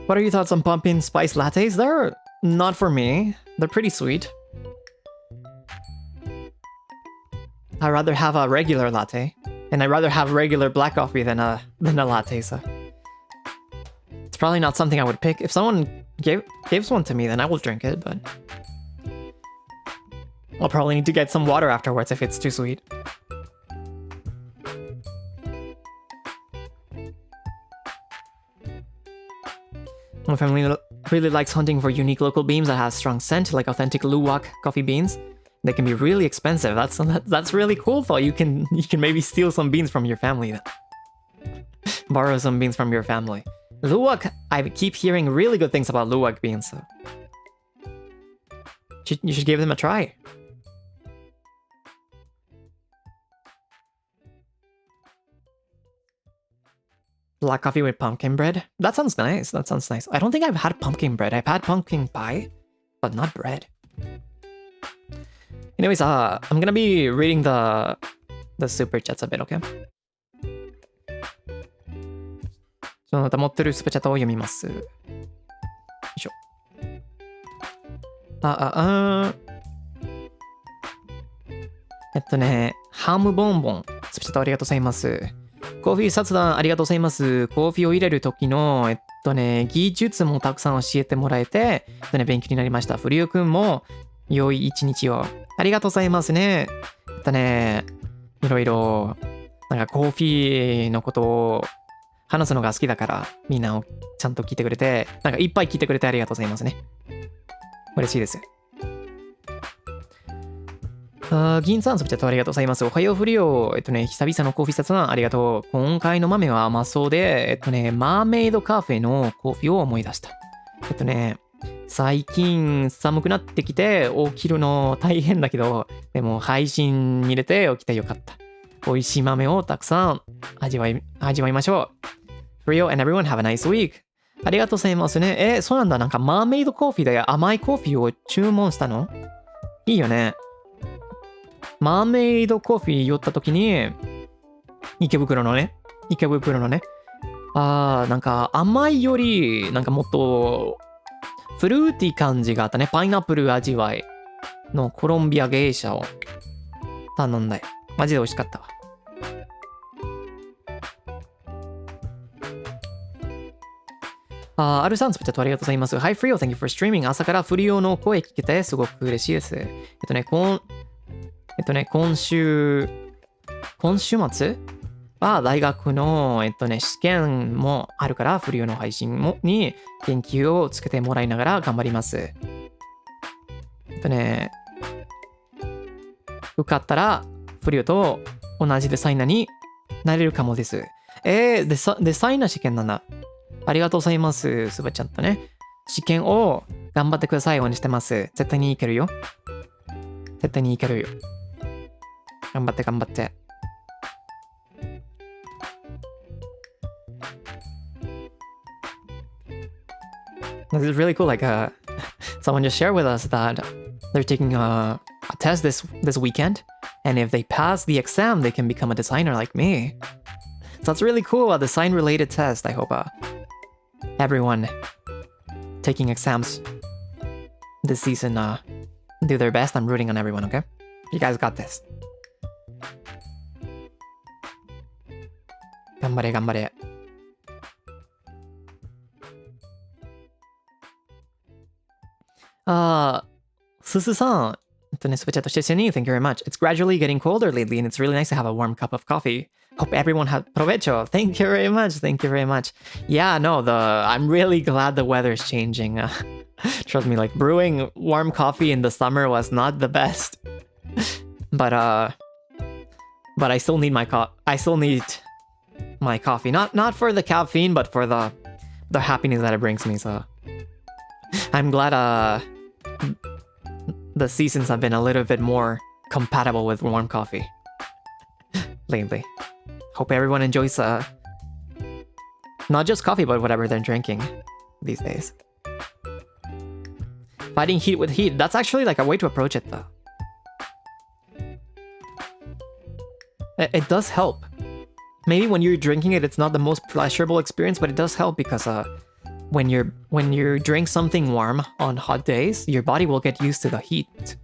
What are your thoughts on pumpkin spice lattes? They're not for me. They're pretty sweet. I'd rather have a regular latte. And I'd rather have regular black coffee than a latte, so... It's probably not something I would pick. If someone gives one to me, then I will drink it, but... I'll probably need to get some water afterwards if it's too sweet. My family really likes hunting for unique local beans that have strong scent, like authentic luwak coffee beans. They can be really expensive. That's really cool though. You can maybe steal some beans from your family then. Borrow some beans from your family. Luwak, I keep hearing really good things about luwak beans, so you should give them a try. Black coffee with pumpkin bread? That sounds nice. That sounds nice. I don't think I've had pumpkin bread. I've had pumpkin pie, but not bread. Anyways, I'm gonna be reading the super chats a bit, okay? また持ってるスーパーチャットを読みます。よいしょ。ハムボンボン。スーパーチャットありがとうございます。コーヒー雑談ありがとうございます。コーヒーを入れる時の、技術もたくさん教えてもらえて、勉強になりました。フリオくんも良い一日を。ありがとうございますね。いろいろ、なんかコーヒーのことを話すのが好きだから、みんなをちゃんと聞いてくれて、なんかいっぱい聞いてくれてありがとうございますね。嬉しいです。銀さん、それちゃんとありがとうございます。おはようフリオ。久々のコーヒー雑談ありがとう。今回の豆は甘そうで、マーメイドカフェのコーヒーを思い出した。最近寒くなってきて起きるの大変だけど、でも配信に入れて起きてよかった。美味しい豆をたくさん味わいましょう。Frio and everyone have a nice week. ありがとうございますね。そうなんだ。なんかマーメイドコーヒーで甘いコーヒーを注文したの？いいよね。マーメイドコーヒー寄った時に、池袋のね。なんか甘いより、なんかもっと、フルーティー感じがあったね。パイナップル味わいのコロンビアゲイシャを頼んだよ。マジで美味しかったわ。アルさん、スペチャットありがとうございます。Hi, Frio, thank you for streaming. 朝からフリオの声聞けてすごく嬉しいです。今週末は大学の、試験もあるから、フリオの配信に研究をつけてもらいながら頑張ります。受かったら、フリオと同じデザイナーになれるかもです。デザイナー試験なんだ。ありがとうございます。すばちゃんとね。試験を頑張ってください。応援してます。絶対にいけるよ。頑張って。This is really cool. Like, someone just shared with us that they're taking a test this weekend, and if they pass the exam, they can become a designer like me. So that's really cool. A design-related test. I hope everyone taking exams this season do their best. I'm rooting on everyone. Okay, you guys got this. 頑張れ。すすさん、スペチャットしてに Thank you very much. It's gradually getting colder lately, and it's really nice to have a warm cup of coffee. Hope everyone had provecho. Thank you very much. Yeah, no, I'm really glad the weather's changing. Trust me, like brewing warm coffee in the summer was not the best. But But I still need my coffee. Not for the caffeine, but for the happiness that it brings me. So I'm glad the seasons have been a little bit more compatible with warm coffee lately. Hope everyone enjoys not just coffee, but whatever they're drinking these days. Fighting heat with heat. That's actually like a way to approach it, though. It does help. Maybe when you're drinking it, it's not the most pleasurable experience, but it does help because when you drink something warm on hot days, your body will get used to the heat,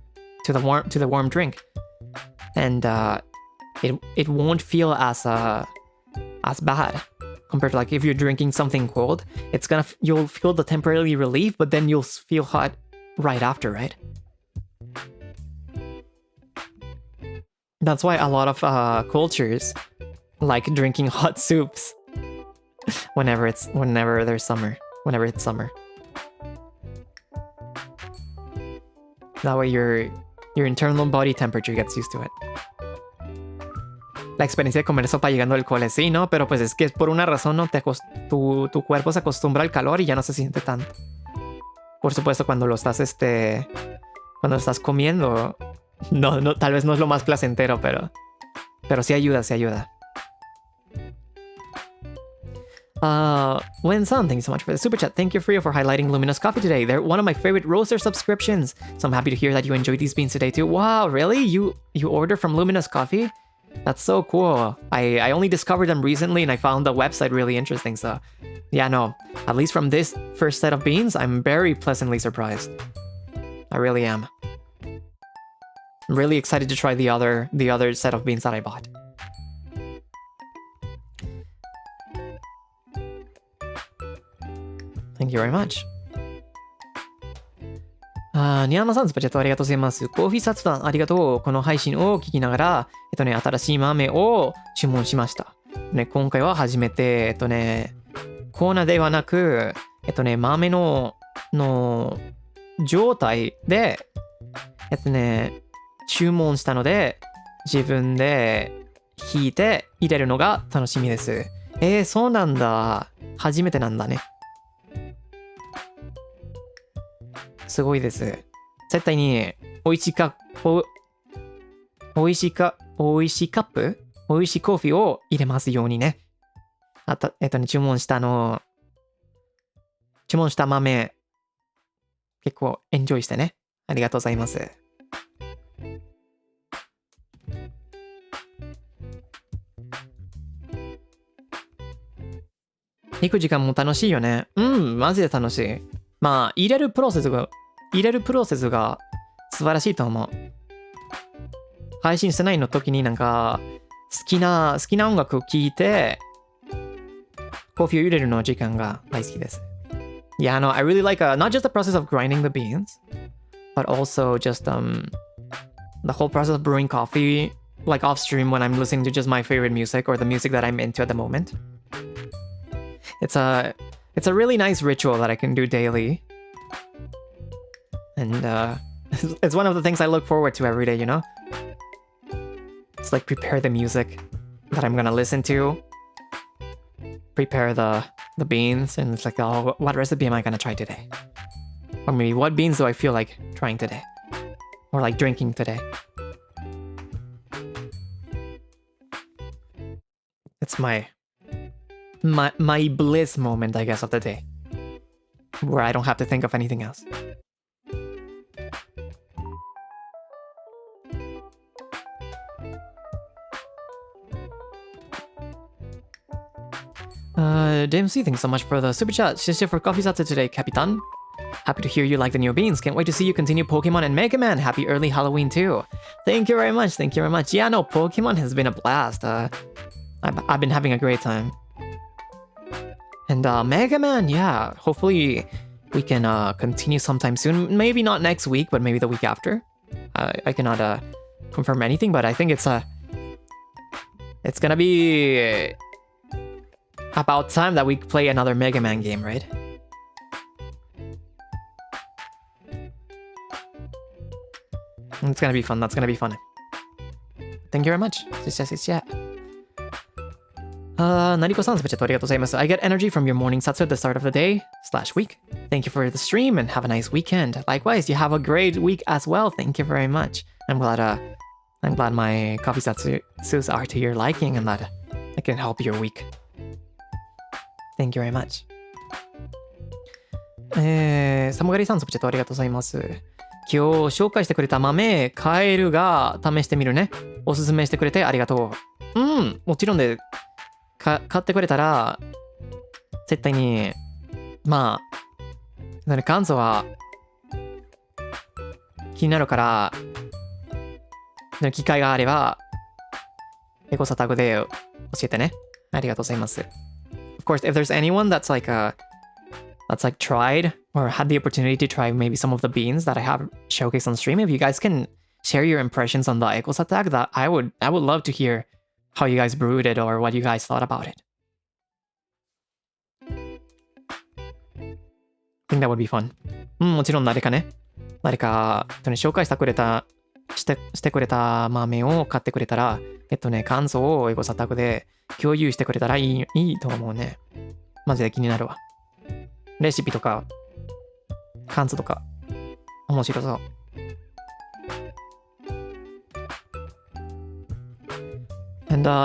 to the warm drink, and it won't feel as bad compared to like if you're drinking something cold. You'll feel the temporary relief, but then you'll feel hot right after, right? That's why a lot of cultures like drinking hot soups whenever it's summer. That way your internal body temperature gets used to it. La experiencia de comer sopa llegando al cole, sí, ¿no? Pero pues es que por una razón no tu cuerpo se acostumbra al calor y ya no se siente tanto. Por supuesto, cuando lo estás comiendo, no, tal vez no es lo más placentero, pero sí ayuda. Wen-san, thank you so much for the super chat. Thank you, Frio, for highlighting Luminous Coffee today. They're one of my favorite roaster subscriptions, so I'm happy to hear that you enjoyed these beans today too. Wow, really? You order from Luminous Coffee? That's so cool. I only discovered them recently and I found the website really interesting, so yeah, no. At least from this first set of beans, I'm very pleasantly surprised. I really am. I'm really excited to try the other set of beans that I bought. Thank you very much. ニャーマさん、スパチャットありがとうございます。コーヒー殺談ありがとう。この配信を聞きながら、新しい豆を注文しました。今回は初めて、コーナーではなく、豆の状態で、注文したので、自分で引いて入れるのが楽しみです。そうなんだ。初めてなんだね。すごいです。絶対に美味しいコーヒーを入れますようにね。注文した豆、結構エンジョイしてね。ありがとうございます。行く時間も楽しいよね。マジで楽しい。まあ、入れるプロセスが素晴らしいと思う。配信してないの時になんか好きな音楽を聴いてコーヒーを入れるの時間が大好きです。Yeah, no, I really like not just the process of grinding the beans, but also just the whole process of brewing coffee, like off stream when I'm listening to just my favorite music or the music that I'm into at the moment. It's a really nice ritual that I can do daily. And it's one of the things I look forward to every day, you know? It's like prepare the music that I'm gonna listen to, prepare the beans, and it's like, oh, what recipe am I gonna try today? Or maybe what beans do I feel like trying today? Or like drinking today? It's my bliss moment, I guess, of the day, where I don't have to think of anything else. DMC, thanks so much for the super chat. Shishir for coffee Zatsu today, Capitan. Happy to hear you like the new beans. Can't wait to see you continue Pokemon and Mega Man. Happy early Halloween too. Thank you very much. Thank you very much. Yeah, no, Pokemon has been a blast. I've been having a great time. And Mega Man, yeah, hopefully we can continue sometime soon. Maybe not next week, but maybe the week after. I cannot confirm anything, but I think it's gonna be about time that we play another Mega Man game, right? It's gonna be fun. That's gonna be fun. Thank you very much. Nariko-san, super chat ありがとうございます。I get energy from your morning Zatsu at the start of the day/week. Thank you for the stream and have a nice weekend. Likewise, you have a great week as well. Thank you very much. I'm glad my coffee Zatsus are to your liking and that I can help your week. Thank you very much. サムガリさん、super chat ありがとうございます。今日紹介してくれた豆、カエルが試してみるね。おすすめしてくれてありがとう。もちろんで、買ってくれたら、絶対に、まあ、感想は気になるから、機会があれば、エゴサタグで教えてね。ありがとうございます。Of course, if there's anyone that's like tried or had the opportunity to try maybe some of the beans that I have showcased on stream, if you guys can share your impressions on the Egosa tag, that I would love to hear how you guys brewed it or what you guys thought about it. I think that would be fun. もちろん誰か紹介してくれた豆を買ってくれたら、感想をエゴサタグで共有してくれたらいいと思うね。マジで気になるわ。レシピとか、感想とか、面白そう。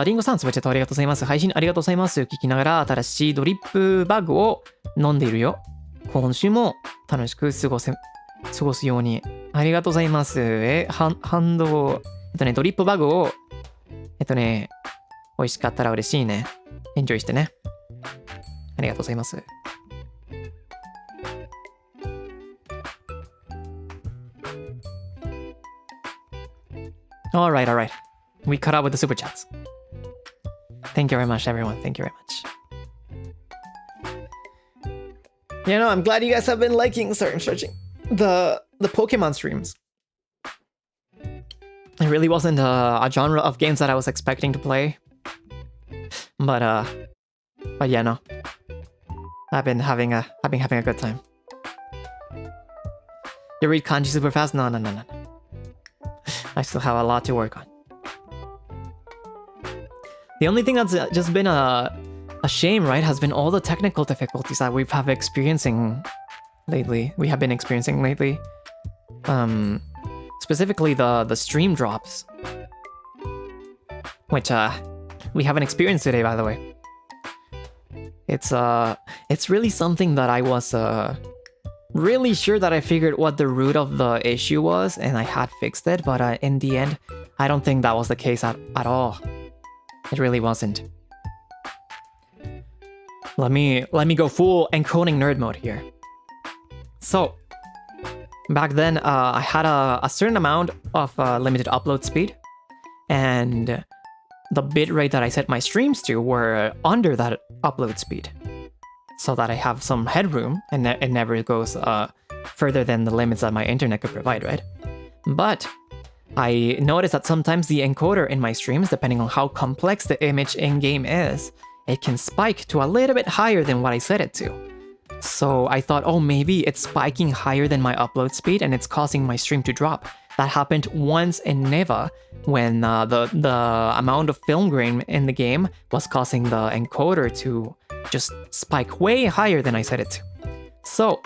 リンゴさん、すべてありがとうございます。配信ありがとうございます。聞きながら新しいドリップバッグを飲んでいるよ。今週も楽しく過ごすように。ありがとうございます。ドリップバッグを、美味しかったら嬉しいね。エンジョイしてね。ありがとうございます。Alright. We cut out with the super chats. Thank you very much, everyone. Thank you very much. I'm glad you guys have been liking searching the Pokemon streams. It really wasn't a genre of games that I was expecting to play. But yeah, no. I've been having a good time. You read kanji super fast? No. I still have a lot to work on. The only thing that's just been a shame, right, has been all the technical difficulties that we have been experiencing lately. Specifically the stream drops, which we haven't experienced today, by the way. It's really something that I was really sure that I figured what the root of the issue was and I had fixed it, but in the end, I don't think that was the case at all. It really wasn't. Let me go full encoding nerd mode here. So, back then, I had a certain amount of limited upload speed, and the bitrate that I set my streams to were under that upload speed, so that I have some headroom and it never goes further than the limits that my internet could provide, right? But I noticed that sometimes the encoder in my streams, depending on how complex the image in-game is, it can spike to a little bit higher than what I set it to. So I thought, oh, maybe it's spiking higher than my upload speed and it's causing my stream to drop. That happened once in Neva when the amount of film grain in the game was causing the encoder to just spike way higher than I set it to. So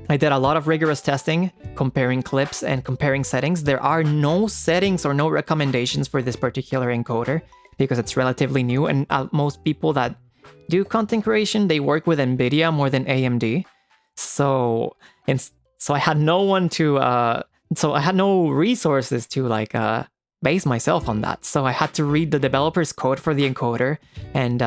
I did a lot of rigorous testing, comparing clips and comparing settings. There are no settings or no recommendations for this particular encoder because it's relatively new, and most people that do content creation, they work with NVIDIA more than AMD. So I had no one to so I had no resources to base myself on that. So I had to read the developer's code for the encoder and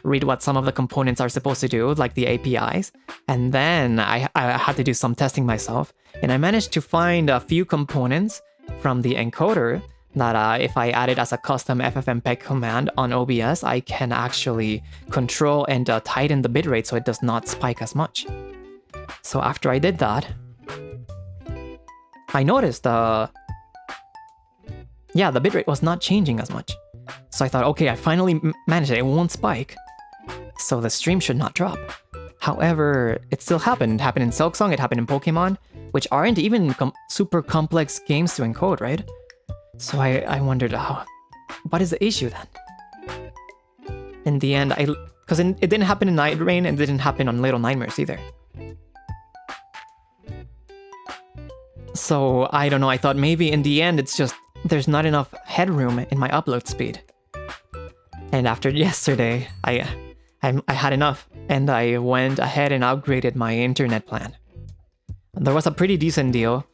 read what some of the components are supposed to do, like the APIs. And then I had to do some testing myself. And I managed to find a few components from the encoder that if I add it as a custom FFmpeg command on OBS, I can actually control and tighten the bitrate so it does not spike as much. So after I did that, I noticed the bitrate was not changing as much. So I thought, okay, I finally managed it. It won't spike, so the stream should not drop. However, it still happened. It happened in Silksong, it happened in Pokemon, which aren't even super complex games to encode, right? So I wondered, what is the issue then? In the end, because it didn't happen in Night Rain and it didn't happen on Little Nightmares either. So I don't know, I thought maybe in the end it's just there's not enough headroom in my upload speed. And after yesterday, I had enough and I went ahead and upgraded my internet plan. There was a pretty decent deal,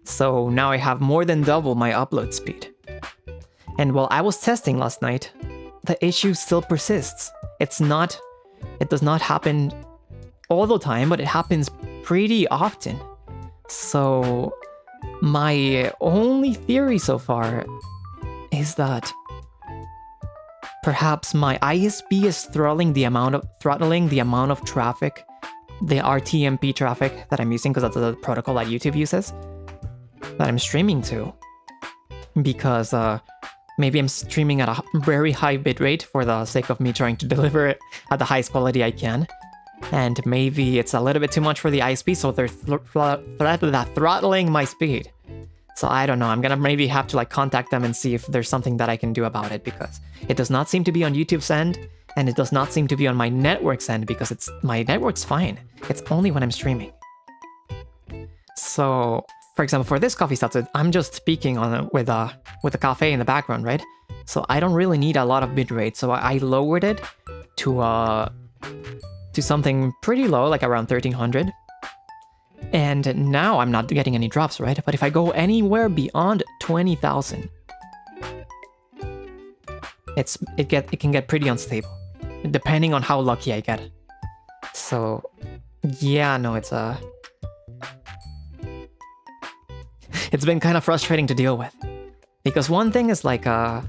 so now I have more than double my upload speed. And while I was testing last night, the issue still persists. It does not happen all the time, but it happens pretty often. So my only theory so far is that perhaps my ISP is throttling the amount of traffic, the RTMP traffic that I'm using, because that's the protocol that YouTube uses, that I'm streaming to. Because maybe I'm streaming at a very high bitrate for the sake of me trying to deliver it at the highest quality I can. And maybe it's a little bit too much for the ISP, so they're throttling my speed. So I don't know, I'm gonna maybe have to like contact them and see if there's something that I can do about it, because it does not seem to be on YouTube's end, and it does not seem to be on my network's end, because my network's fine. It's only when I'm streaming. So, for example, for this coffee Zatsu, I'm just speaking on with a cafe in the background, right? So I don't really need a lot of bitrate, so I lowered it to something pretty low, like around 1300. And now I'm not getting any drops, right? But if I go anywhere beyond 20,000, it can get pretty unstable, depending on how lucky I get. So yeah, no, it's been kind of frustrating to deal with, because one thing is like a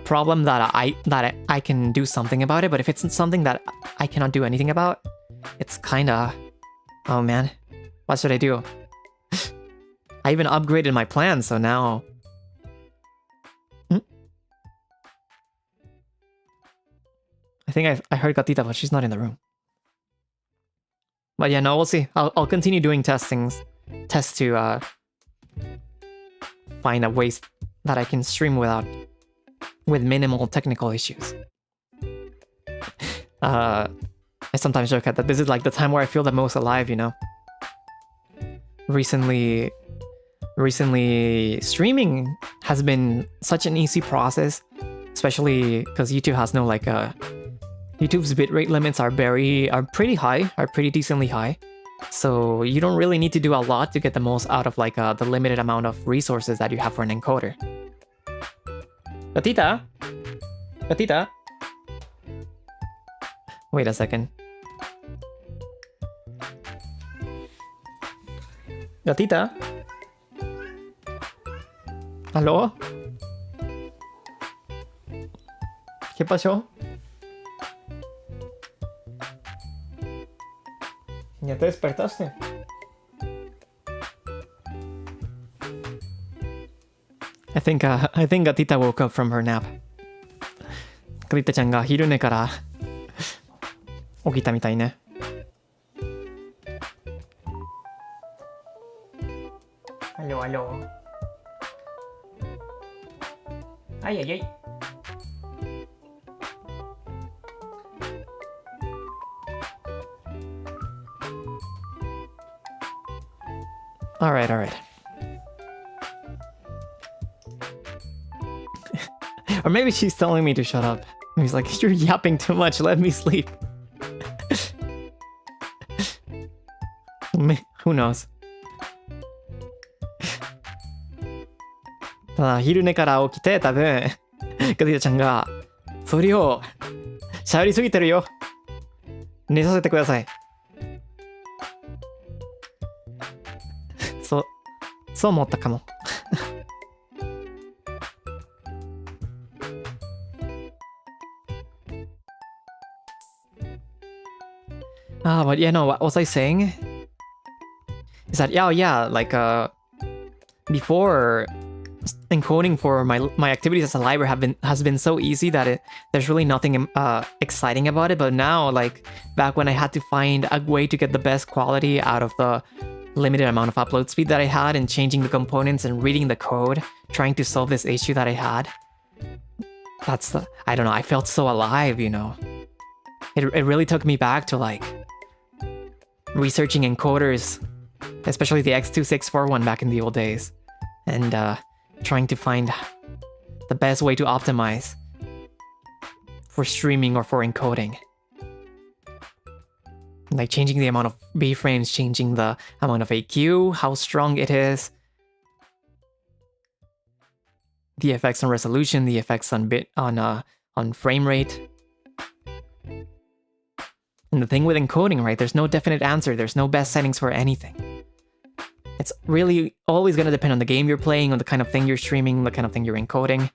problem that I can do something about it, but if it's something that I cannot do anything about, it's kind of, oh man, what should I do? I even upgraded my plan, so now I think I heard Gatita, but she's not in the room. But yeah, no, we'll see. I'll continue doing tests to find a ways that I can stream with minimal technical issues. I sometimes joke that this is like the time where I feel the most alive, you know? Recently streaming has been such an easy process, especially because YouTube has no like YouTube's bitrate limits are pretty high, are pretty decently high. So you don't really need to do a lot to get the most out of like the limited amount of resources that you have for an encoder. Gatita? Gatita? Wait a second. Gatita? ¿Aló? ¿Qué pasó? ¿Ya te despertaste? I think Gatita woke up from her nap. Gatita-chanが昼寝から起きたみたいね。Aló, aló. Ay, ay, ay. Alright, alright. Or maybe she's telling me to shut up. Maybe he's like, you're yapping too much, let me sleep. Who knows? ただ昼寝から起きて多分ガティタちゃんがそれをしゃべりすぎてるよ、寝させてください。そう思ったかも。But yeah, no, what was I saying? Is that yeah, like before encoding for my activities as a library has been so easy that there's really nothing exciting about it. But now, like back when I had to find a way to get the best quality out of the limited amount of upload speed that I had, and changing the components and reading the code, trying to solve this issue that I had, I don't know, I felt so alive, you know. It really took me back to like researching encoders, especially the X2641 one back in the old days, and trying to find the best way to optimize for streaming or for encoding. Like changing the amount of B frames, changing the amount of AQ, how strong it is, the effects on resolution, the effects on frame rate. And the thing with encoding, right? There's no definite answer. There's no best settings for anything. It's really always going to depend on the game you're playing, on the kind of thing you're streaming, the kind of thing you're encoding,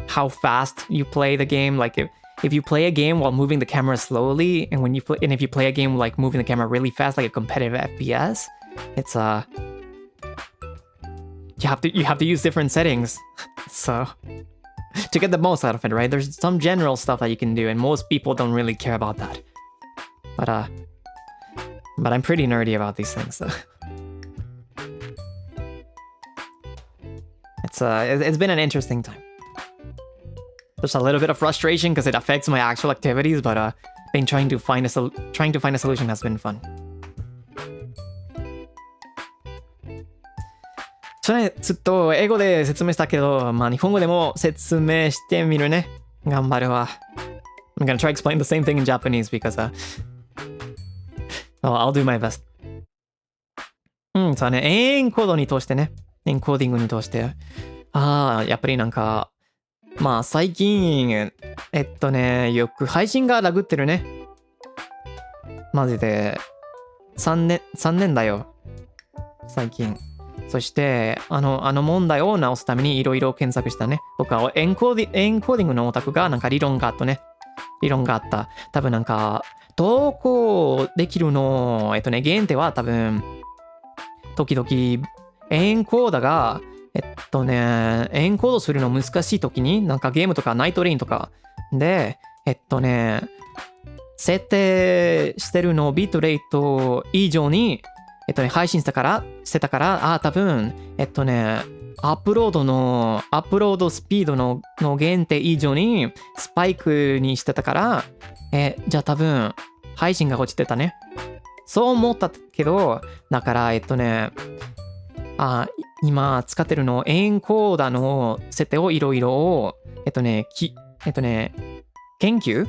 how fast you play the game. Like if you play a game while moving the camera slowly, and if you play a game like moving the camera really fast, like a competitive FPS, it's you have to use different settings. So to get the most out of it, right? There's some general stuff that you can do, and most people don't really care about that. But I'm pretty nerdy about these things, so. It's been an interesting time. There's a little bit of frustration because it affects my actual activities, but been trying to find a solution has been fun. それずっと英語で説明したけど、まあ日本語でも説明してみるね。頑張るわ。I'm gonna try explain the same thing in Japanese because well, I'll do my best. そうね、エンコードに通してね。エンコーディングに通して。やっぱりなんか、まあ最近、よく配信がラグってるね。マジで、3年だよ。最近。そして、あの問題を直すためにいろいろ検索したね。僕はエンコーディングのオタクがなんか理論があったね。理論があった。多分なんか、投稿できるの、原点は多分、時々、エンコーダが、エンコードするの難しい時に、なんかゲームとかナイトレインとかで、設定してるのビットレート以上に、配信してたから、多分、アップロードスピードの限定以上にスパイクにしてたから、じゃあ多分、配信が落ちてたね。そう思ったけど、だから、今使ってるのエンコーダの設定をいろいろ、研究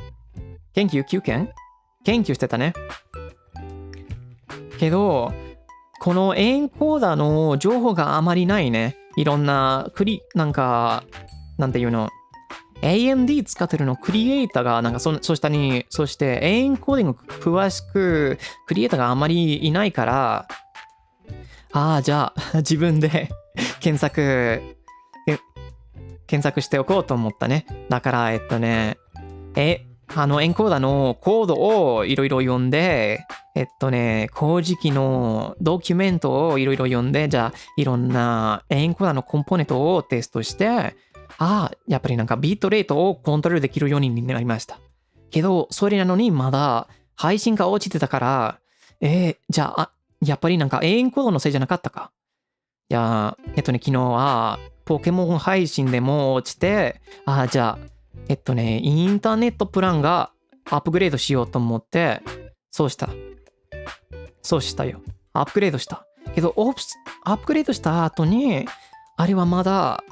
してたね。けど、このエンコーダの情報があまりないね。いろんななんていうの、AMD 使ってるのクリエイターが、なんかそしてエンコーディング詳しくクリエイターがあまりいないから、じゃあ自分で検索しておこうと思ったね。だからエンコーダのコードをいろいろ読んで、工事機のドキュメントをいろいろ読んで、じゃあいろんなエンコーダのコンポーネントをテストして、やっぱりなんかビートレートをコントロールできるようになりました。けど、それなのにまだ配信が落ちてたから、じゃあ、やっぱりなんかエンコードのせいじゃなかったか。いや、昨日はポケモン配信でも落ちて、じゃあ、インターネットプランがアップグレードしようと思って、そうしたよ。アップグレードした。けど、アップグレードした後に、あれはまだ、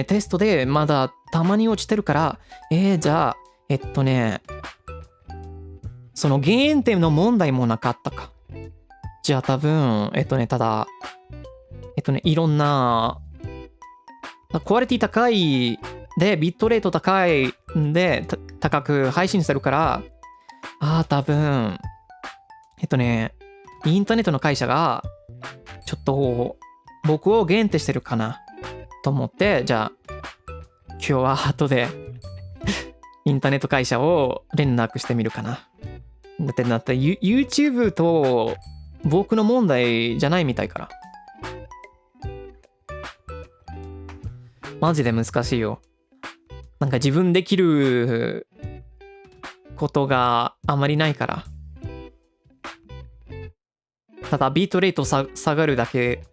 テストでまだたまに落ちてるから、じゃあ、その原点の問題もなかったか。じゃあ多分、ただ、いろんな、クオリティ高いで、ビットレート高いで、高く配信してるから、多分、インターネットの会社が、ちょっと、僕を限定してるかな、と思って、じゃあ、今日は後で、インターネット会社を連絡してみるかな。だって、YouTube と僕の問題じゃないみたいから。マジで難しいよ。なんか自分できることがあまりないから。ただビートレート下がるだけ。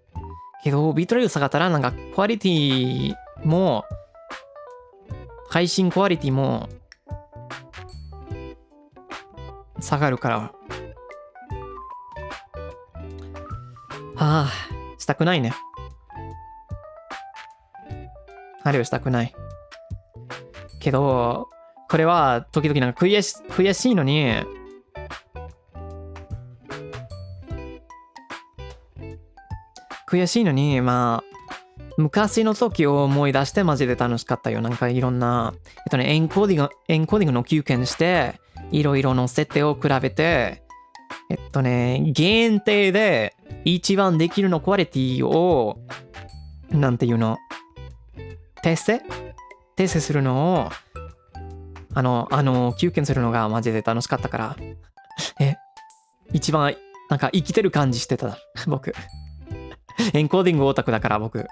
けどビートレート下がったらなんかクオリティも配信クオリティも下がるから。したくないね。あれをしたくない。けど、これは時々なんか悔しいのに、まあ、昔の時を思い出してマジで楽しかったよ。なんかいろんな、エンコーディングの経験して、いろいろの設定を比べて、限定で一番できるのクオリティを、なんていうの、訂正するのを、経験するのがマジで楽しかったから、一番、なんか生きてる感じしてた、僕。エンコーディングオタクだから、僕。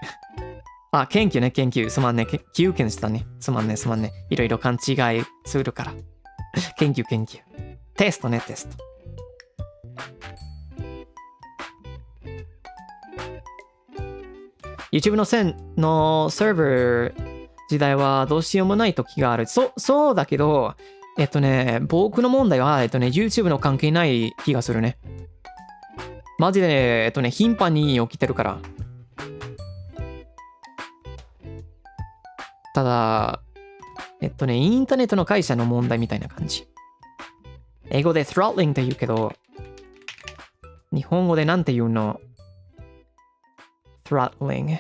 研究。すまんね。経験したね。すまんね。いろいろ勘違いするから。研究。テスト。YouTube のサーバー時代はどうしようもない時がある。そうだけど、僕の問題は、YouTube の関係ない気がするね。マジで、頻繁に起きてるから。ただ、インターネットの会社の問題みたいな感じ。英語で throttling って言うけど、日本語でなんて言うの？ throttling。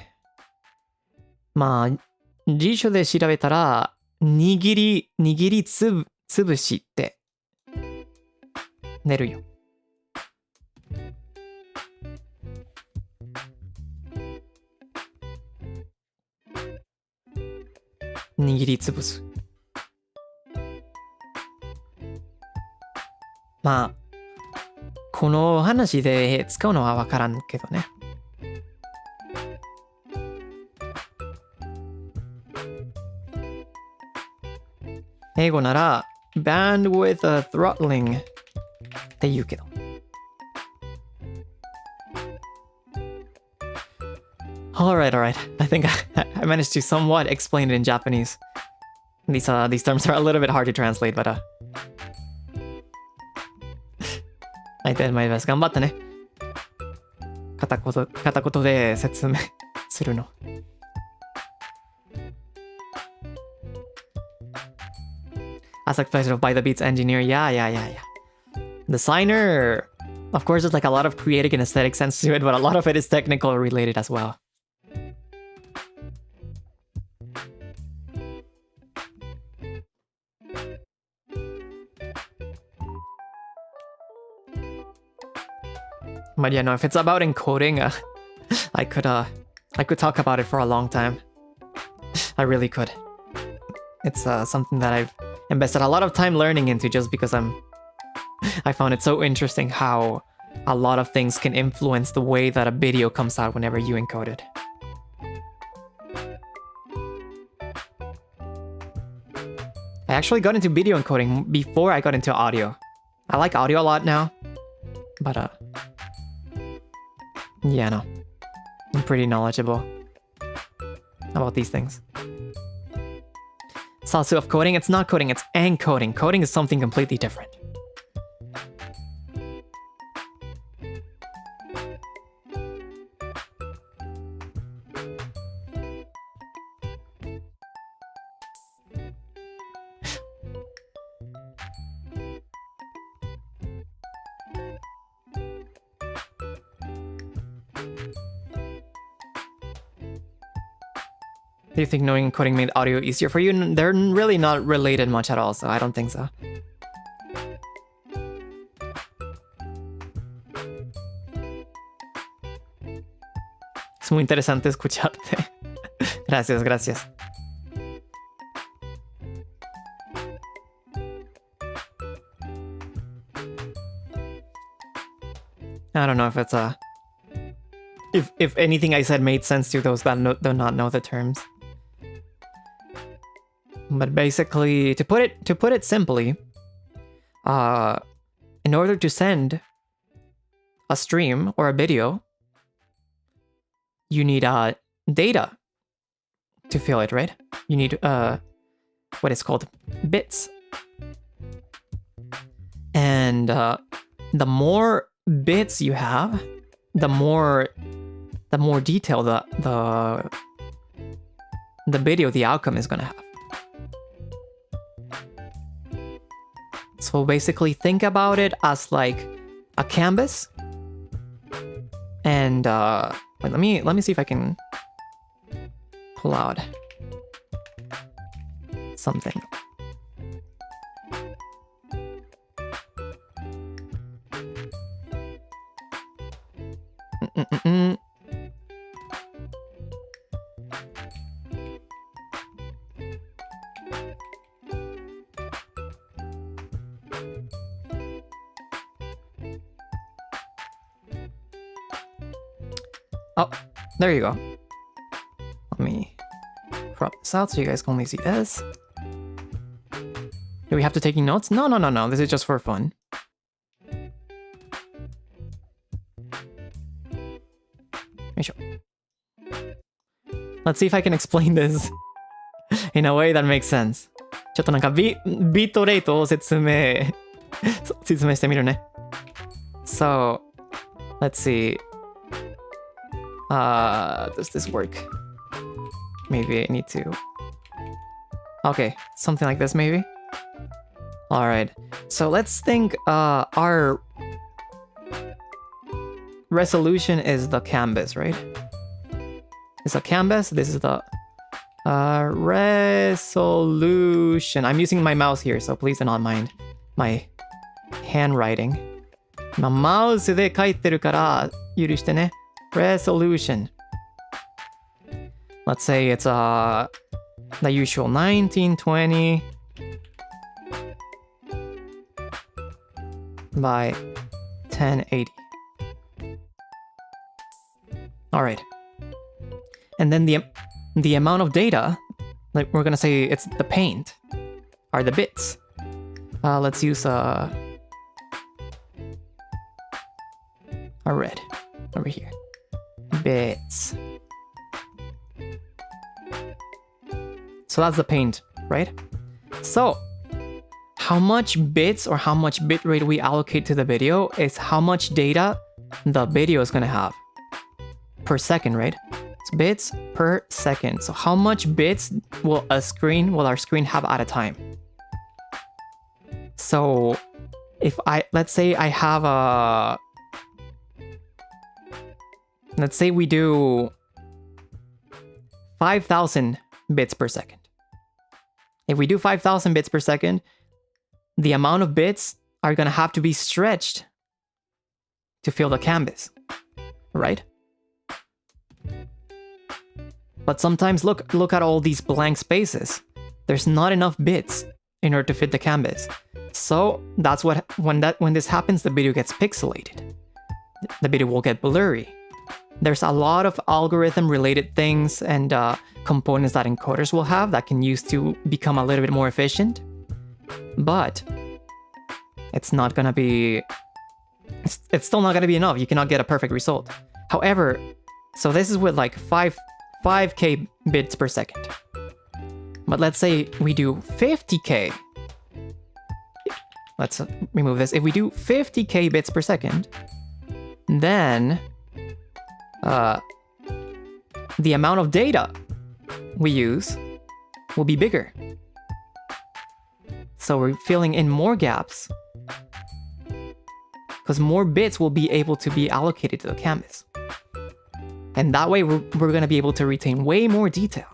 まあ、辞書で調べたら、握りつぶしって出るよ。握りつぶす。まあ、この話で使うのはわからんけどね。英語なら bandwidth throttling って言うけど。Alright. I think I managed to somewhat explain it in Japanese. These terms are a little bit hard to translate, but I did my best. 頑張ったね。片言で説明するの。As a pleasure of By the Beats engineer. Yeah. Designer. Of course, there's like a lot of creative and aesthetic sense to it, but a lot of it is technical related as well. But yeah, no, if it's about encoding, I could talk about it for a long time. I really could. It's something that I've invested a lot of time learning into just because I found it so interesting how a lot of things can influence the way that a video comes out whenever you encode it. I actually got into video encoding before I got into audio. I like audio a lot now, but yeah, no. I'm pretty knowledgeable about these things. Zatsu of coding, it's not coding, it's encoding. Coding is something completely different. Do you think knowing encoding made audio easier for you? They're really not related much at all, so I don't think so. Es muy interesante escucharte. Gracias. I don't know if it's if anything I said made sense to those that do not know the terms. But basically, to put it simply, in order to send a stream or a video, you need data to fill it, right? You need what is called bits. And the more bits you have, the more detail the video, the outcome is gonna have. So basically think about it as like a canvas. And wait, let me see if I can pull out something. Oh, there you go. Let me crop this out so you guys can only see this. Do we have to take notes? No. This is just for fun. Let's see if I can explain this in a way that makes sense. ちょっとなんかビートレートを説明してみるね。So, let's see. Does this work? Maybe I need to... Okay, something like this maybe? Alright, so let's think our resolution is the canvas, right? It's a canvas, this is the resolution. I'm using my mouse here, so please do not mind my handwriting. マウスで書いてるから許してね。Resolution. Let's say it's the usual 1920 by 1080. All right. And then the amount of data, like we're gonna say it's the paint, are the bits. Let's use a red over here. Bits. So that's the paint, right? So how much bits or how much bitrate we allocate to the video is how much data the video is gonna have per second, right? It's bits per second. So how much bits will our screen have at a time? So if let's say I have a, let's say we do 5,000 bits per second. If we do 5,000 bits per second, the amount of bits are gonna have to be stretched to fill the canvas, right? But sometimes look at all these blank spaces. There's not enough bits in order to fit the canvas. So that's when this happens, the video gets pixelated. The video will get blurry. There's a lot of algorithm related things and components that encoders will have that can use to become a little bit more efficient. But it's not gonna be, it's still not gonna be enough. You cannot get a perfect result. However, so this is with like 5k bits per second. But let's say we do 50k. Let's remove this. If we do 50k bits per second, then the amount of data we use will be bigger. So we're filling in more gaps because more bits will be able to be allocated to the canvas. And that way we're going to be able to retain way more detail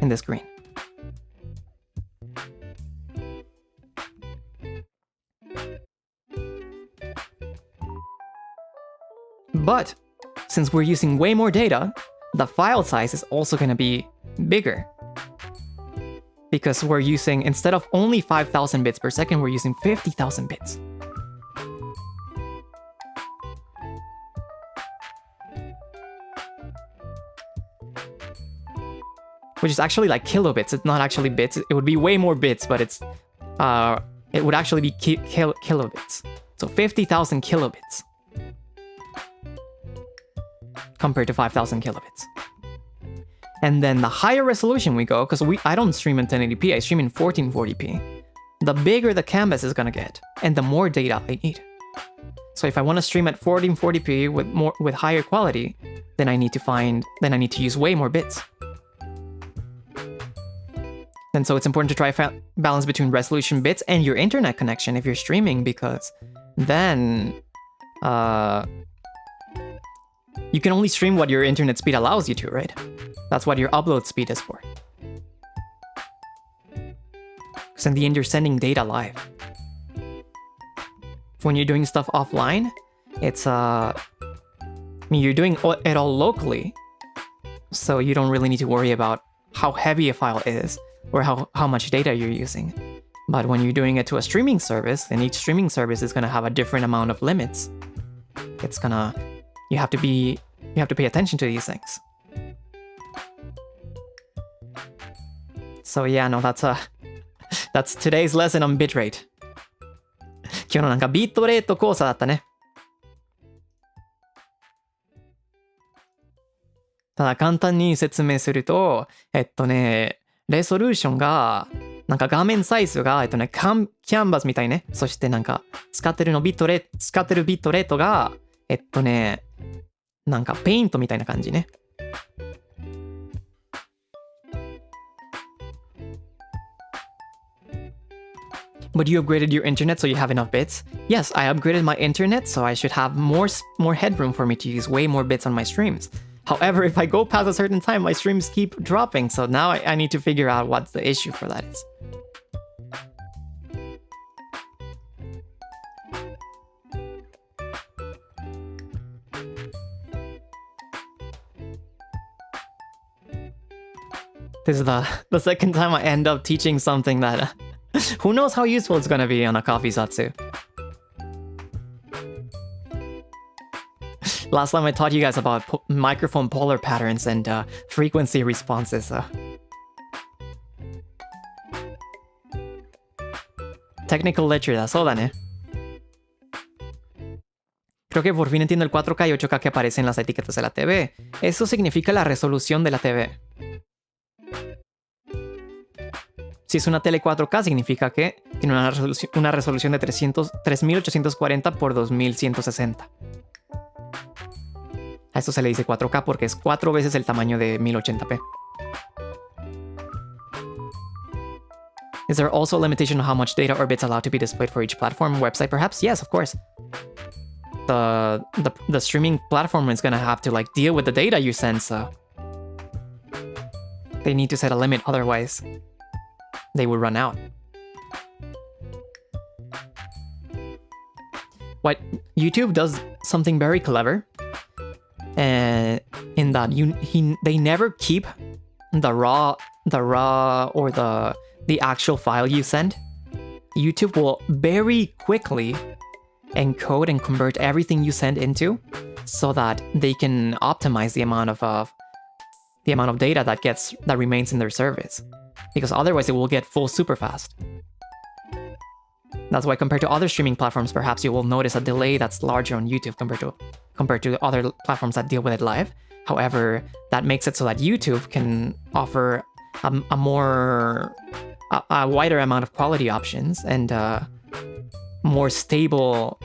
in the screen. But since we're using way more data, the file size is also going to be bigger. Because we're using, instead of only 5,000 bits per second, we're using 50,000 bits. Which is actually like kilobits. It's not actually bits. It would be way more bits, but it would actually be kilobits. So 50,000 kilobits compared to 5,000 kilobits. And then the higher resolution we go, because I don't stream in 1080p, I stream in 1440p. The bigger the canvas is gonna get, and the more data I need. So if I want to stream at 1440p with higher quality, then I need to use way more bits. And so it's important to try balance between resolution bits and your internet connection if you're streaming, because then you can only stream what your internet speed allows you to, right? That's what your upload speed is for. Because in the end, you're sending data live. When you're doing stuff offline, it's you're doing it all locally, so you don't really need to worry about how heavy a file is or how much data you're using. But when you're doing it to a streaming service, and each streaming service is gonna have a different amount of limits, you have to pay attention to these things. So yeah, no, that's today's lesson on bitrate. 今日のなんかビットレート講座だったね。ただ簡単に説明すると、レソリューションが、なんか画面サイズが、キャンバスみたいね。そしてなんか使ってるビットレートが、なんかペイントみたいな感じね。But you upgraded your internet so you have enough bits? Yes, I upgraded my internet so I should have more headroom for me to use way more bits on my streams. However, if I go past a certain time, my streams keep dropping, so now I need to figure out what the issue for that is. This is the second time I end up teaching something that... who knows how useful it's gonna be on a coffee Zatsu. Last time I taught you guys about microphone polar patterns and frequency responses. Technical lecture, da, そうだね. Creo que por fin entiendo el 4K y 8K que aparecen en las etiquetas de la TV. Eso significa la resolución de la TV. Si es una tele 4K, significa que tiene una resolución de 3840 por 2160. A esto se le dice 4K porque es 4 veces el tamaño de 1080p. Is there also a limitation on how much data or bits allowed to be displayed for each platform website, perhaps? Yes, of course. The streaming platform is gonna have to like deal with the data you send, so they need to set a limit, otherwise they will run out. What YouTube does something very clever, in that they never keep the raw or the actual file you send. YouTube will very quickly encode and convert everything you send into, so that they can optimize the amount of data that remains in their service. Because otherwise it will get full super fast. That's why compared to other streaming platforms, perhaps you will notice a delay that's larger on YouTube compared to other platforms that deal with it live. However, that makes it so that YouTube can offer a wider amount of quality options and more stable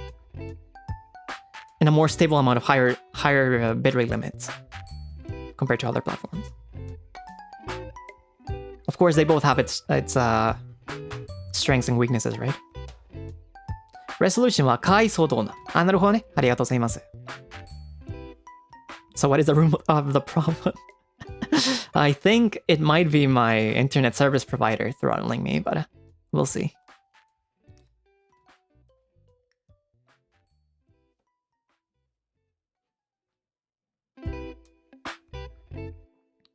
amount of higher bitrate limits compared to other platforms. Of course, they both have its strengths and weaknesses, right? Resolution は解像度な。あ、なるほどね。ありがとうございます。So what is the root of the problem? I think it might be my internet service provider throttling me, but we'll see.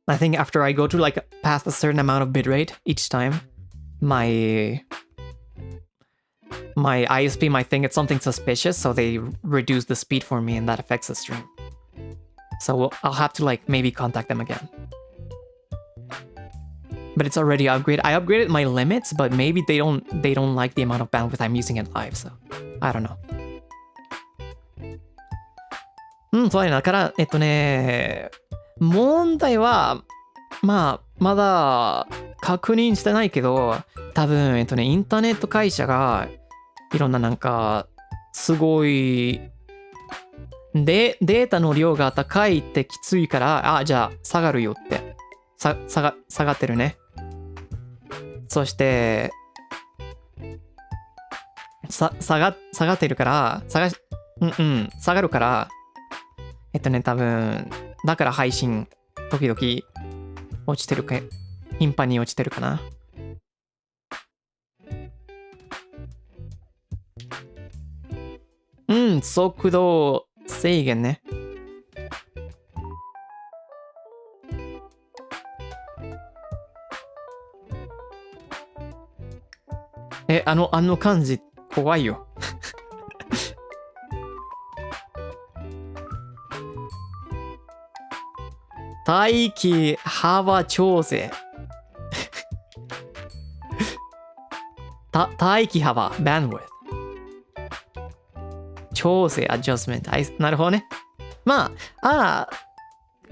I think after I go to like past a certain amount of bitrate each time, my ISP might think it's something suspicious, so they reduce the speed for me, and that affects the stream. So I'll have to like maybe contact them again. But it's already upgraded. I upgraded my limits, but maybe they don't like the amount of bandwidth I'm using it live, so I don't know. そうだね。だから問題はまあ、まだ確認してないけど、多分、インターネット会社が、いろんななんか、すごい、データの量が高いってきついから、あ、じゃあ、下がるよって。下がってるね。そして、下がってるから、下がるから、多分、だから配信、時々、落ちてるか、頻繁に落ちてるかな。速度制限ね。あの感じ、怖いよ。帯域幅調整。帯域幅、bandwidth。調整、adjustment。なるほどね。まあ、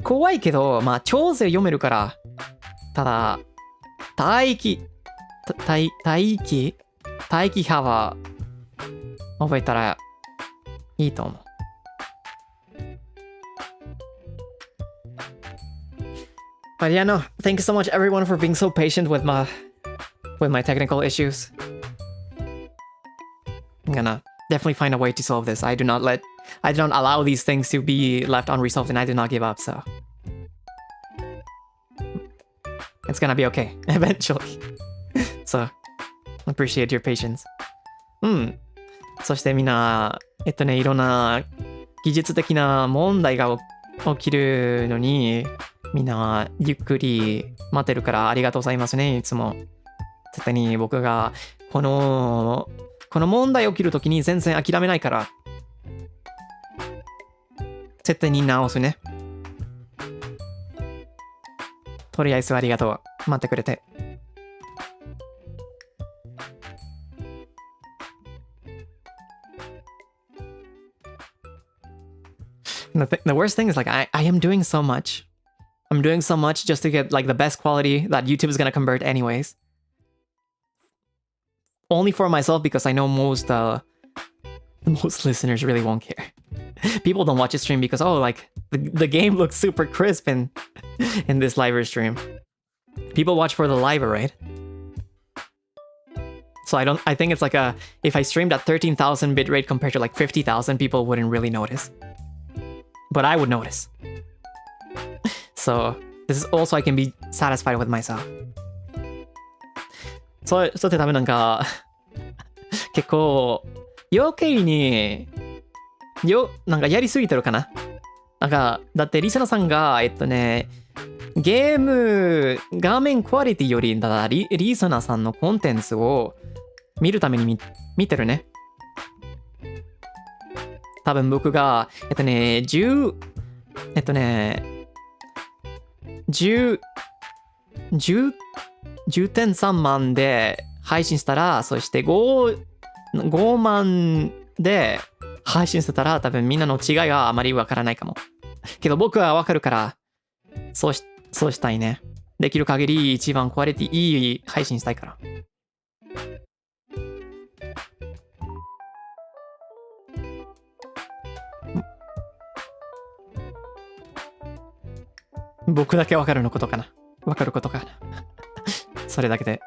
怖いけど、まあ、調整読めるから。ただ、帯域幅、覚えたらいいと思う。But yeah, no, thank you so much everyone for being so patient with my technical issues. I'm gonna definitely find a way to solve this. I do not allow these things to be left unresolved, and I do not give up, so it's gonna be okay eventually. So appreciate your patience. そしてみんな、いろんな技術的な問題が起きるのに、みんなゆっくり待ってるからありがとうございますね、いつも。絶対に僕がこの問題起きるときに全然諦めないから、絶対に直すね。とりあえずありがとう。待ってくれて。The worst thing is like I am doing so much. I'm doing so much just to get like the best quality that YouTube is gonna convert anyways. Only for myself because I know most listeners really won't care. People don't watch a stream because like the game looks super crisp in this live stream. People watch for the live, right? So I think it's like if I streamed at 13,000 bitrate compared to like 50,000, people wouldn't really notice. But I would notice. So this is also I can be satisfied with myself. そうって多分なんか結構余計になんかやりすぎてるかな。なんかだってリサナさんがゲーム画面クオリティよりリサナさんのコンテンツを見るために見てるね。多分僕が10.3 万で配信したら、そして5万で配信してたら、多分みんなの違いがあまりわからないかも。けど僕はわかるから、そうしたいね。できる限り一番クオリティいい配信したいから。僕だけわかることかな。わかることかな。それだけで。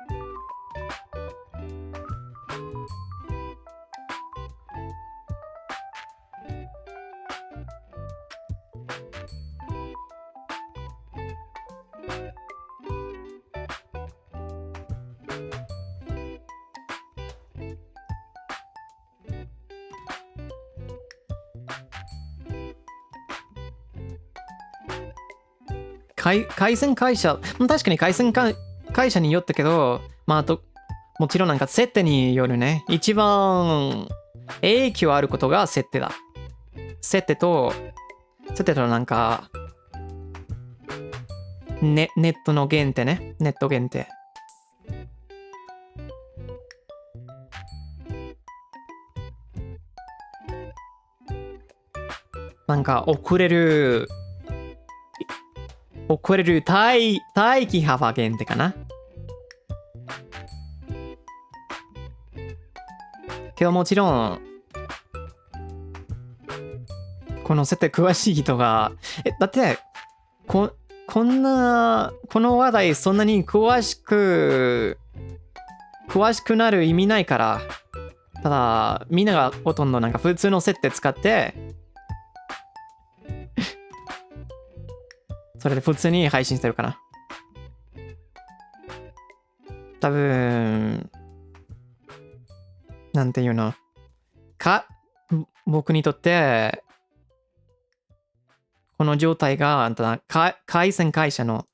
回線会社、確かに回線会社によったけど、まあもちろんなんか設定によるね。一番影響あることが設定だ。設定となんか、ネットの限定ね。ネット限定。なんか遅れるを超える大気幅限定かな。けどもちろん、この設定詳しい人が、だって、この話題そんなに詳しくなる意味ないから、ただ、みんながほとんどなんか普通の設定使って、それで普通に配信してるかな。多分、なんていうの。僕にとって、この状態が、回線会社の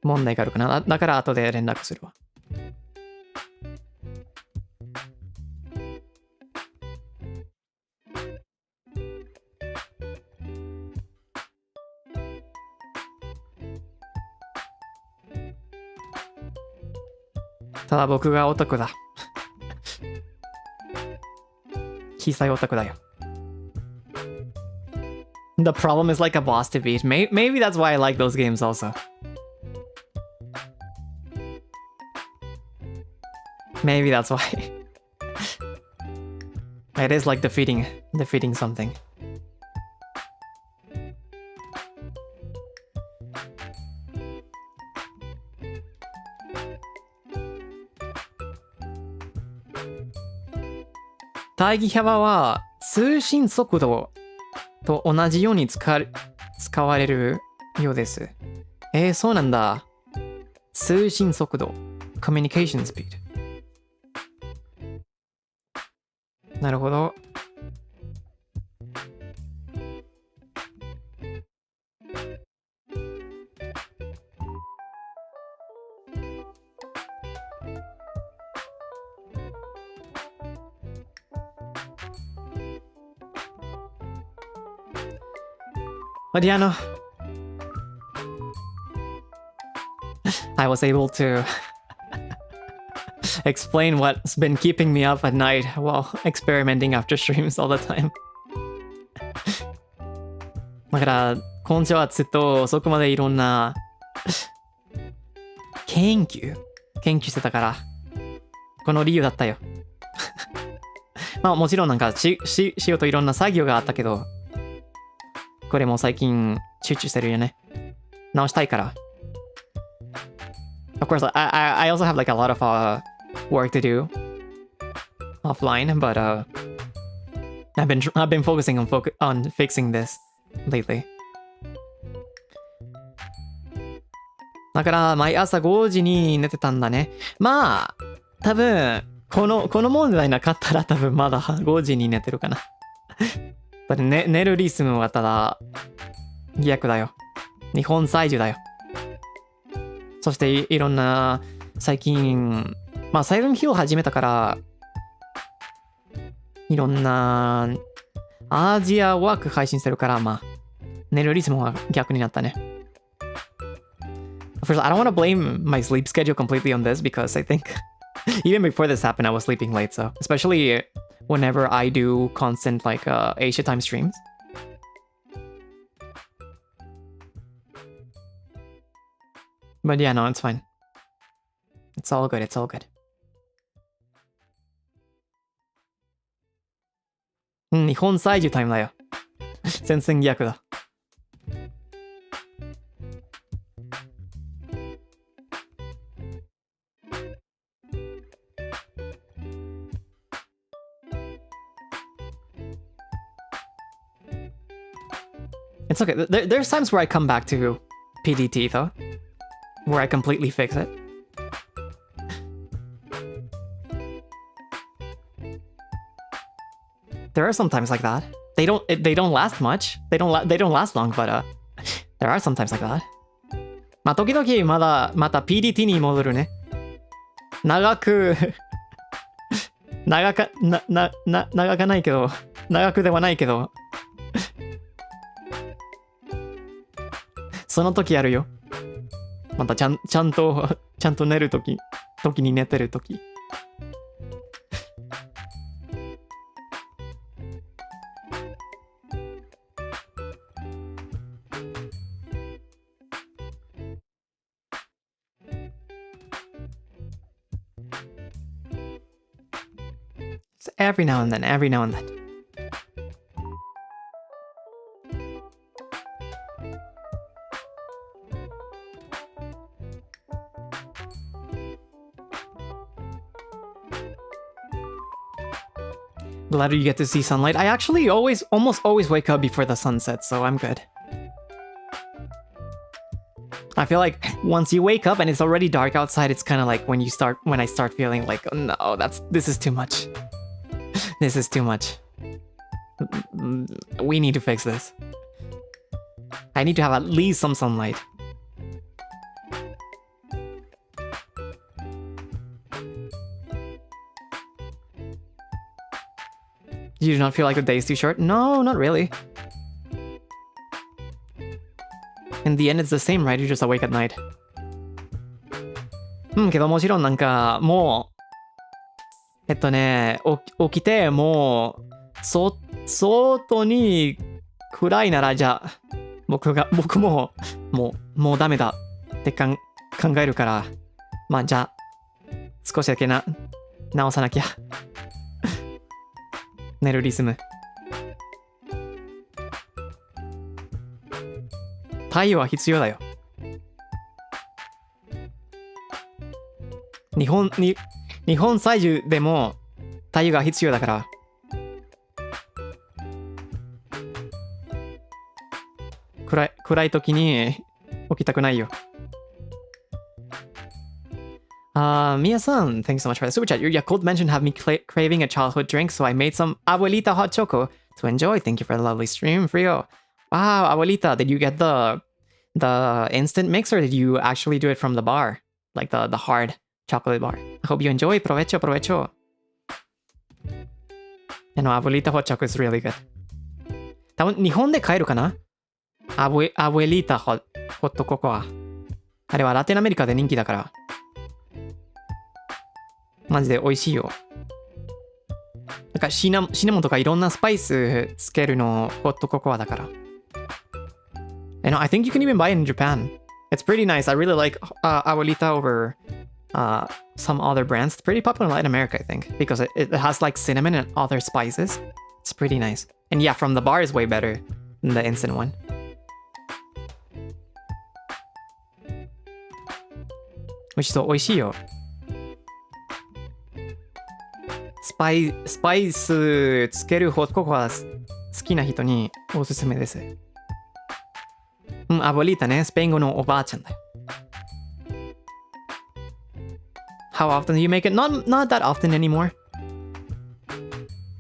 問題があるかな。だから後で連絡するわ。ただ僕がオタクだ。小さいオタクだよ。The problem is like a boss to beat. Maybe that's why I like those games also. Maybe that's why. It is like defeating something.対義幅は通信速度と同じように使われるようです。そうなんだ。通信速度。Communication speed。なるほど。Mariano, I was able to explain what's been keeping me up at night while experimenting after streams all the time. だから、今週はずっとそこまでいろんな研究してたから、この理由だったよ。まあもちろんなんかしようといろんな作業があったけど、これも最近集中してるよね。直したいから。Of course, I also have like a lot of work to do offline, but I've been focusing on fixing this lately. だから毎朝5時に寝てたんだね。まあ多分この問題なかったら多分まだ5時に寝てるかな。寝るリズムはただ逆だよ。日本在住だよ。そしていろんな最近まあサイレンヒルを始めたからいろんなアジアワーク配信してるからまあ寝るリズムは逆になったね。First, I don't want to blame my sleep schedule completely on this because I think even before this happened I was sleeping late, so especially whenever I do constant like Asia time streams. But yeah, no, it's fine. It's all good, it's all good. 日本在住タイムだよ。全然逆だ。It's okay. There's times where I come back to PDT though, where I completely fix it. There are some times like that. They don't last much. They don't last long, but there are some times like that. まあ時々また PDT に戻るね。長く長ないけど、長くではないけど。その時あるよ。またちゃんと寝る時に寝てる時。every now and then, every now and then. The later you get to see sunlight. I actually almost always wake up before the sun sets, so I'm good. I feel like once you wake up and it's already dark outside, it's kind of like when I start feeling like, oh no, this is too much. This is too much. We need to fix this. I need to have at least some sunlight. You do not feel like the day is too short? No, not really. In the end, it's the same, right? You're just awake at night. けどもちろんなんかもう起きてもう外に暗いならじゃあ僕ももうダメだって考えるからまあじゃあ少しだけ直さなきゃ寝るリズム。太陽は必要だよ。日本在住でも太陽が必要だから。暗い時に起きたくないよ。Mia san, thanks so much for the super chat. Your Yakult mention have me craving a childhood drink, so I made some abuelita hot choco to enjoy. Thank you for the lovely stream, Frio. Wow, abuelita, did you get the instant mix or did you actually do it from the bar? Like the hard chocolate bar. I hope you enjoy. Provecho, provecho. Abuelita hot choco is really good. 多分日本で買えるかな？abuelita hot cocoa。あれはラテンアメリカで人気だから。マジで美味しいよ。なんかシナモンとかいろんなスパイスつけるのホットココアだから。And I think you can even buy it in Japan. It's pretty nice. I really like Abuelita over some other brands. It's pretty popular in Latin America, I think, because it has like cinnamon and other spices. It's pretty nice. And yeah, from the bar is way better than the instant one. Which is 美味しいよ。スパイスつけるホットココア好きな人におすすめです。アボリータね、スペイン語のおばあちゃんだよ。How often do you make it? Not that often anymore.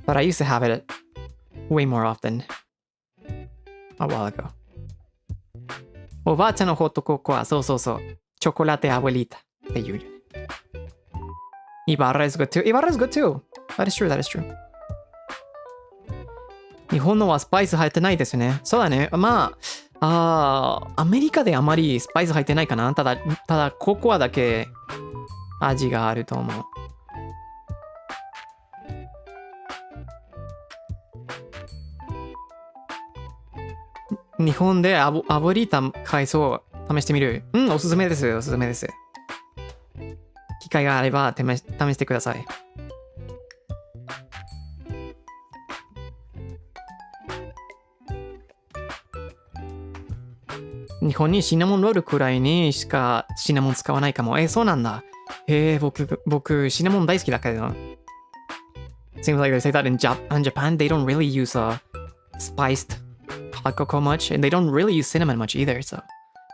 But I used to have it way more often. A while ago. おばあちゃんのホットココア、そう。チョコラテアボリータって言うよね。Ibarra is good too. Ibarra is good too. That is true, that is true. 日本のはスパイス入ってないですね。そうだね。まあ、アメリカであまりスパイス入ってないかな。ただココアだけ味があると思う。日本でアボリータ海藻試してみる。おすすめです。おすすめです。機会があれば試してください。日本にシナモンロールくらいにしかシナモン使わないかも。そうなんだ。僕シナモン大好きだけど。Seems like they say that in Japan they don't really use spiced hot cocoa much, and they don't really use cinnamon much either, so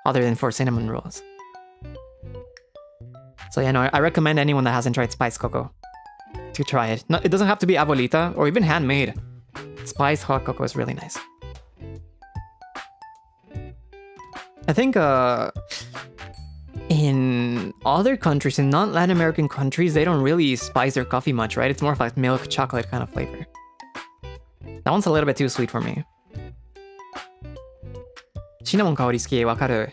other than for cinnamon rolls. So yeah, no, I recommend anyone that hasn't tried spiced cocoa to try it. No, it doesn't have to be abuelita or even handmade. Spiced hot cocoa is really nice. I think in other countries, in non-Latin American countries, they don't really spice their coffee much, right? It's more of like milk chocolate kind of flavor. That one's a little bit too sweet for me. シナモン香り好き、わかる。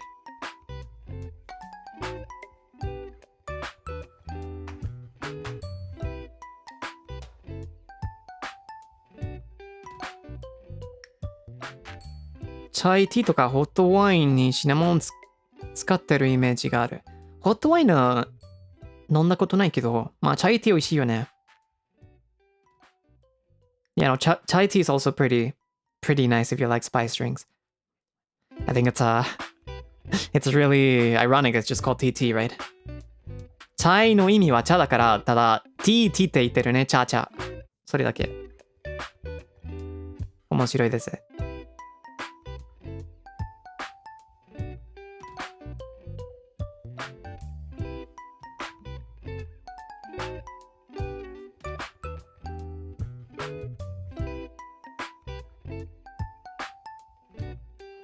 チャイティーとかホットワインにシナモン使ってるイメージがある。ホットワインは飲んだことないけど、まあチャイティー美味しいよね。You know, chai tea is also pretty nice if you like spice drinks. I think it's really ironic it's just called TT, right? チャイの意味は茶だから、ただ TT って言ってるね、茶。それだけ。面白いです。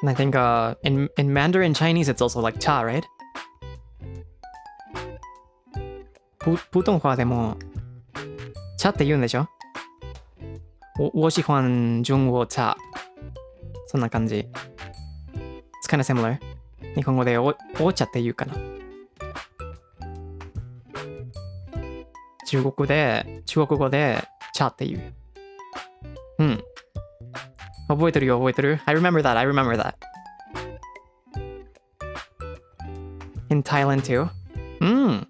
And I think in Mandarin Chinese it's also like cha, right? 普通話でも茶って言うんでしょ？我喜欢中国茶。そんな感じ。It's kind of similar. 日本語でお茶って言うかな。中国語で茶って言う。うん。覚えてるよ、覚えてる。I remember that. In Thailand too. うん。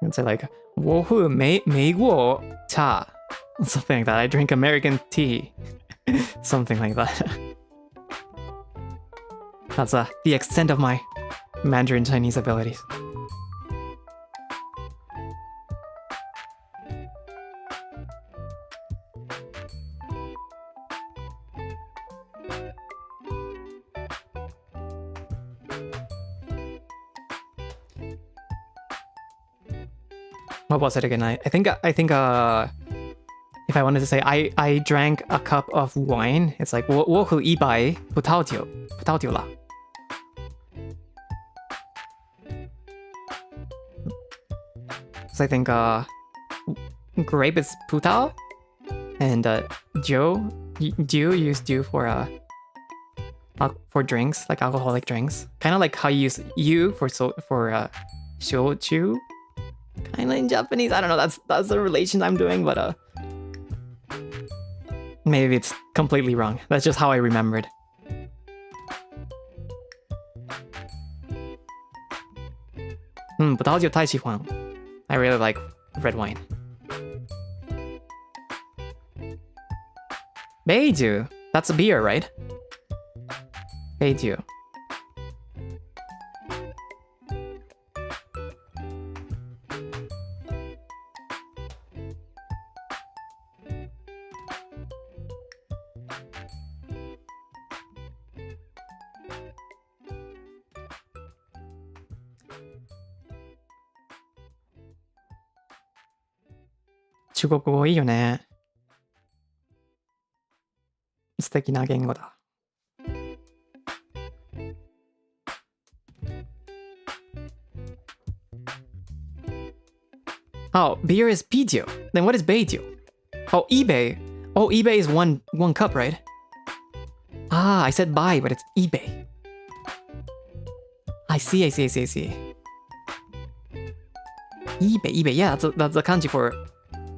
It's like 我喝美国茶 something like that. I drink American tea. Something like that. That's the extent of my Mandarin Chinese abilities. What was it again? I think if I wanted to say I drank a cup of wine, it's like 我喝一杯葡萄酒啦。So I think grape is 葡萄 and酒use dew for drinks, like alcoholic drinks. Kind of like how you use you for shochu. Kind of in Japanese. I don't know. That's the relation I'm doing, but maybe it's completely wrong. That's just how I remembered. Hmm, 葡萄酒太喜欢。I really like red wine. Beiju. That's a beer, right? Beiju. 중국어いいよね。素敵な言語だ。Oh, beer is pijiu. Then what is beiju? Oh, eBay. Oh, eBay is one cup, right? Ah, I said buy, but it's eBay. I see. eBay. Yeah, that's the kanji for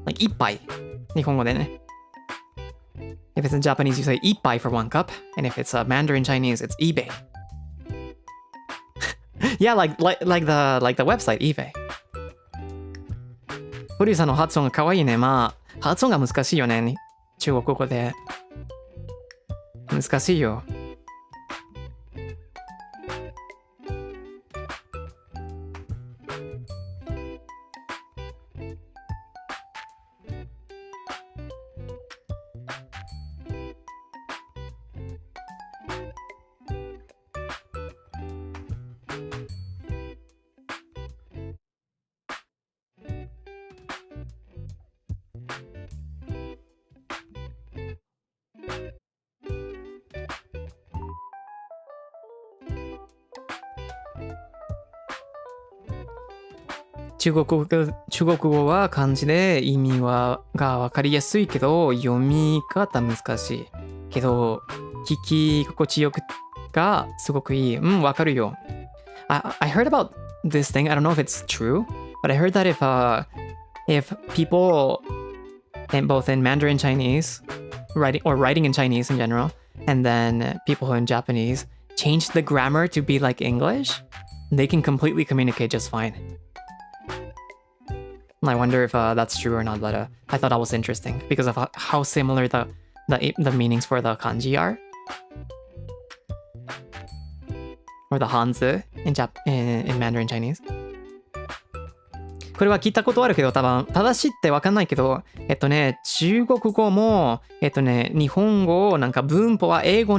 like 一杯。日本語でね。If it's in Japanese, you say 一杯 for one cup, and if it's Mandarin Chinese, it's eBay. Yeah, like the website eBay. フリューさんの発音が可愛いね。まあ発音が難しいよね。中国語で。難しいよ。中国語は漢字で意味が分かりやすいけど読み方難しいけど聞き心地よくがすごくいい。分かるよ。I heard about this thing. I don't know if it's true, but I heard that if people both in Mandarin Chinese writing in Chinese in general, and then people who are in Japanese changed the grammar to be like English, they can completely communicate just fine. I wonder if that's true or not, but I thought that was interesting because of how similar the meanings for the kanji are. Or the hanzi in Mandarin Chinese. これは聞いたことあるけど、多分正しいってわかんないけど、中国語も、日本語をなんか文法は英語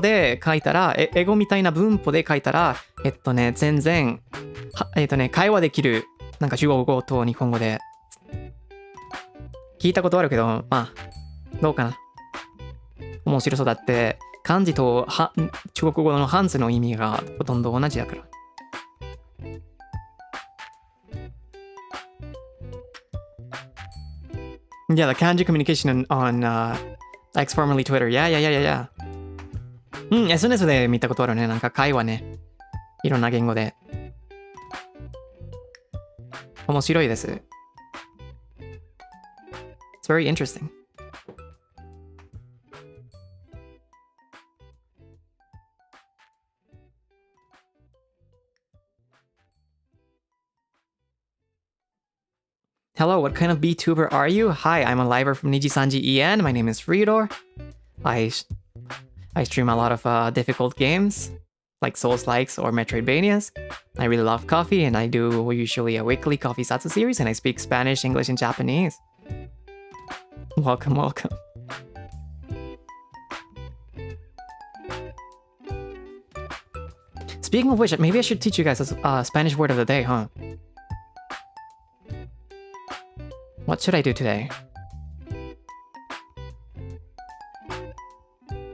で書いたら、英語みたいな文法で書いたら、全然、会話できる、なんか中国語と日本語で。聞いたことあるけど、まあ、どうかな。面白そうだって、漢字と中国語の漢字の意味がほとんど同じだから。Yeah, the kanji communication on X formerly Twitter. Yeah. SNS で見たことあるね。なんか会話ね。いろんな言語で。面白いです。It's very interesting. Hello, what kind of VTuber are you? Hi, I'm a liver from NIJISANJI EN. My name is Freodore. I stream a lot of difficult games, like Souls-likes or Metroidvanias. I really love coffee, and I do usually a weekly coffee Zatsu series, and I speak Spanish, English, and Japanese. Welcome. Speaking of which, maybe I should teach you guys a Spanish word of the day, huh? What should I do today?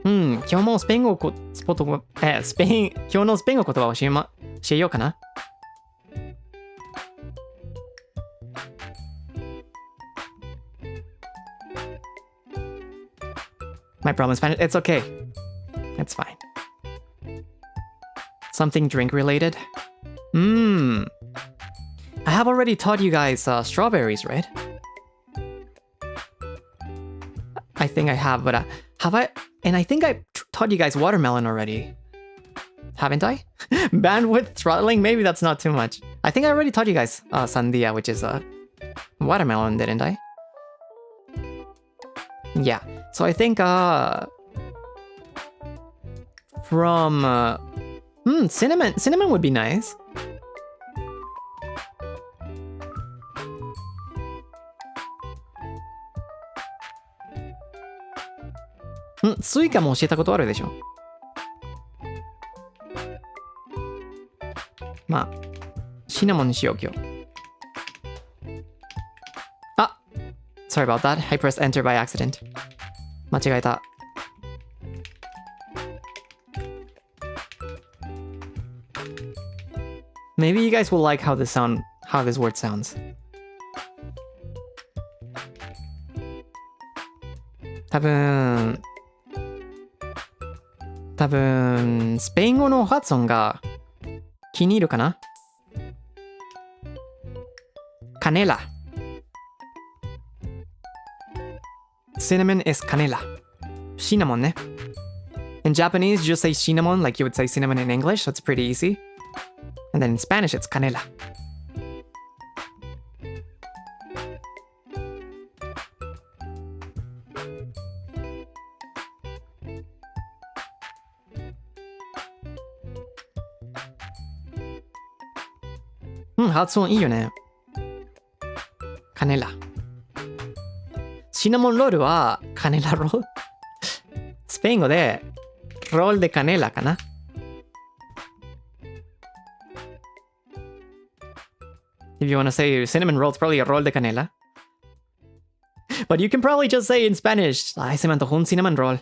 今日もスペイン語今日のスペイン語言葉を教えようかな。My problem is Spanish. It's okay. It's fine. Something drink related? I have already taught you guys strawberries, right? I think I have, but have I? And I think I taught you guys watermelon already. Haven't I? Bandwidth throttling? Maybe that's not too much. I think I already taught you guys sandia, which is watermelon, didn't I? Yeah. So I think from cinnamon would be nice. Suika も教えたことあるでしょ。まあ、シナモンにしよう今日。あ、sorry about that. I pressed enter by accident. 間違えた。Maybe you guys will like how this word sounds. 多分スペイン語の発音が気に入るかな。canela. Cinnamon is canela. Cinnamon ね。In Japanese, you just say cinnamon like you would say cinnamon in English, so it's pretty easy. And then in Spanish, it's canela. Hatsuon いいよね。カネラ。シナモンロールはカネラロール。スペイン語でロールでカネラかな。If you want to say cinnamon roll, it's probably a roll de canela. But you can probably just say in Spanish, ay, se me antojó un cinnamon roll.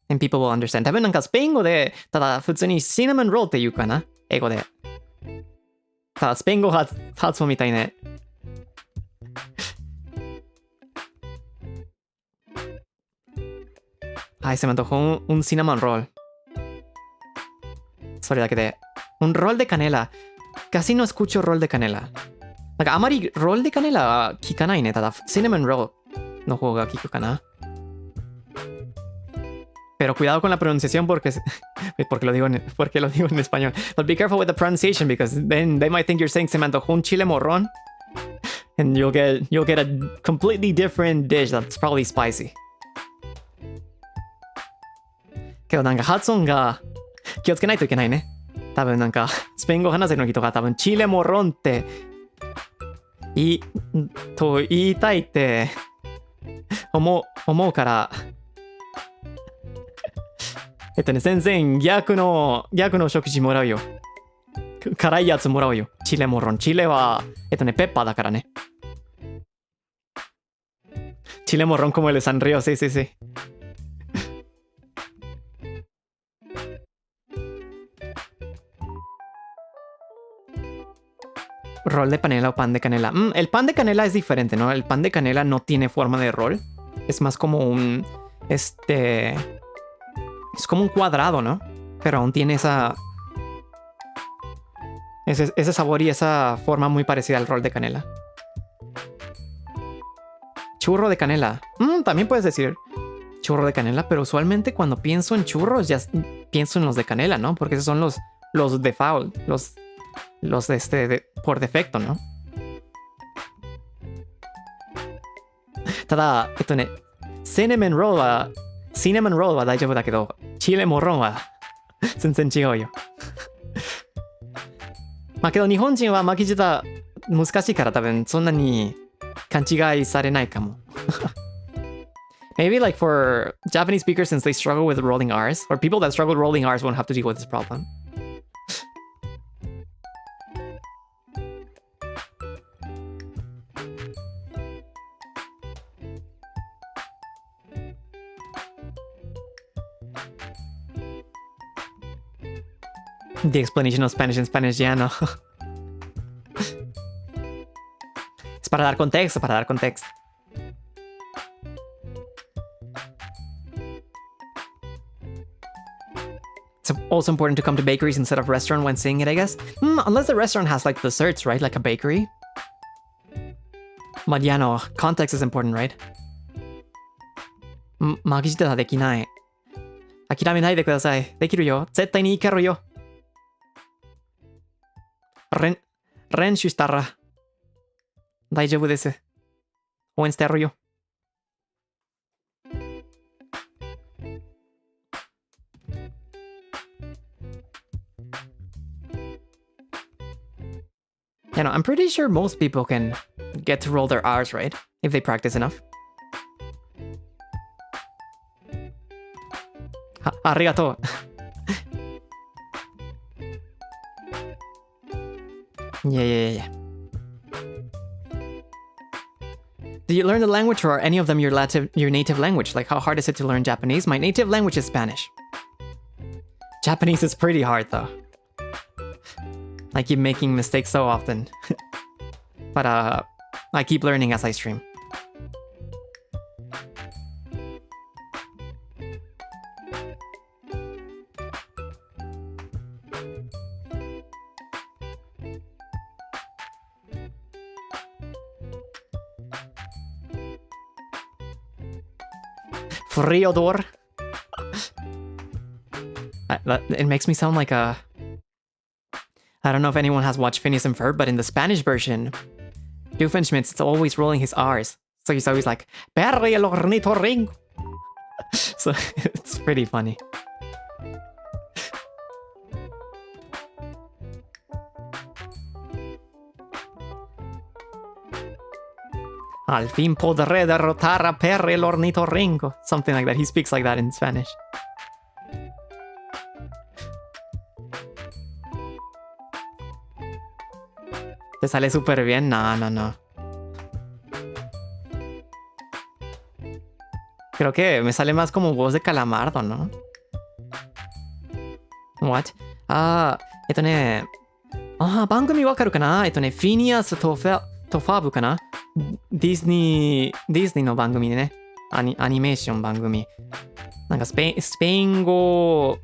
And people will understand. 多分なんかスペイン語で、ただ普通にシナモンロールって言うかな。英語で。ただスペイン語発音みたいね。Ay, se me antojó un cinnamon roll. それだけで。Un roll de canela. Casi no escucho roll de canela. なんかあまりロールでカネラは聞かないね。ただ、シナモンロールの方が聞くかな。Pero cuidado con la pronunciación porque lo digo en español. But be careful with the pronunciation because then they might think you're saying se me antojó un chile morrón. And you'll get a completely different dish that's probably spicy. けどなんか発音が気をつけないといけないね。多分なんかスペイン語話せる人が多分チレモロンって言いたいって思うから全然逆の食事もらうよ。辛いやつもらうよ。チレモロン。チレはペッパーだからね。チレモロンcomo el Sanrio, sí, sí, sí. Rol de panela o pan de canela. El pan de canela es diferente, ¿no? El pan de canela no tiene forma de rol. Es más como un... Es como un cuadrado, ¿no? Pero aún tiene ese sabor y esa forma muy parecida al rol de canela. Churro de canela. También puedes decir churro de canela, pero usualmente cuando pienso en churros ya pienso en los de canela, ¿no? Porque esos son los default, los por defecto, ¿no? Tada, cinnamon roll は大丈夫だけど、チレモロンは全然違うよ。まあけど日本人は巻き舌難しいから多分そんなに勘違いされないかも。Maybe like for Japanese speakers, since they struggle with rolling R's, or people that struggle with rolling R's won't have to deal with this problem. The explanation of Spanish in Spanish, ya no. Es para dar contexto, It's also important to come to bakeries instead of restaurant when seeing it, I guess. Unless the restaurant has like desserts, right? Like a bakery. But yeah, no, context is important, right? 巻き舌はできない。諦めないでください。できるよ。絶対にいけるよ。練習したら大丈夫です。応援してやるよ。You know, I'm pretty sure most people can get to roll their R's, right? If they practice enough. ありがとう。Yeah. Did you learn the language, or are any of them your native language? Like, how hard is it to learn Japanese? My native language is Spanish. Japanese is pretty hard, though. I keep making mistakes so often. But I keep learning as I stream. Freodore. It makes me sound like a... I don't know if anyone has watched Phineas and Ferb, but in the Spanish version, Doofenshmirtz is always rolling his R's. So he's always like, Perry el ornitorrinco. So it's pretty funny. Al fin podré derrotar a Perry el ornitorrinco. Something like that. He speaks like that in Spanish. ¿Te sale súper bien? No. Creo que me sale más como voz de calamardo, ¿no? What? 番組わかるかな？フィニアスとファーブかな？ディズニーの番組でね。アニメーション番組。なんかスペイン語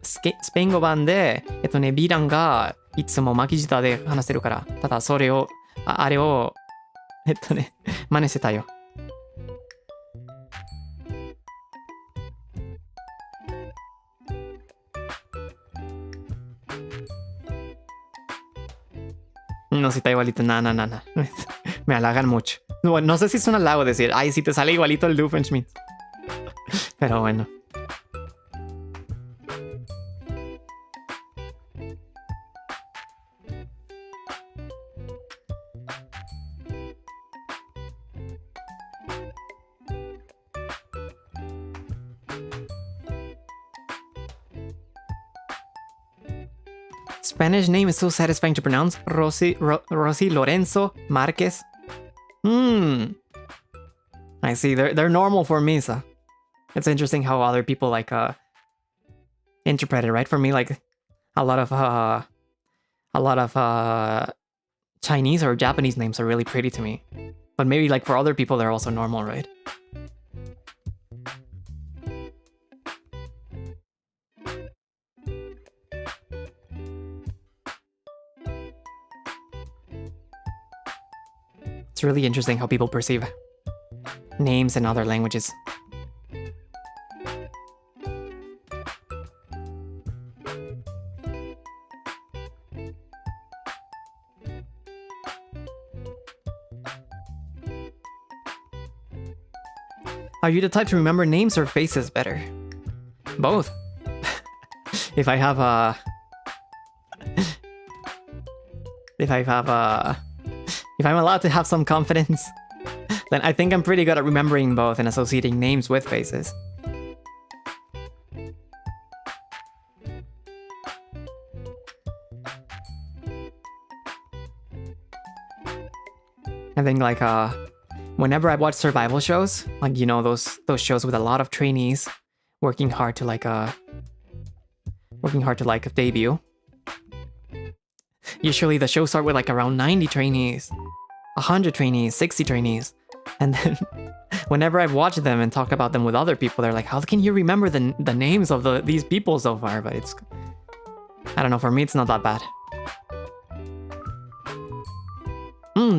版で、ヴィランがいつも巻き舌で話してるから、ただそれを、あれを、真似してたよ。no, si está igualito. No. Me halagan mucho. Bueno, no sé si es un halago decir, ay, si te sale igualito el Doofenshmirtz. Pero bueno. Spanish name is so satisfying to pronounce. Rosy Lorenzo Marquez. I see. They're normal for me, so it's interesting how other people like interpret it, right? For me, like a lot of Chinese or Japanese names are really pretty to me. But maybe like for other people they're also normal, right? It's really interesting how people perceive names in other languages. Are you the type to remember names or faces better? Both. If I'm allowed to have some confidence, then I think I'm pretty good at remembering both and associating names with faces. I think like whenever I watch survival shows, like you know those shows with a lot of trainees working hard to debut. Usually the shows start with like around 90 trainees, 100 trainees, 60 trainees. And then whenever I've watched them and talk about them with other people, they're like, how can you remember the names of these people so far? But it's, I don't know, for me it's not that bad.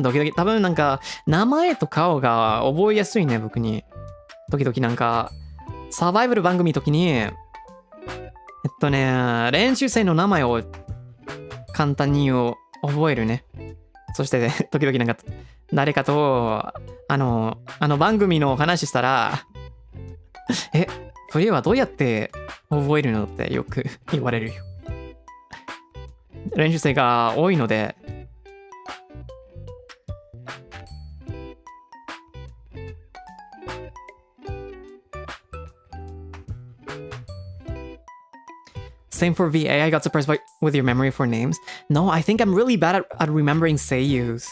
ドキドキ。多分なんか名前と顔が覚えやすいね、僕に。時々なんかサバイバル番組の時に練習生の名前を簡単に覚えるね。そして時々なんか誰かとあの番組の話したらこれはどうやって覚えるのってよく言われるよ。練習生が多いので。Same for VA. I got surprised with your memory for names. No, I think I'm really bad at remembering seiyus.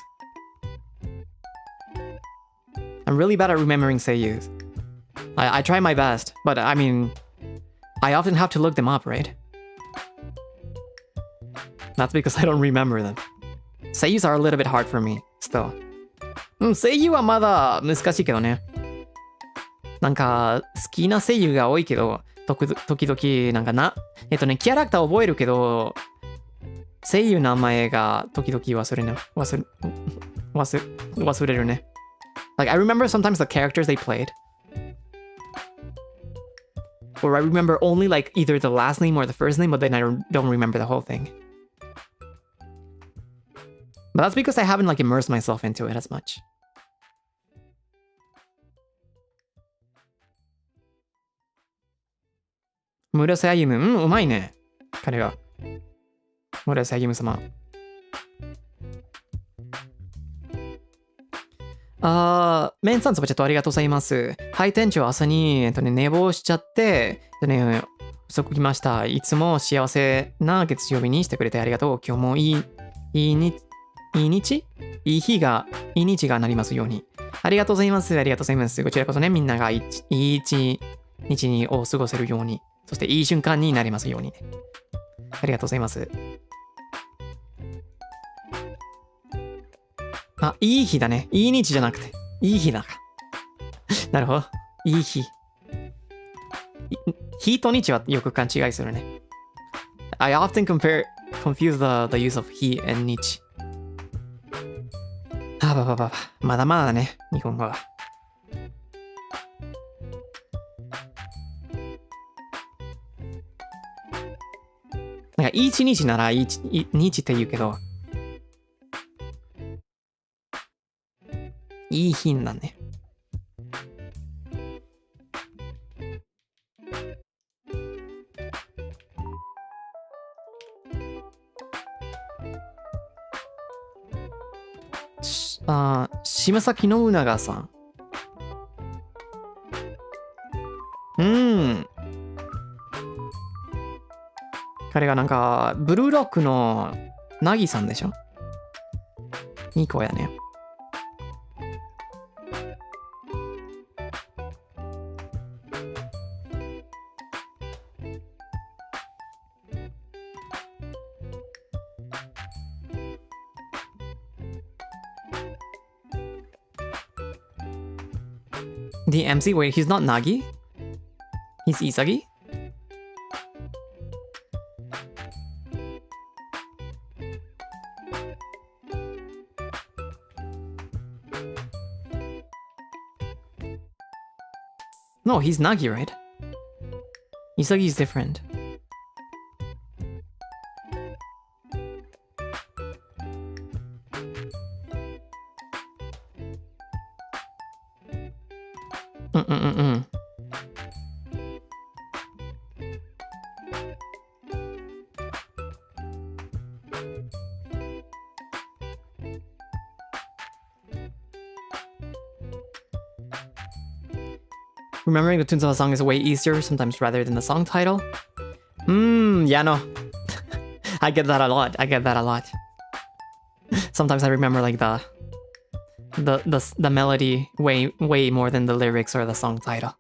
I'm really bad at remembering seiyus. I try my best, but I mean, I often have to look them up, right? That's because I don't remember them. Seiyus are a little bit hard for me, still. 声優はまだ難しいけどね。なんか好きな声優が多いけど、時々なんかキャラクター覚えるけど、声優名前が時々忘れるね。Like I remember sometimes the characters they played. Or I remember only like either the last name or the first name, but then I don't remember the whole thing. But that's because I haven't like immersed myself into it as much. Murase Ayumu、うまいね。彼が。Murase Ayumu様。メンさんそばチャットありがとうございます。はい、店長朝に、寝坊しちゃって、遅く来ました。いつも幸せな月曜日にしてくれてありがとう。今日もいい日がなりますように。ありがとうございます。ありがとうございます。こちらこそね、みんながいい一日を過ごせるように。そしていい瞬間になりますようにね。ありがとうございます。あ、いい日だね。いい日じゃなくて、いい日だ。なるほど。いい日。日と日はよく勘違いするね。I often confuse the use of 日 and 日。まだまだだね、日本語は。なんか一日なら日って言うけど、いい品だね。島崎信長さん。彼がなんか、ブルーロックのナギさんでしょ。いい子やね。The MC? Wait, he's not Nagi? He's Isagi? No, he's Nagi, right? Isagi is different. Remembering the tunes of a song is way easier sometimes rather than the song title. Yeah, no. I get that a lot. Sometimes I remember like the melody way more than the lyrics or the song title.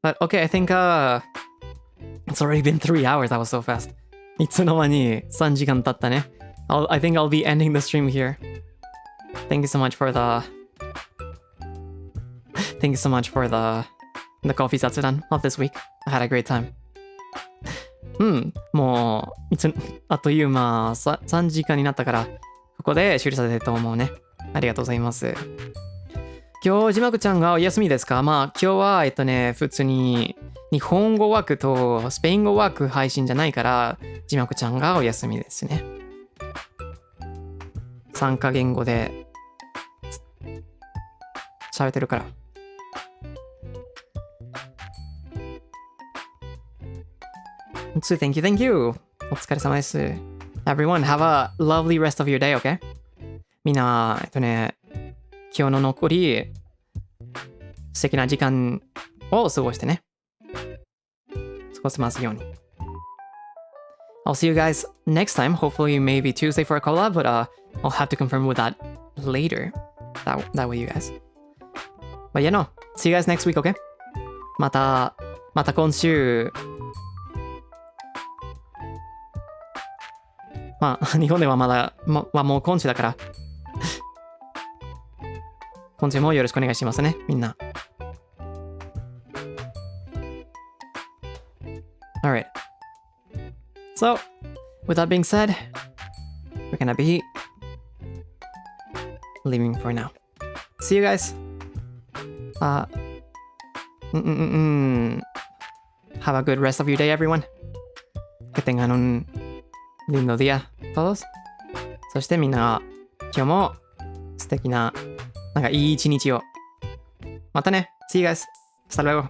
But okay, I think it's already been 3 hours. That was so fast. いつの間に3時間経ったね。I think I'll be ending the stream here. Thank you so much for the coffee Zatsudan of this week. I had a great time. もうあっという間3時間になったからここで終了させたいと思うね。ありがとうございます。今日、じまくちゃんがお休みですか？まあ、今日は、普通に日本語枠とスペイン語枠配信じゃないから、じまくちゃんがお休みですね。3カ言語で喋ってるから。Thank you. お疲れ様です。Everyone, have a lovely rest of your day, okay? みんな、今日の残り素敵な時間を過ごしてね。過ごせますように。I'll see you guys next time. Hopefully maybe Tuesday for a collab, but I'll have to confirm with that later. That way you guys. But yeah, no. See you guys next week, okay? また今週まあ日本ではまだもう今週だから今週もよろしくお願いしますね、みんな。Alright. So, with that being said, we're gonna be leaving for now. See you guys. Have a good rest of your day, everyone. Que tengan un lindo día, todos. そしてみんな、今日も素敵な、なんかいい一日を。またね。See you guys. Hasta luego.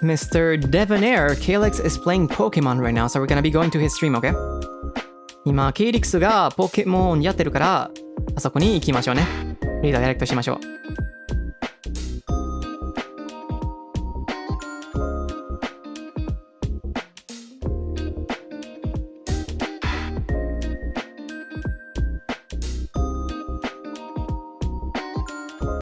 Mr. Devonair, Calyx is playing Pokemon right now, so we're gonna be going to his stream, okay? 今、ケイリクスがポケモンやってるから、あそこに行きましょうね。リーダーダイレクトしましょう。